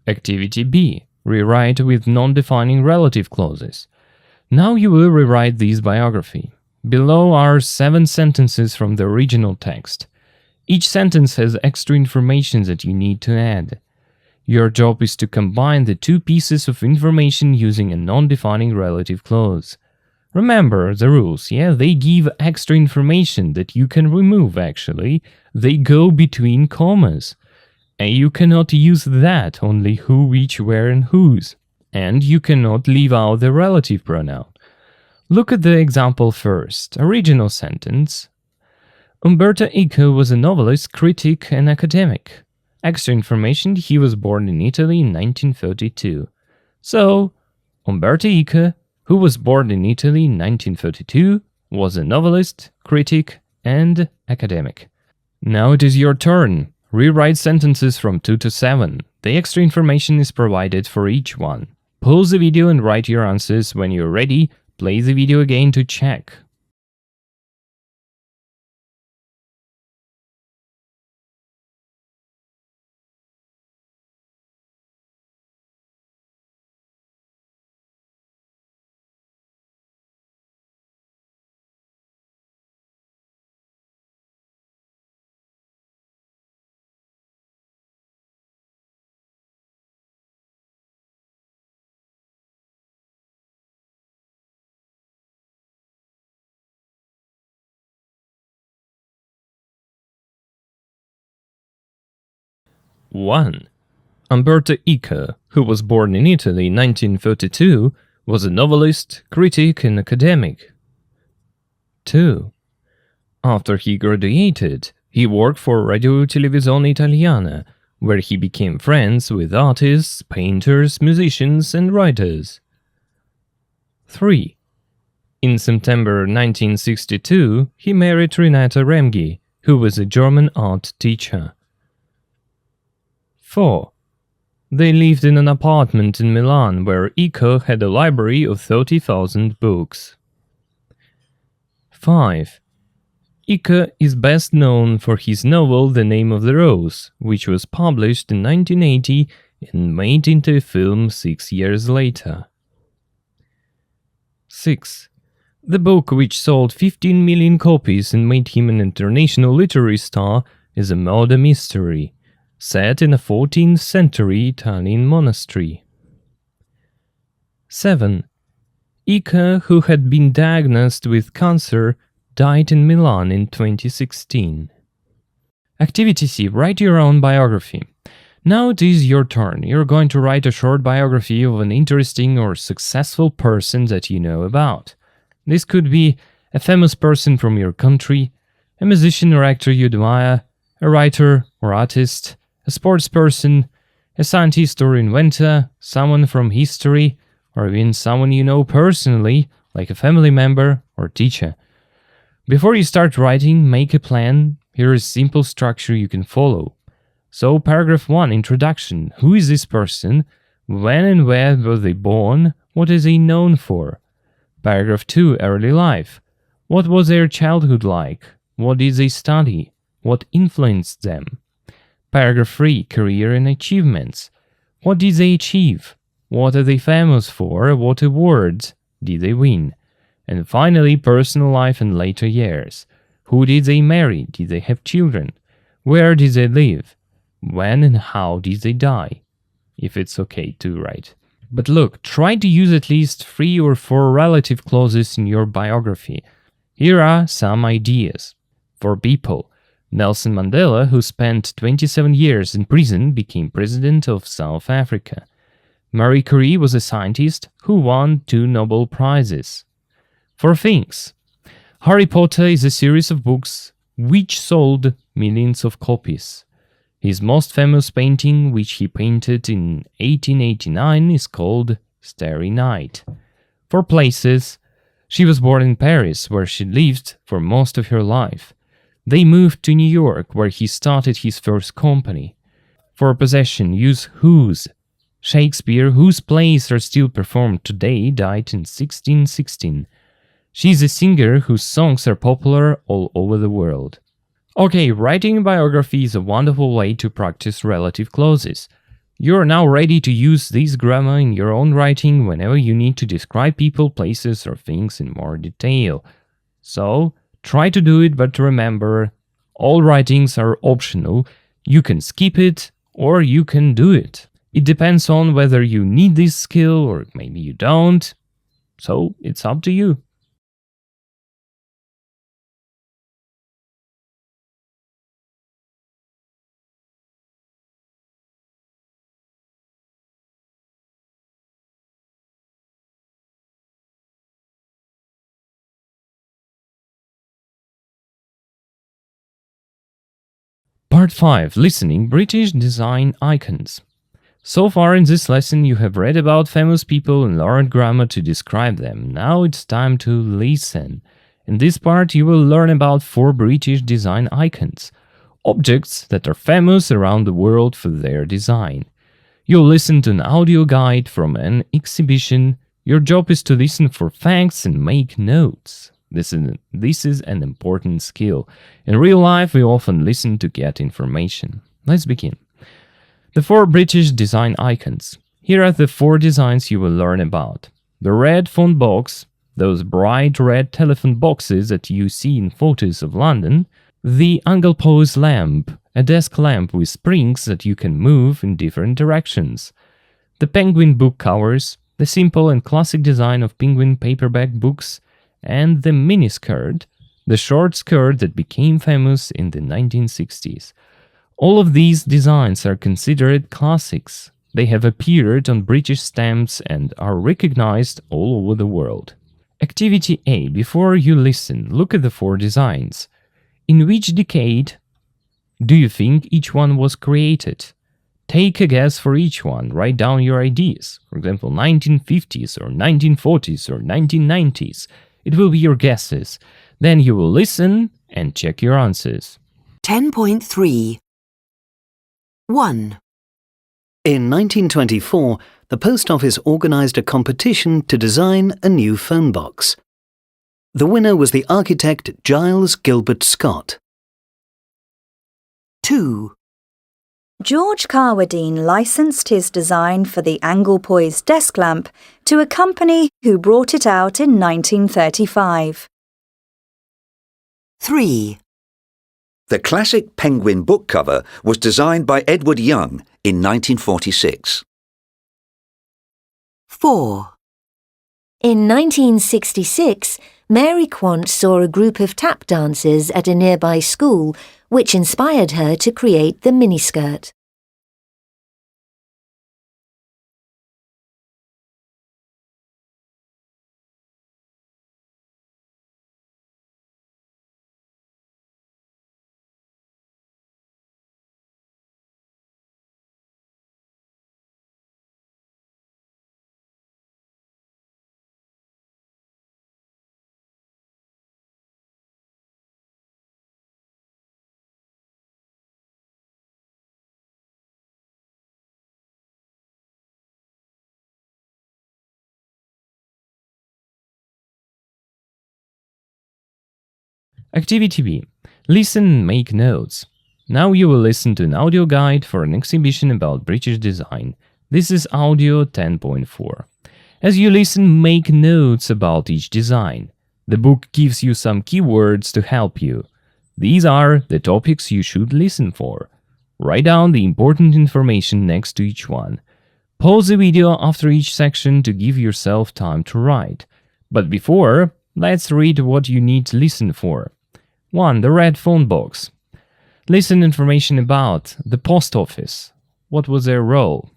Activity B. Rewrite with non-defining relative clauses. Now you will rewrite this biography. Below are 7 sentences from the original text. Each sentence has extra information that you need to add. Your job is to combine the 2 pieces of information using a non-defining relative clause. Remember the rules, yeah? They give extra information that you can remove actually. They go between commas. And you cannot use that, only who, which, where, and whose. And you cannot leave out the relative pronoun. Look at the example first. Original sentence. Umberto Eco was a novelist, critic, and academic. Extra information, he was born in Italy in 1932. So, Umberto Eco, who was born in Italy in 1932, was a novelist, critic, and academic. Now it is your turn. Rewrite sentences from 2 to 7. The extra information is provided for each one. Pause the video and write your answers. When you're ready, play the video again to check. 1. Umberto Eco, who was born in Italy in 1932, was a novelist, critic, and academic. 2. After he graduated, he worked for Radio Televisione Italiana, where he became friends with artists, painters, musicians, and writers. 3. In September 1962, he married Renata Remgi, who was a German art teacher. 4. They lived in an apartment in Milan where Eco had a library of 30,000 books. 5. Eco is best known for his novel The Name of the Rose, which was published in 1980 and made into a film 6 years later. 6. The book, which sold 15 million copies and made him an international literary star, is a murder mystery, set in a 14th century Italian monastery. 7. Eco, who had been diagnosed with cancer, died in Milan in 2016. Activity C. Write your own biography. Now it is your turn. You're going to write a short biography of an interesting or successful person that you know about. This could be a famous person from your country, a musician or actor you admire, a writer or artist, a sports person, a scientist or inventor, someone from history, or even someone you know personally, like a family member or teacher. Before you start writing, make a plan. Here is a simple structure you can follow. So, paragraph 1, introduction. Who is this person? When and where were they born? What is he known for? Paragraph 2, early life. What was their childhood like? What did they study? What influenced them? Paragraph 3, career and achievements. What did they achieve? What are they famous for? What awards did they win? And finally, personal life and later years. Who did they marry? Did they have children? Where did they live? When and how did they die? If it's okay to write. But look, try to use at least 3 or 4 relative clauses in your biography. Here are some ideas. For people, Nelson Mandela, who spent 27 years in prison, became president of South Africa. Marie Curie was a scientist who won 2 Nobel Prizes. For things, Harry Potter is a series of books which sold millions of copies. His most famous painting, which he painted in 1889, is called Starry Night. For places, she was born in Paris, where she lived for most of her life. They moved to New York, where he started his first company. For possession, use whose. Shakespeare, whose plays are still performed today, died in 1616. She is a singer whose songs are popular all over the world. Okay, writing a biography is a wonderful way to practice relative clauses. You are now ready to use this grammar in your own writing whenever you need to describe people, places, or things in more detail. So, try to do it, but remember, all writings are optional. You can skip it, or you can do it. It depends on whether you need this skill, or maybe you don't. So, it's up to you. Part 5. Listening British Design Icons. So far in this lesson you have read about famous people and learned grammar to describe them. Now it's time to listen. In this part you will learn about 4 British design icons, objects that are famous around the world for their design. You'll listen to an audio guide from an exhibition. Your job is to listen for facts and make notes. This is an important skill. In real life, we often listen to get information. Let's begin. The 4 British design icons. Here are the 4 designs you will learn about. The red phone box, those bright red telephone boxes that you see in photos of London. The angle pose lamp, a desk lamp with springs that you can move in different directions. The penguin book covers, the simple and classic design of penguin paperback books, and the miniskirt, the short skirt that became famous in the 1960s. All of these designs are considered classics. They have appeared on British stamps and are recognized all over the world. Activity A. Before you listen, look at the 4 designs. In which decade do you think each one was created? Take a guess for each one. Write down your ideas. For example, 1950s or 1940s or 1990s. It will be your guesses. Then you will listen and check your answers. 10.3. 1. In 1924, the Post Office organised a competition to design a new phone box. The winner was the architect Giles Gilbert Scott. 2. George Carwadine licensed his design for the angle-poised desk lamp to a company who brought it out in 1935. 3. The classic penguin book cover was designed by Edward Young in 1946. 4. In 1966, Mary Quant saw a group of tap dancers at a nearby school, which inspired her to create the miniskirt. Activity B. Listen and make notes. Now you will listen to an audio guide for an exhibition about British design. This is audio 10.4. As you listen, make notes about each design. The book gives you some keywords to help you. These are the topics you should listen for. Write down the important information next to each one. Pause the video after each section to give yourself time to write. But before, let's read what you need to listen for. 1. The red phone box. Listen information about the post office. What was their role?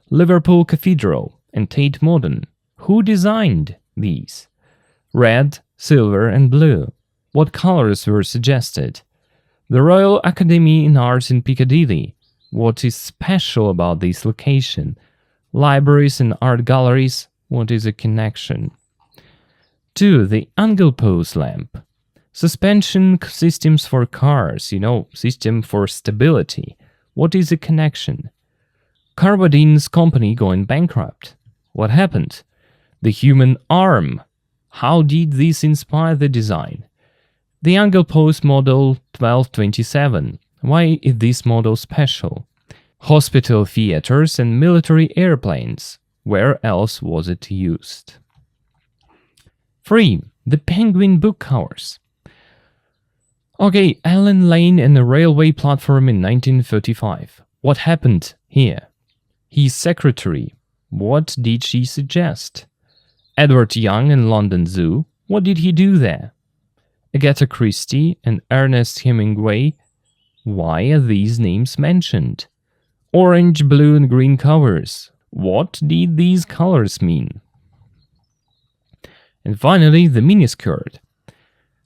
Liverpool Cathedral and Tate Modern. Who designed these? Red, silver and blue. What colors were suggested? The Royal Academy in Arts in Piccadilly. What is special about this location? Libraries and art galleries. What is a connection? 2. The angle post lamp. Suspension systems for cars, system for stability. What is a connection? Carwadine's company going bankrupt. What happened? The human arm. How did this inspire the design? The angle post model 1227. Why is this model special? Hospital theaters and military airplanes. Where else was it used? 3. The penguin book covers. Okay, Allen Lane and a railway platform in 1935. What happened here? His secretary. What did she suggest? Edward Young and London Zoo. What did he do there? Agatha Christie and Ernest Hemingway. Why are these names mentioned? Orange, blue and green covers. What did these colors mean? And finally, the miniskirt.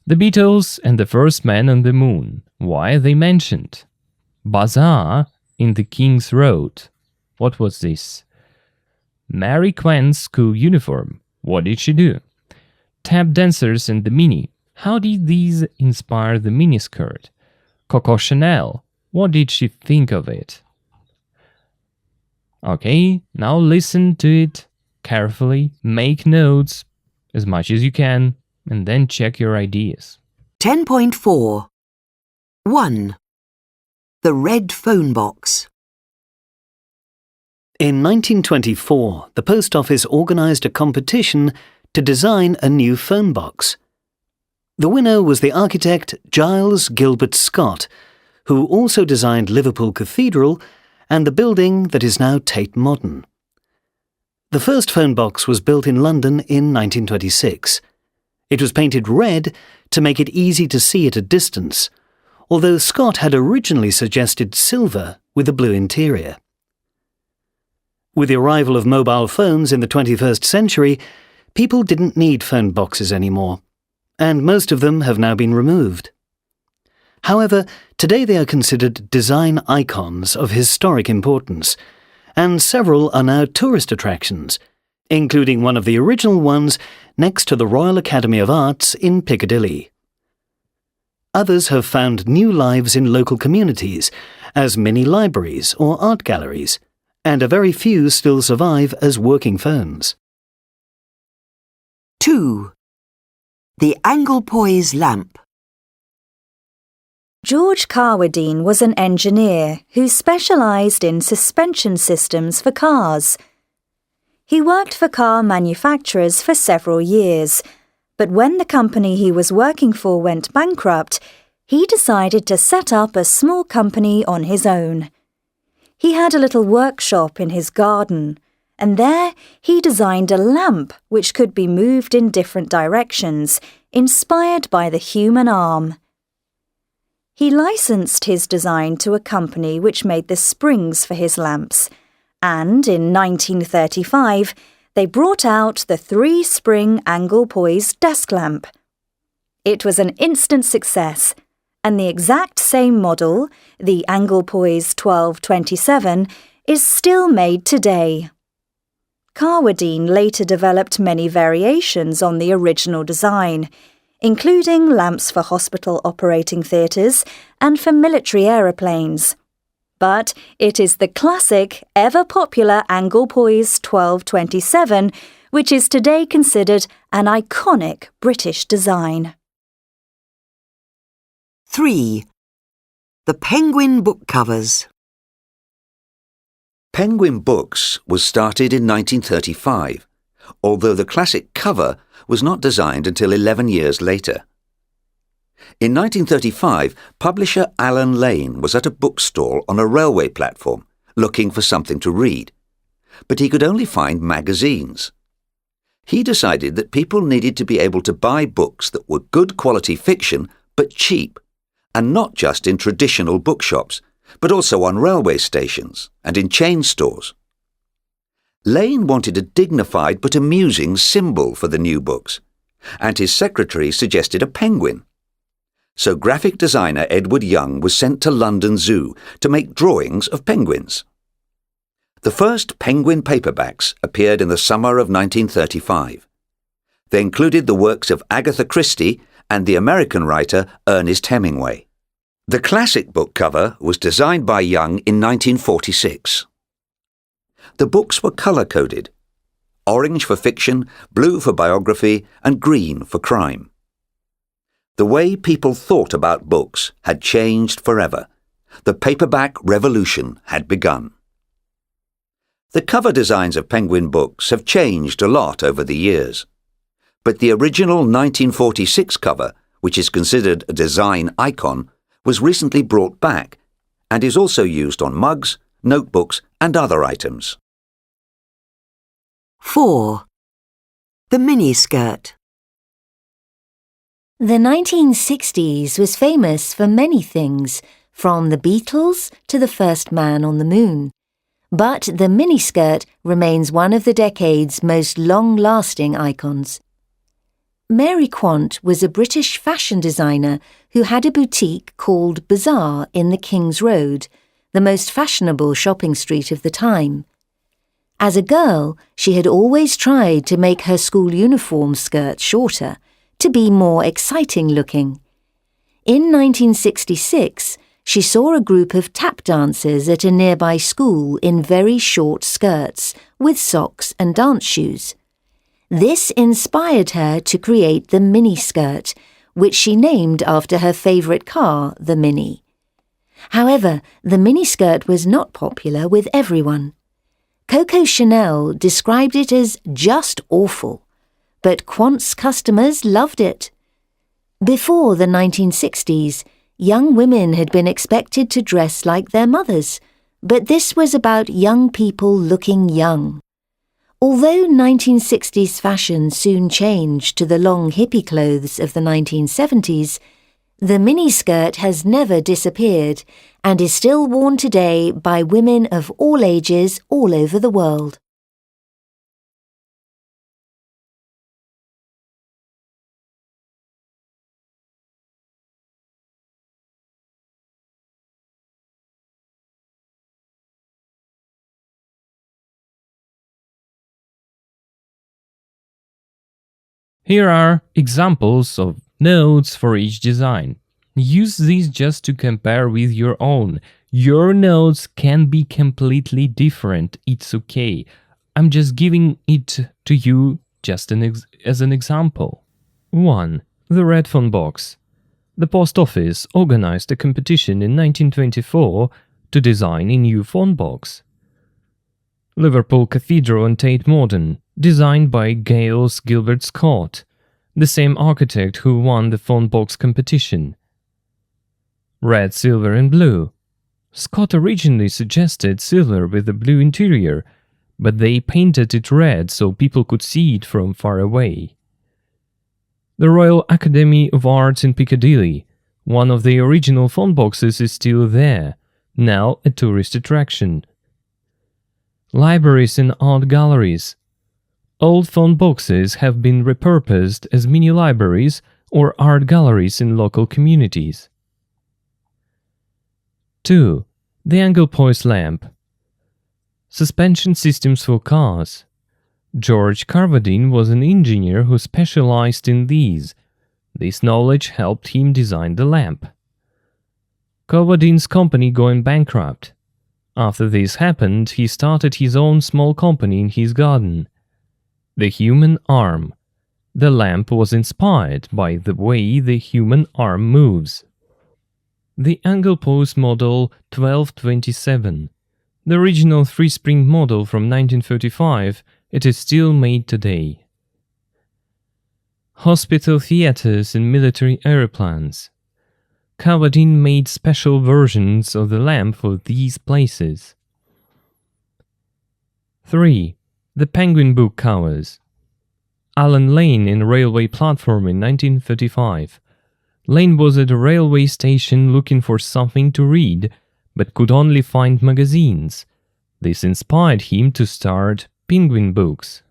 The Beatles and the First Man on the Moon. Why are they mentioned? Bazaar in the King's Road. What was this? Mary Quant's school uniform. What did she do? Tap dancers and the mini. How did these inspire the miniskirt? Coco Chanel. What did she think of it? Okay, now listen to it carefully, make notes as much as you can, and then check your ideas. 10.4. 1. The red phone box. In 1924, the Post Office organised a competition to design a new phone box. The winner was the architect Giles Gilbert Scott, who also designed Liverpool Cathedral and the building that is now Tate Modern. The first phone box was built in London in 1926. It was painted red to make it easy to see at a distance, although Scott had originally suggested silver with a blue interior. With the arrival of mobile phones in the 21st century, people didn't need phone boxes anymore, and most of them have now been removed. However, today they are considered design icons of historic importance, and several are now tourist attractions, including one of the original ones next to the Royal Academy of Arts in Piccadilly. Others have found new lives in local communities as mini libraries or art galleries, and a very few still survive as working phones. 2. The Anglepoise lamp. George Carwadine was an engineer who specialised in suspension systems for cars. He worked for car manufacturers for several years, but when the company he was working for went bankrupt, he decided to set up a small company on his own. He had a little workshop in his garden, and there he designed a lamp which could be moved in different directions, inspired by the human arm. He licensed his design to a company which made the springs for his lamps, and in 1935 they brought out the 3-spring Anglepoise desk lamp. It was an instant success, and the exact same model, the Anglepoise 1227, is still made today. Carwadine later developed many variations on the original design, including lamps for hospital operating theatres and for military aeroplanes. But it is the classic, ever-popular Anglepoise 1227 which is today considered an iconic British design. 3. The Penguin book covers. Penguin Books was started in 1935, although the classic cover was not designed until 11 years later. In 1935, publisher Alan Lane was at a bookstall on a railway platform looking for something to read, but he could only find magazines. He decided that people needed to be able to buy books that were good quality fiction but cheap, and not just in traditional bookshops, but also on railway stations and in chain stores. Lane wanted a dignified but amusing symbol for the new books, and his secretary suggested a penguin. So graphic designer Edward Young was sent to London Zoo to make drawings of penguins. The first penguin paperbacks appeared in the summer of 1935. They included the works of Agatha Christie and the American writer Ernest Hemingway. The classic book cover was designed by Young in 1946. The books were colour-coded: orange for fiction, blue for biography, and green for crime. The way people thought about books had changed forever. The paperback revolution had begun. The cover designs of Penguin Books have changed a lot over the years, but the original 1946 cover, which is considered a design icon, was recently brought back and is also used on mugs, notebooks, and other items. 4. The miniskirt. The 1960s was famous for many things, from the Beatles to the first man on the moon. But the miniskirt remains one of the decade's most long-lasting icons. Mary Quant was a British fashion designer who had a boutique called Bazaar in the King's Road, the most fashionable shopping street of the time. As a girl, she had always tried to make her school uniform skirt shorter, to be more exciting looking. In 1966, she saw a group of tap dancers at a nearby school in very short skirts, with socks and dance shoes. This inspired her to create the miniskirt, which she named after her favourite car, the Mini. However, the miniskirt was not popular with everyone. Coco Chanel described it as just awful, but Quant's customers loved it. Before the 1960s, young women had been expected to dress like their mothers, but this was about young people looking young. Although 1960s fashion soon changed to the long hippie clothes of the 1970s, The miniskirt has never disappeared and is still worn today by women of all ages all over the world. Here are examples of notes for each design. Use these just to compare with your own. Your notes can be completely different. It's okay. I'm just giving it to you just as an example. 1. The red phone box. The post office organized a competition in 1924 to design a new phone box. Liverpool Cathedral and Tate Modern, designed by Gales Gilbert Scott, the same architect who won the phone box competition. Red, silver and blue. Scott originally suggested silver with a blue interior, but they painted it red so people could see it from far away. The Royal Academy of Arts in Piccadilly. One of the original phone boxes is still there, now a tourist attraction. Libraries and art galleries. Old phone boxes have been repurposed as mini libraries or art galleries in local communities. 2. The Anglepoise lamp. Suspension systems for cars. George Carvadine was an engineer who specialized in these. This knowledge helped him design the lamp. Carvadine's company going bankrupt. After this happened, he started his own small company in his garden. The human arm. The lamp was inspired by the way the human arm moves. The Anglepoise model 1227. The original three-spring model from 1935, it is still made today. Hospital theaters and military aeroplanes. Carvadine made special versions of the lamp for these places. 3. The Penguin book covers. Allen Lane in railway platform in 1935. Lane was at a railway station looking for something to read, but could only find magazines. This inspired him to start Penguin Books.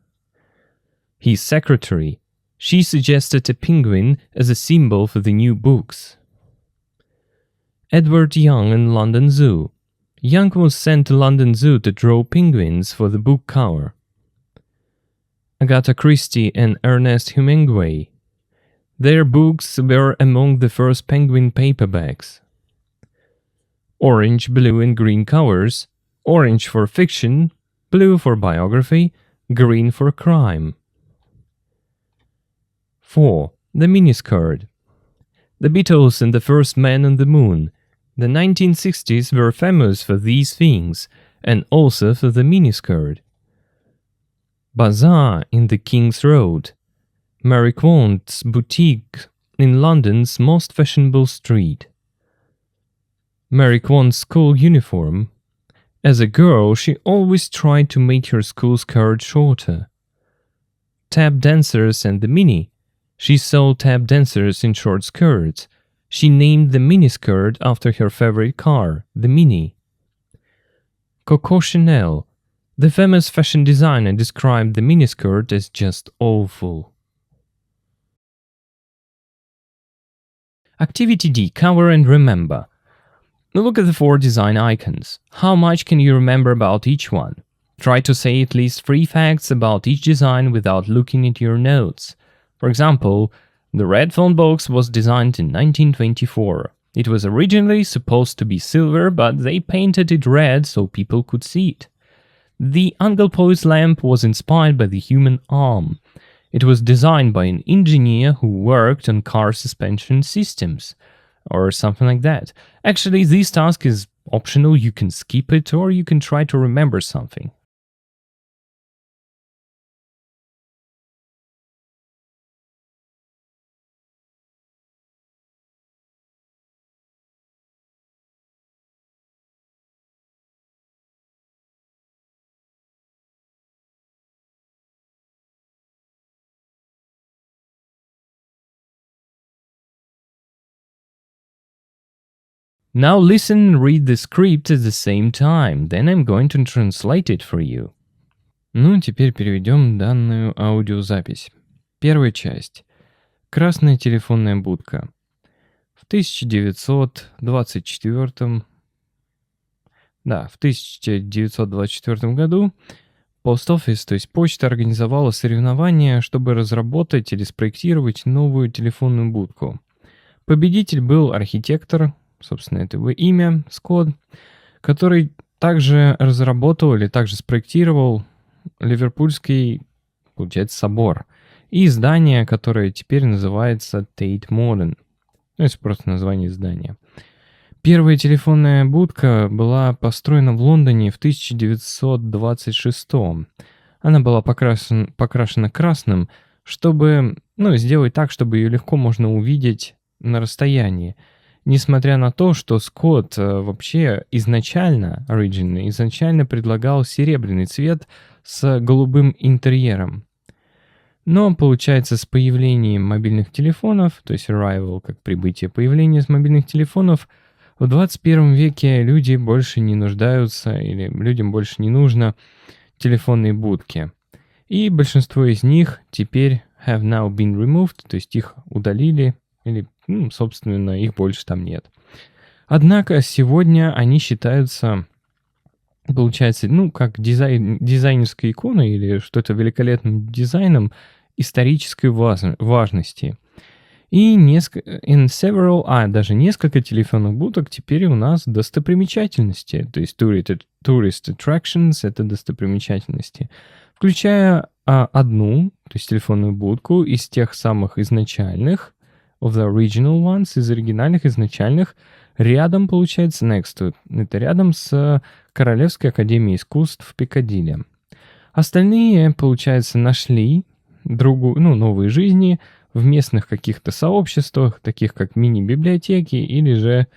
His secretary, she suggested a penguin as a symbol for the new books. Edward Young in London Zoo. Young was sent to London Zoo to draw penguins for the book cover. Agatha Christie and Ernest Hemingway. Their books were among the first penguin paperbacks. Orange, blue and green covers. Orange for fiction, blue for biography, green for crime. 4. The miniskirt. The Beatles and the First Man on the Moon. The 1960s were famous for these things, and also for the miniskirt. Bazaar in the King's Road. Mary Quant's boutique in London's most fashionable street. Mary Quant's school uniform. As a girl, she always tried to make her school skirt shorter. Tap dancers and the mini. She saw tap dancers in short skirts. She named the miniskirt after her favorite car, the Mini. Coco Chanel. The famous fashion designer described the miniskirt as just awful. Activity D. Cover and remember. Look at the 4 design icons. How much can you remember about each one? Try to say at least 3 facts about each design without looking at your notes. For example, the red phone box was designed in 1924. It was originally supposed to be silver, but they painted it red so people could see it. The Anglepoise lamp was inspired by the human arm. It was designed by an engineer who worked on car suspension systems, or something like that. Actually, this task is optional. You can skip it, or you can try to remember something. Now listen and read the script at the same time. Then I'm going to translate it for you. Ну, теперь переведем данную аудиозапись. Первая часть. Красная телефонная будка. В 1924 году Post Office, то есть почта, организовала соревнование, чтобы разработать или спроектировать новую телефонную будку. Победитель был архитектор, собственно, это его имя, Скотт, который также разработал или также спроектировал Ливерпульский, получается, собор и здание, которое теперь называется Tate Modern. Ну, это просто название здания. Первая телефонная будка была построена в Лондоне в 1926. Она была покрашена красным, чтобы сделать так, чтобы ее легко можно увидеть на расстоянии. Несмотря на то, что Скотт вообще изначально предлагал серебряный цвет с голубым интерьером. Но, получается, с появлением мобильных телефонов, то есть arrival, как прибытие, появление с мобильных телефонов, в 21 веке люди больше не нуждаются или людям больше не нужно телефонные будки. И большинство из них теперь have now been removed, то есть их удалили или, собственно, их больше там нет. Однако сегодня они считаются, получается, как дизайнерской иконой или что-то великолепным дизайном исторической важности. И даже несколько телефонных будок теперь у нас достопримечательности, то есть tourist attractions — это достопримечательности, включая одну, то есть телефонную будку из тех самых изначальных, of the original ones, из оригинальных изначальных, рядом, получается, next to it. Это рядом с Королевской академией искусств в Пикадилли. Остальные, получается, нашли новые жизни в местных каких-то сообществах, таких как мини-библиотеки или же,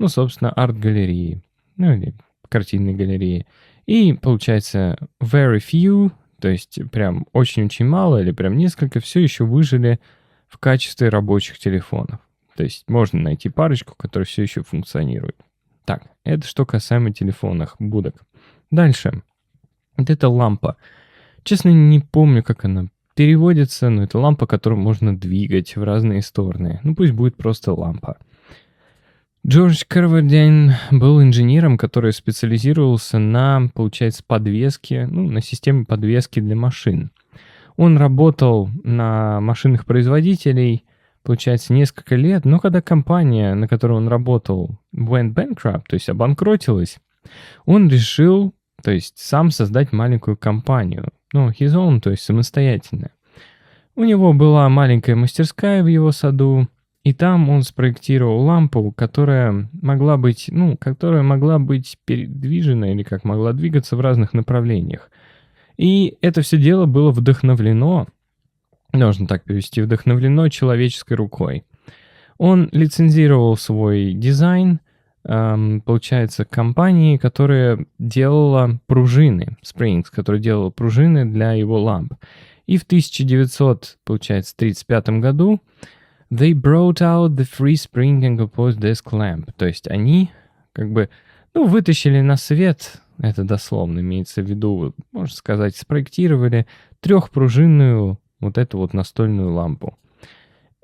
собственно, арт-галереи, или картинные галереи. И, получается, very few, то есть прям очень-очень мало или прям несколько, все еще выжили в качестве рабочих телефонов. То есть можно найти парочку, которые все еще функционируют. Так, это что касаемо телефонных будок. Дальше. Вот эта лампа. Честно, не помню, как она переводится, но это лампа, которую можно двигать в разные стороны. Пусть будет просто лампа. Джордж Карвардейн был инженером, который специализировался на, получается, подвеске, на системе подвески для машин. Он работал на машинных производителей, получается, несколько лет, но когда компания, на которой он работал, went bankrupt, то есть обанкротилась, он решил, то есть сам создать маленькую компанию, his own, то есть самостоятельно. У него была маленькая мастерская в его саду, и там он спроектировал лампу, которая могла быть передвижена или как могла двигаться в разных направлениях. И это все дело было вдохновлено, можно так перевести, вдохновлено человеческой рукой. Он лицензировал свой дизайн, получается, компании, которая делала пружины, springs, которая делала пружины для его ламп. И в 1935 году they brought out the free spring and composed desk lamp. То есть они вытащили на свет, это дословно имеется в виду, можно сказать, спроектировали трехпружинную эту настольную лампу.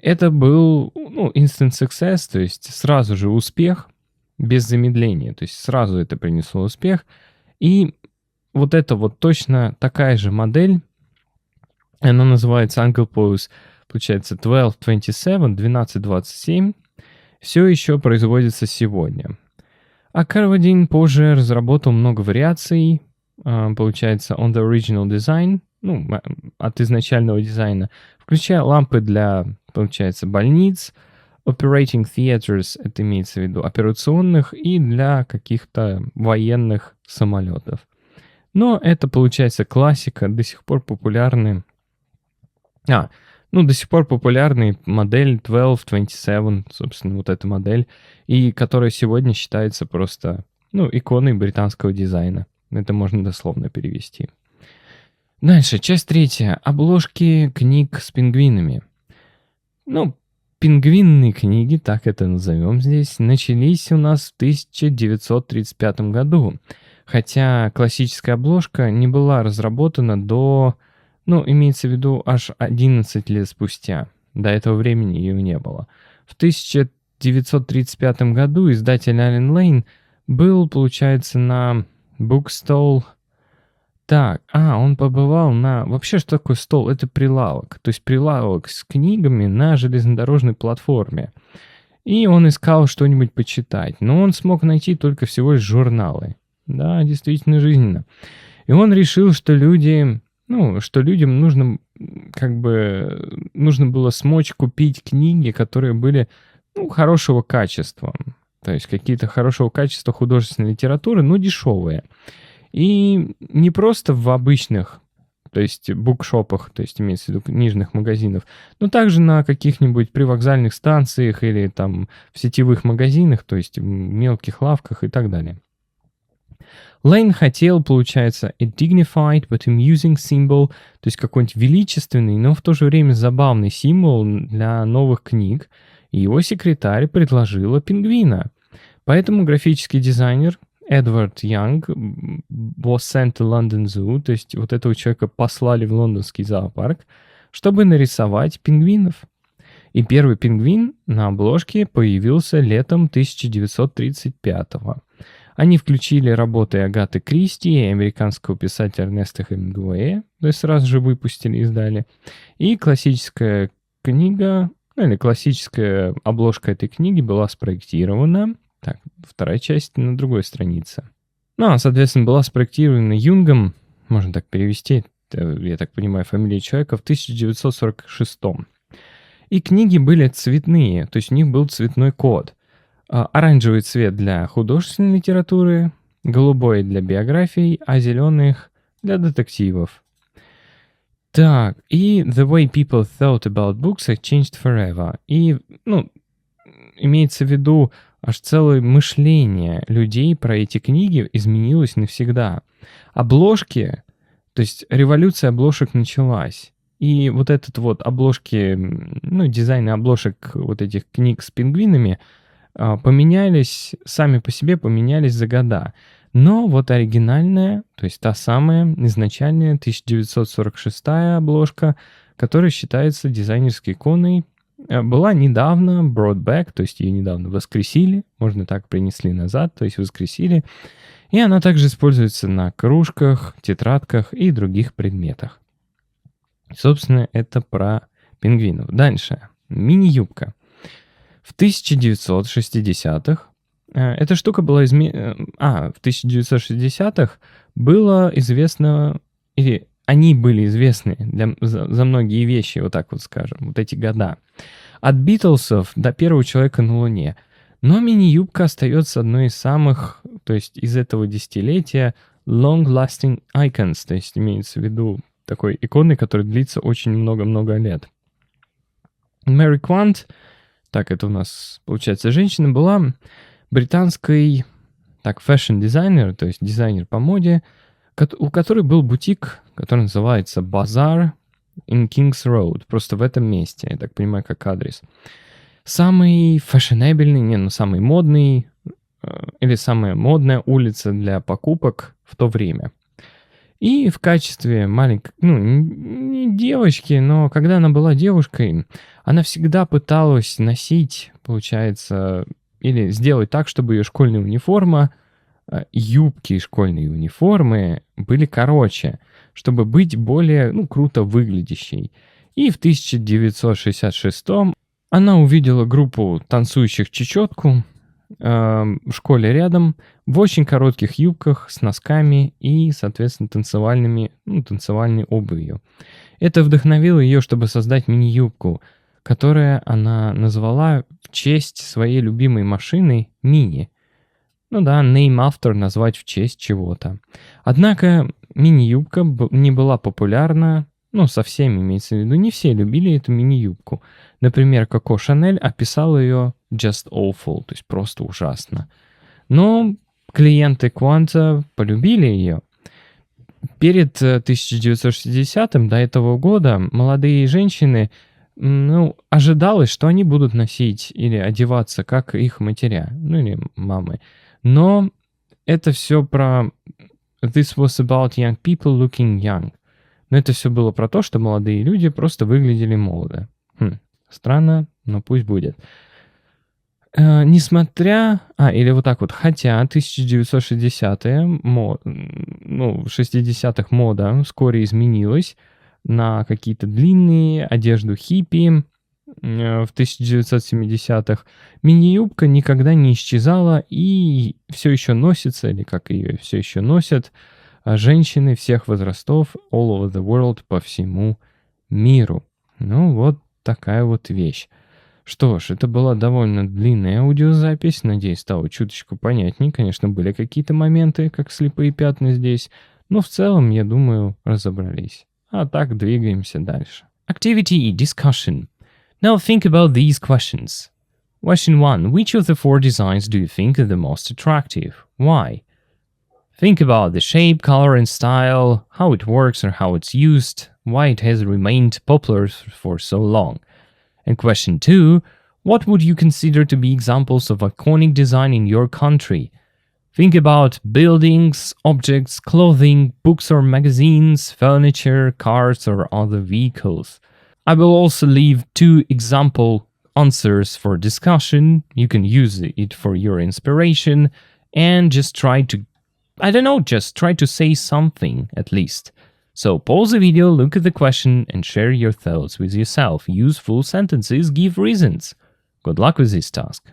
Это был, instant success, то есть сразу же успех, без замедления, то есть сразу это принесло успех. И это точно такая же модель, она называется Uncle Pose, получается 1227, все еще производится сегодня. А Карвардейн позже разработал много вариаций, получается, on the original design, от изначального дизайна, включая лампы для, получается, больниц, operating theaters, это имеется в виду операционных, и для каких-то военных самолетов. Но это, получается, классика, до сих пор популярный. До сих пор популярный модель 1227, собственно, эта модель, и которая сегодня считается просто, иконой британского дизайна. Это можно дословно перевести. Дальше, часть 3. Обложки книг с пингвинами. Пингвинные книги, так это назовем здесь, начались у нас в 1935 году, хотя классическая обложка не была разработана до, имеется в виду, аж 11 лет спустя. До этого времени ее не было. В 1935 году издатель Ален Лейн был, получается, на Bookstall. Он побывал на... Вообще, что такое стол? Это прилавок. То есть прилавок с книгами на железнодорожной платформе. И он искал что-нибудь почитать. Но он смог найти только всего лишь журналы. Да, действительно жизненно. И он решил, что людям нужно было смочь купить книги, которые были, хорошего качества. То есть какие-то хорошего качества художественной литературы, но дешевые. И не просто в обычных, то есть букшопах, то есть имеется в виду книжных магазинов, но также на каких-нибудь привокзальных станциях или там в сетевых магазинах, то есть в мелких лавках и так далее. Лейн хотел, получается, a dignified but amusing symbol, то есть какой-нибудь величественный, но в то же время забавный символ для новых книг, и его секретарь предложила пингвина. Поэтому графический дизайнер Эдвард Янг was sent to London Zoo, то есть вот этого человека послали в лондонский зоопарк, чтобы нарисовать пингвинов. И первый пингвин на обложке появился летом 1935-го. Они включили работы Агаты Кристи и американского писателя Эрнеста Хемингуэя, то есть сразу же выпустили, издали. И классическая книга, или классическая обложка этой книги была спроектирована. Так, вторая часть на другой странице. Соответственно, была спроектирована Юнгом, можно так перевести, я так понимаю, фамилия человека, в 1946. И книги были цветные, то есть у них был цветной код. Оранжевый цвет для художественной литературы, голубой для биографий, а зеленых для детективов. Так, и the way people thought about books had changed forever. И, имеется в виду, аж целое мышление людей про эти книги изменилось навсегда. Обложки, то есть революция обложек началась. И вот этот вот обложки, дизайны обложек вот этих книг с пингвинами поменялись, сами по себе поменялись за года. Но вот оригинальная, то есть та самая изначальная 1946 обложка, которая считается дизайнерской иконой, была недавно brought back, то есть ее недавно воскресили, можно так, принесли назад, то есть воскресили. И она также используется на кружках, тетрадках и других предметах. Собственно, это про пингвинов. Дальше. Мини-юбка. В 1960-х эта штука была в 1960-х было известно, или они были известны за многие вещи, вот так вот скажем, вот эти года. От Битлсов до первого человека на Луне. Но мини-юбка остается одной из самых, то есть из этого десятилетия, long-lasting icons, то есть имеется в виду такой иконой, которая длится очень много-много лет. Мэри Квант, так это у нас получается женщина, была британской, фэшн-дизайнер, то есть дизайнер по моде, у которой был бутик, который называется Bazaar in King's Road, просто в этом месте, я так понимаю, как адрес. Самый фashionableный, самый модный, или самая модная улица для покупок в то время. И в качестве маленькой, не девочки, но когда она была девушкой, она всегда пыталась носить, получается, или сделать так, чтобы ее школьная униформа, юбки школьной униформы были короче, чтобы быть более, круто выглядящей. И в 1966 она увидела группу танцующих чечетку в школе рядом в очень коротких юбках с носками и, соответственно, танцевальной обувью. Это вдохновило ее, чтобы создать мини-юбку, которую она назвала в честь своей любимой машины «Мини». name after, назвать в честь чего-то. Однако мини-юбка не была популярна, со всеми имеется в виду, не все любили эту мини-юбку. Например, Коко Шанель описала ее just awful, то есть просто ужасно. Но клиенты Кванта полюбили ее. Перед 1960-м, до этого года, молодые женщины Ну, ожидалось, что они будут носить или одеваться, как их матеря, ну или мамы. Но это все про This was about young people looking young. Но это все было про то, что молодые люди просто выглядели молодо. Странно, но пусть будет. Несмотря... или вот так вот. Хотя 1960-е, в 60-х мода вскоре изменилась на какие-то длинные одежду хиппи. В 1970-х мини-юбка никогда не исчезала и все еще носится, или как ее все еще носят, женщины всех возрастов all over the world, по всему миру. Ну, вот такая вот вещь. Что ж, это была довольно длинная аудиозапись. Надеюсь, стало чуточку понятнее. Конечно, были какие-то моменты, как слепые пятна здесь. Но в целом, я думаю, разобрались. А так, двигаемся дальше. Activity discussion. Now think about these questions. Question 1. Which of the 4 designs do you think are the most attractive? Why? Think about the shape, color and style, how it works or how it's used, why it has remained popular for so long. And question 2. What would you consider to be examples of iconic design in your country? Think about buildings, objects, clothing, books or magazines, furniture, cars or other vehicles. I will also leave 2 example answers for discussion. You can use it for your inspiration and just try to say something at least. So pause the video, look at the question and share your thoughts with yourself. Use full sentences, give reasons. Good luck with this task.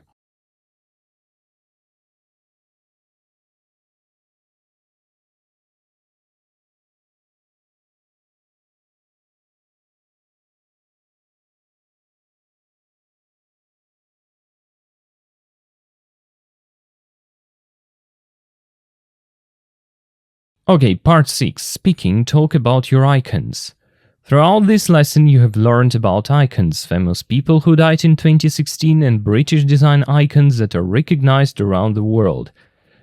Okay, part 6. Speaking, talk about your icons. Throughout this lesson you have learned about icons, famous people who died in 2016 and British design icons that are recognized around the world.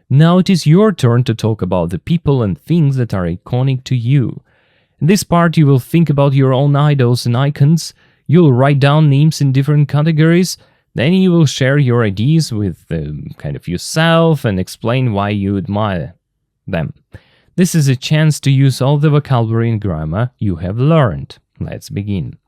Now it is your turn to talk about the people and things that are iconic to you. In this part you will think about your own idols and icons, you'll write down names in different categories, then you will share your ideas with yourself and explain why you admire them. This is a chance to use all the vocabulary and grammar you have learned. Let's begin.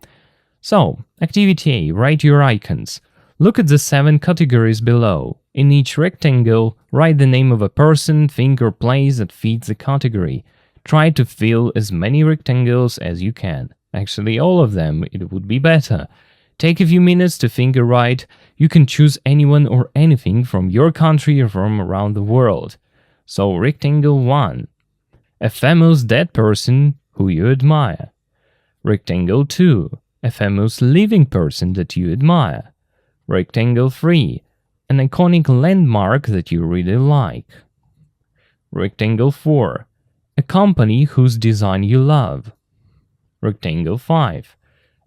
So, activity A. Write your icons. Look at the 7 categories below. In each rectangle, write the name of a person, thing or place that fits the category. Try to fill as many rectangles as you can. Actually, all of them, it would be better. Take a few minutes to think or write. You can choose anyone or anything from your country or from around the world. So, rectangle 1. A famous dead person who you admire. Rectangle 2. A famous living person that you admire. Rectangle 3. An iconic landmark that you really like. Rectangle 4. A company whose design you love. Rectangle 5.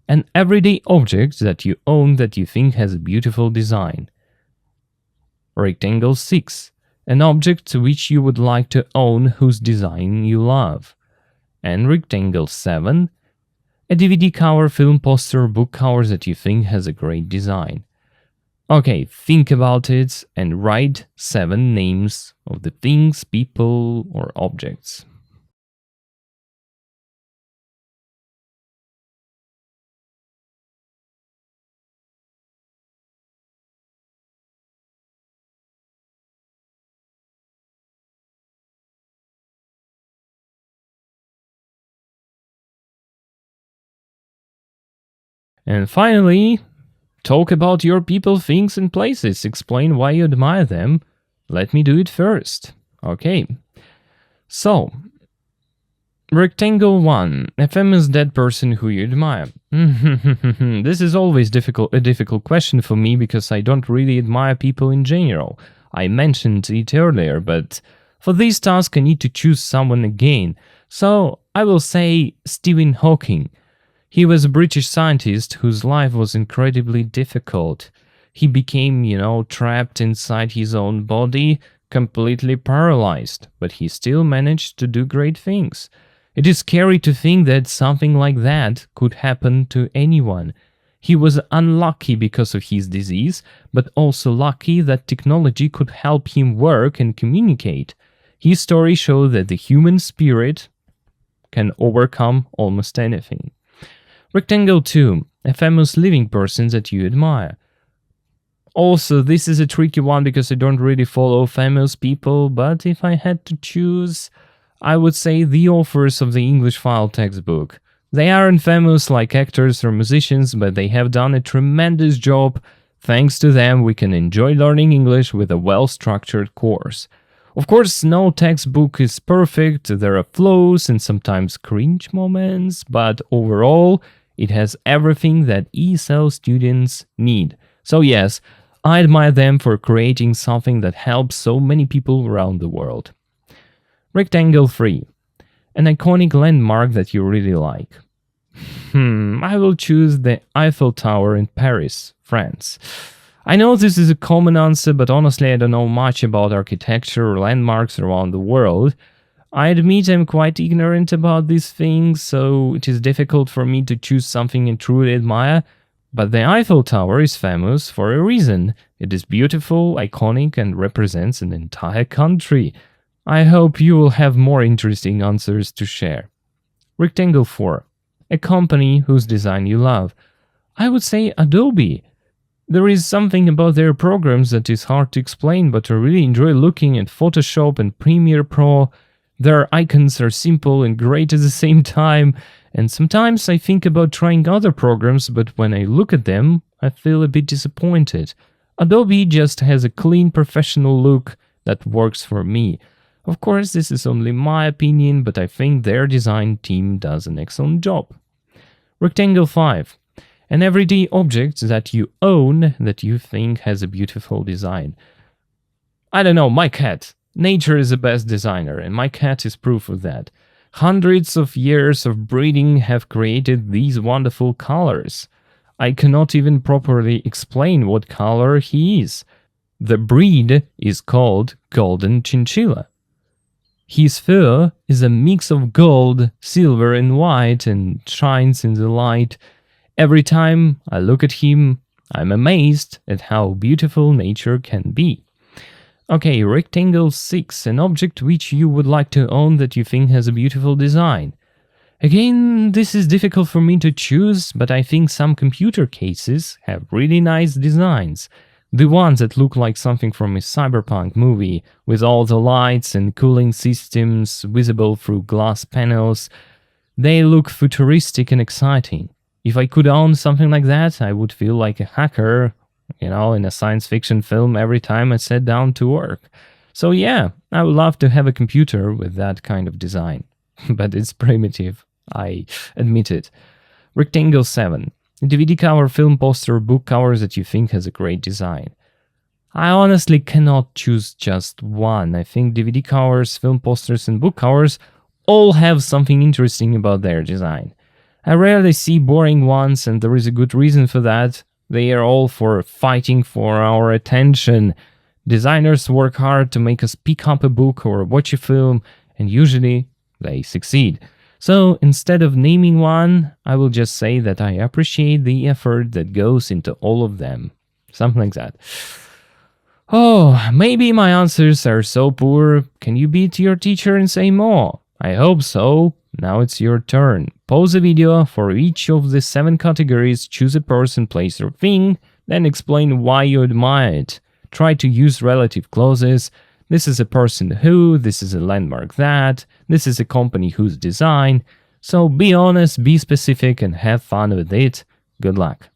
An everyday object that you own that you think has a beautiful design. Rectangle 6. An object which you would like to own whose design you love. And rectangle 7. A DVD cover, film poster, book cover that you think has a great design. Okay, think about it and write 7 names of the things, people or objects. And finally, talk about your people, things and places. Explain why you admire them. Let me do it first. Okay. So, rectangle 1. A famous dead person who you admire. This is always a difficult question for me because I don't really admire people in general. I mentioned it earlier, but for this task I need to choose someone again. So, I will say Stephen Hawking. He was a British scientist whose life was incredibly difficult. He became, trapped inside his own body, completely paralyzed, but he still managed to do great things. It is scary to think that something like that could happen to anyone. He was unlucky because of his disease, but also lucky that technology could help him work and communicate. His story showed that the human spirit can overcome almost anything. Rectangle 2. A famous living person that you admire. Also, this is a tricky one because I don't really follow famous people, but if I had to choose, I would say the authors of the English File textbook. They aren't famous like actors or musicians, but they have done a tremendous job. Thanks to them, we can enjoy learning English with a well-structured course. Of course, no textbook is perfect, there are flaws and sometimes cringe moments, but overall, it has everything that ESL students need. So yes, I admire them for creating something that helps so many people around the world. Rectangle 3. An iconic landmark that you really like. I will choose the Eiffel Tower in Paris, France. I know this is a common answer, but honestly I don't know much about architecture or landmarks around the world. I admit I'm quite ignorant about these things, so it is difficult for me to choose something I truly admire, but the Eiffel Tower is famous for a reason. It is beautiful, iconic, and represents an entire country. I hope you will have more interesting answers to share. Rectangle 4. A company whose design you love. I would say Adobe. There is something about their programs that is hard to explain, but I really enjoy looking at Photoshop and Premiere Pro. Their icons are simple and great at the same time, and sometimes I think about trying other programs, but when I look at them, I feel a bit disappointed. Adobe just has a clean, professional look that works for me. Of course, this is only my opinion, but I think their design team does an excellent job. Rectangle 5. An everyday object that you own that you think has a beautiful design. I don't know, my cat. Nature is the best designer, and my cat is proof of that. Hundreds of years of breeding have created these wonderful colors. I cannot even properly explain what color he is. The breed is called Golden Chinchilla. His fur is a mix of gold, silver and white and shines in the light. Every time I look at him, I'm amazed at how beautiful nature can be. Okay, rectangle 6, an object which you would like to own that you think has a beautiful design. Again, this is difficult for me to choose, but I think some computer cases have really nice designs. The ones that look like something from a cyberpunk movie, with all the lights and cooling systems visible through glass panels. They look futuristic and exciting. If I could own something like that, I would feel like a hacker, in a science fiction film every time I sat down to work. So yeah, I would love to have a computer with that kind of design. But it's primitive, I admit it. Rectangle 7. DVD cover, film poster, book covers that you think has a great design. I honestly cannot choose just one. I think DVD covers, film posters, and book covers all have something interesting about their design. I rarely see boring ones, and there is a good reason for that. They are all for fighting for our attention. Designers work hard to make us pick up a book or watch a film, and usually they succeed. So instead of naming one, I will just say that I appreciate the effort that goes into all of them. Something like that. Oh, maybe my answers are so poor. Can you beat your teacher and say more? I hope so. Now it's your turn. Pause the video. For each of the 7 categories, choose a person, place, or thing, then explain why you admire it. Try to use relative clauses. This is a person who, this is a landmark that, this is a company whose design. So be honest, be specific, and have fun with it. Good luck.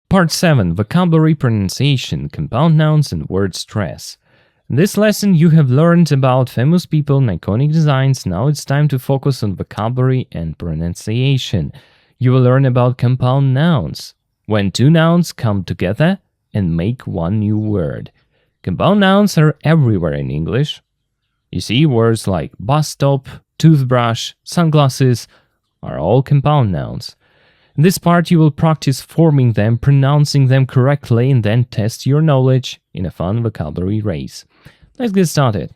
Part 7. Vocabulary, pronunciation, compound nouns, and word stress. In this lesson, you have learned about famous people and iconic designs. Now it's time to focus on vocabulary and pronunciation. you will learn about compound nouns, when two nouns come together and make one new word. Compound nouns are everywhere in English. You see, words like bus stop, toothbrush, sunglasses are all compound nouns. In this part, you will practice forming them, pronouncing them correctly, and then test your knowledge in a fun vocabulary race. Let's get started.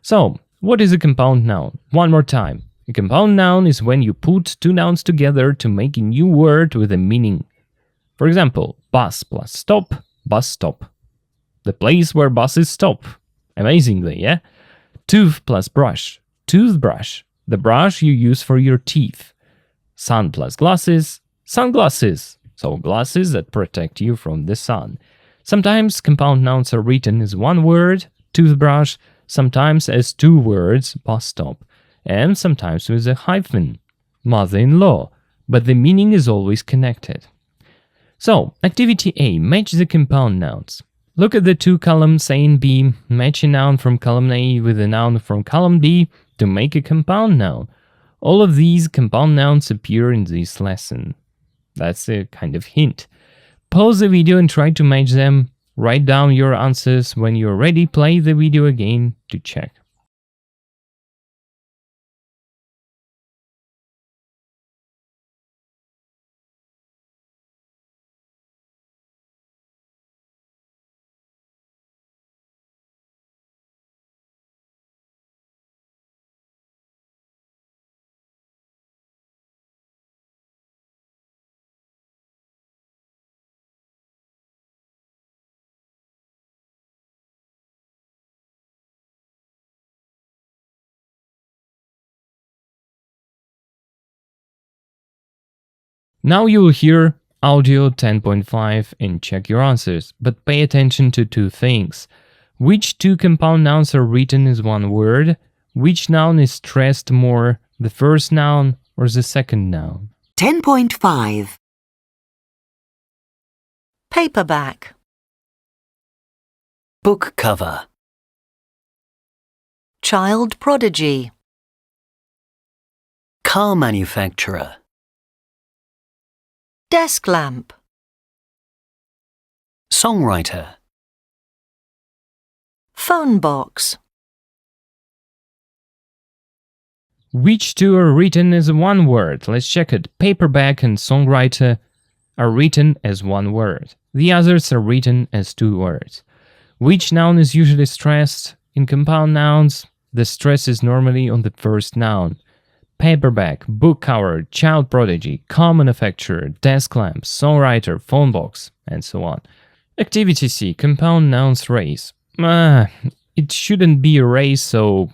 So, what is a compound noun? One more time. A compound noun is when you put two nouns together to make a new word with a meaning. For example, bus plus stop, bus stop. The place where buses stop. Amazingly, yeah? Tooth plus brush, toothbrush. The brush you use for your teeth. Sun plus glasses, sunglasses. So glasses that protect you from the sun. Sometimes compound nouns are written as one word, toothbrush, sometimes as two words, bus stop, and sometimes with a hyphen, mother-in-law, but the meaning is always connected. So, activity A, match the compound nouns. Look at the two columns A and B, match a noun from column A with a noun from column B to make a compound noun. All of these compound nouns appear in this lesson. That's a kind of hint. Pause the video and try to match them. Write down your answers. When you're ready, play the video again to check. Now you will hear audio 10.5 and check your answers, but pay attention to two things. Which two compound nouns are written as one word? Which noun is stressed more, the first noun or the second noun? 10.5. Paperback, Book cover. child prodigy, Car manufacturer. desk lamp, Songwriter. phone box. Which two are written as one word? Let's check it. Paperback and songwriter are written as one word. The others are written as two words. Which noun is usually stressed? In compound nouns, the stress is normally on the first noun. Paperback, book cover, child prodigy, car manufacturer, desk lamp, songwriter, phone box, and so on. Activity C, compound nouns race. It shouldn't be a race, so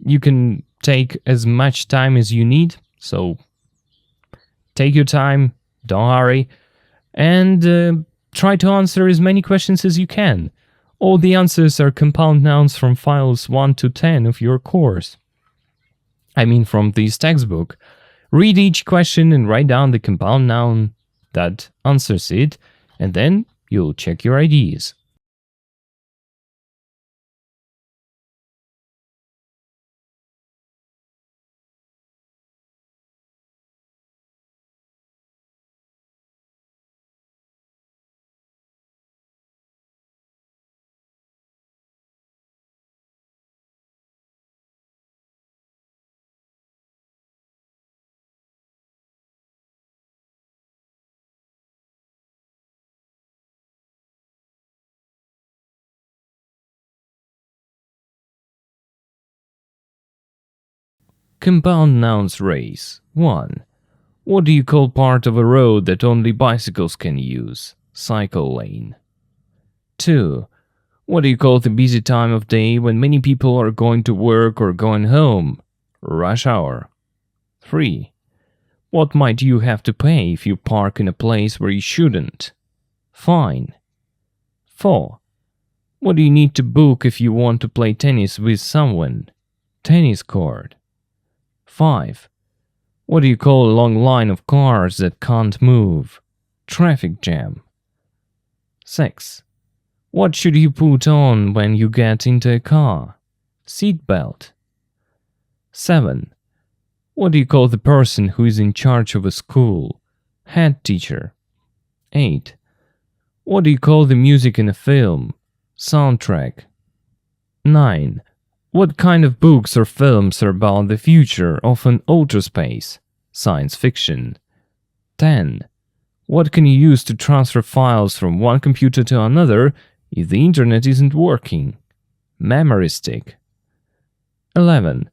you can take as much time as you need. So take your time, don't hurry, and try to answer as many questions as you can. All the answers are compound nouns from files 1 to 10 of your course. I mean from this textbook. Read each question and write down the compound noun that answers it, and then you'll check your ideas. Compound nouns race. 1. What do you call part of a road that only bicycles can use? Cycle lane. 2. What do you call the busy time of day when many people are going to work or going home? Rush hour. 3. What might you have to pay if you park in a place where you shouldn't? Fine. 4. What do you need to book if you want to play tennis with someone? Tennis court. 5. What do you call a long line of cars that can't move? Traffic jam. 6. What should you put on when you get into a car? Seatbelt. 7. What do you call the person who is in charge of a school? Head teacher. 8. What do you call the music in a film? Soundtrack. 9. What kind of books or films are about the future of an outer space? Science fiction. 10. What can you use to transfer files from one computer to another if the internet isn't working? Memory stick. 11.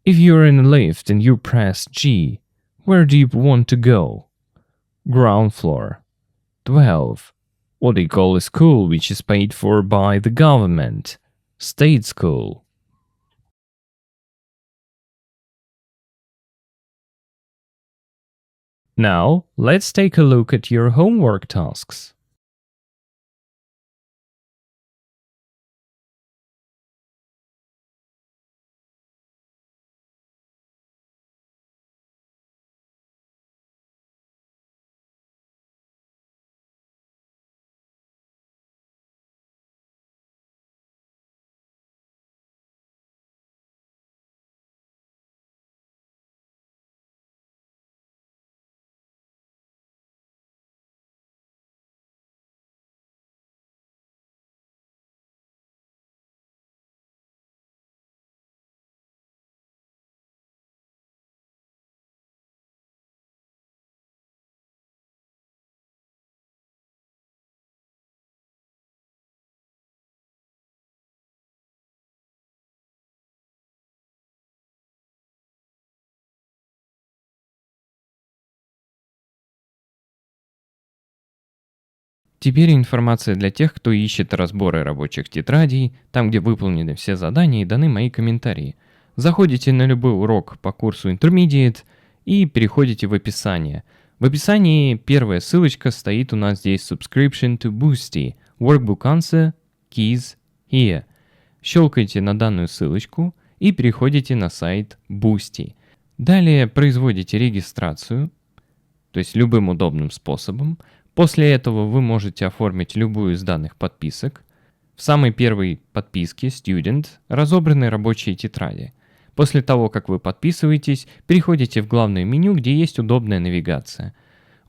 If you're in a lift and you press G, where do you want to go? Ground floor. 12. What do you call a school which is paid for by the government? State school. Now, let's take a look at your homework tasks. Теперь информация для тех, кто ищет разборы рабочих тетрадей, там, где выполнены все задания и даны мои комментарии. Заходите на любой урок по курсу Intermediate и переходите в описание. В описании первая ссылочка стоит у нас здесь Subscription to Boosty, Workbook Answer, Keys Here. Щелкайте на данную ссылочку и переходите на сайт Boosty. Далее производите регистрацию, то есть любым удобным способом. После этого вы можете оформить любую из данных подписок. В самой первой подписке Student разобраны рабочие тетради. После того, как вы подписываетесь, переходите в главное меню, где есть удобная навигация.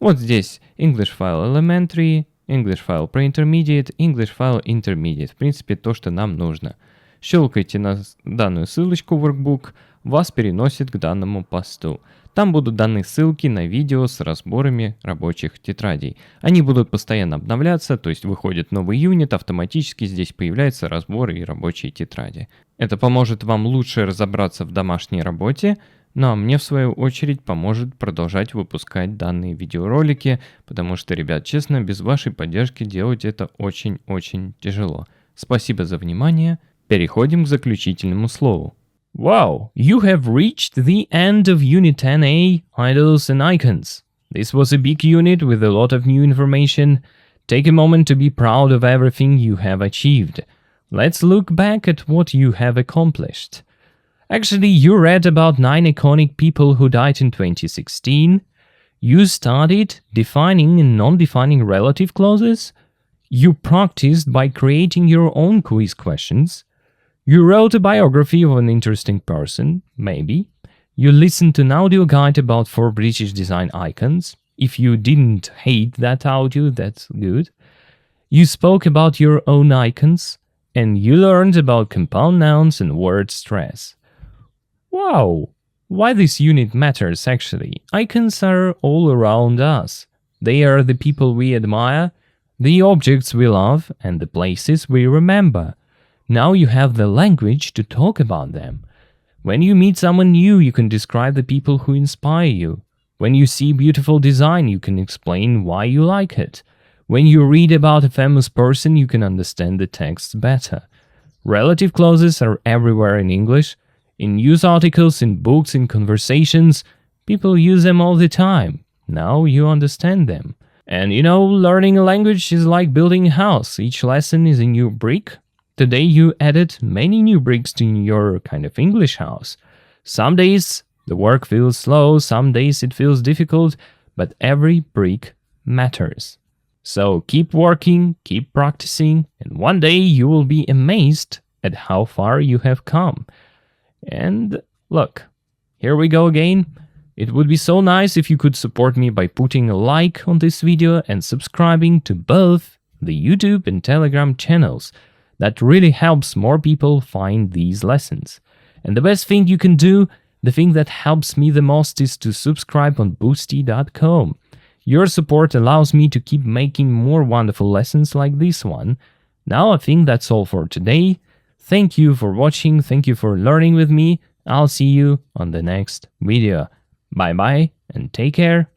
Вот здесь English File Elementary, English File Pre-Intermediate, English File Intermediate. В принципе, то, что нам нужно. Щелкайте на данную ссылочку Workbook, вас переносит к данному посту. Там будут даны ссылки на видео с разборами рабочих тетрадей. Они будут постоянно обновляться, то есть выходит новый юнит, автоматически здесь появляются разборы и рабочие тетради. Это поможет вам лучше разобраться в домашней работе, ну а мне в свою очередь поможет продолжать выпускать данные видеоролики, потому что, ребят, честно, без вашей поддержки делать это очень-очень тяжело. Спасибо за внимание. Переходим к заключительному слову. Wow, you have reached the end of Unit 10A, Idols and Icons. This was a big unit with a lot of new information. Take a moment to be proud of everything you have achieved. Let's look back at what you have accomplished. Actually, you read about 9 iconic people who died in 2016. You studied defining and non-defining relative clauses. You practiced by creating your own quiz questions. You wrote a biography of an interesting person, maybe. You listened to an audio guide about 4 British design icons. If you didn't hate that audio, that's good. You spoke about your own icons, and you learned about compound nouns and word stress. Wow! Why this unit matters actually? Icons are all around us. They are the people we admire, the objects we love, and the places we remember. Now you have the language to talk about them. When you meet someone new, you can describe the people who inspire you. When you see beautiful design, you can explain why you like it. When you read about a famous person, you can understand the text better. Relative clauses are everywhere in English. In news articles, in books, in conversations, people use them all the time. Now you understand them. And you know, learning a language is like building a house. Each lesson is a new brick. Today you added many new bricks to your kind of English house. Some days the work feels slow, some days it feels difficult, but every brick matters. So keep working, keep practicing, and one day you will be amazed at how far you have come. And look, here we go again. It would be so nice if you could support me by putting a like on this video and subscribing to both the YouTube and Telegram channels. That really helps more people find these lessons. And the best thing you can do, the thing that helps me the most, is to subscribe on boosty.com. Your support allows me to keep making more wonderful lessons like this one. Now I think that's all for today. Thank you for watching, thank you for learning with me. I'll see you on the next video. Bye bye and take care.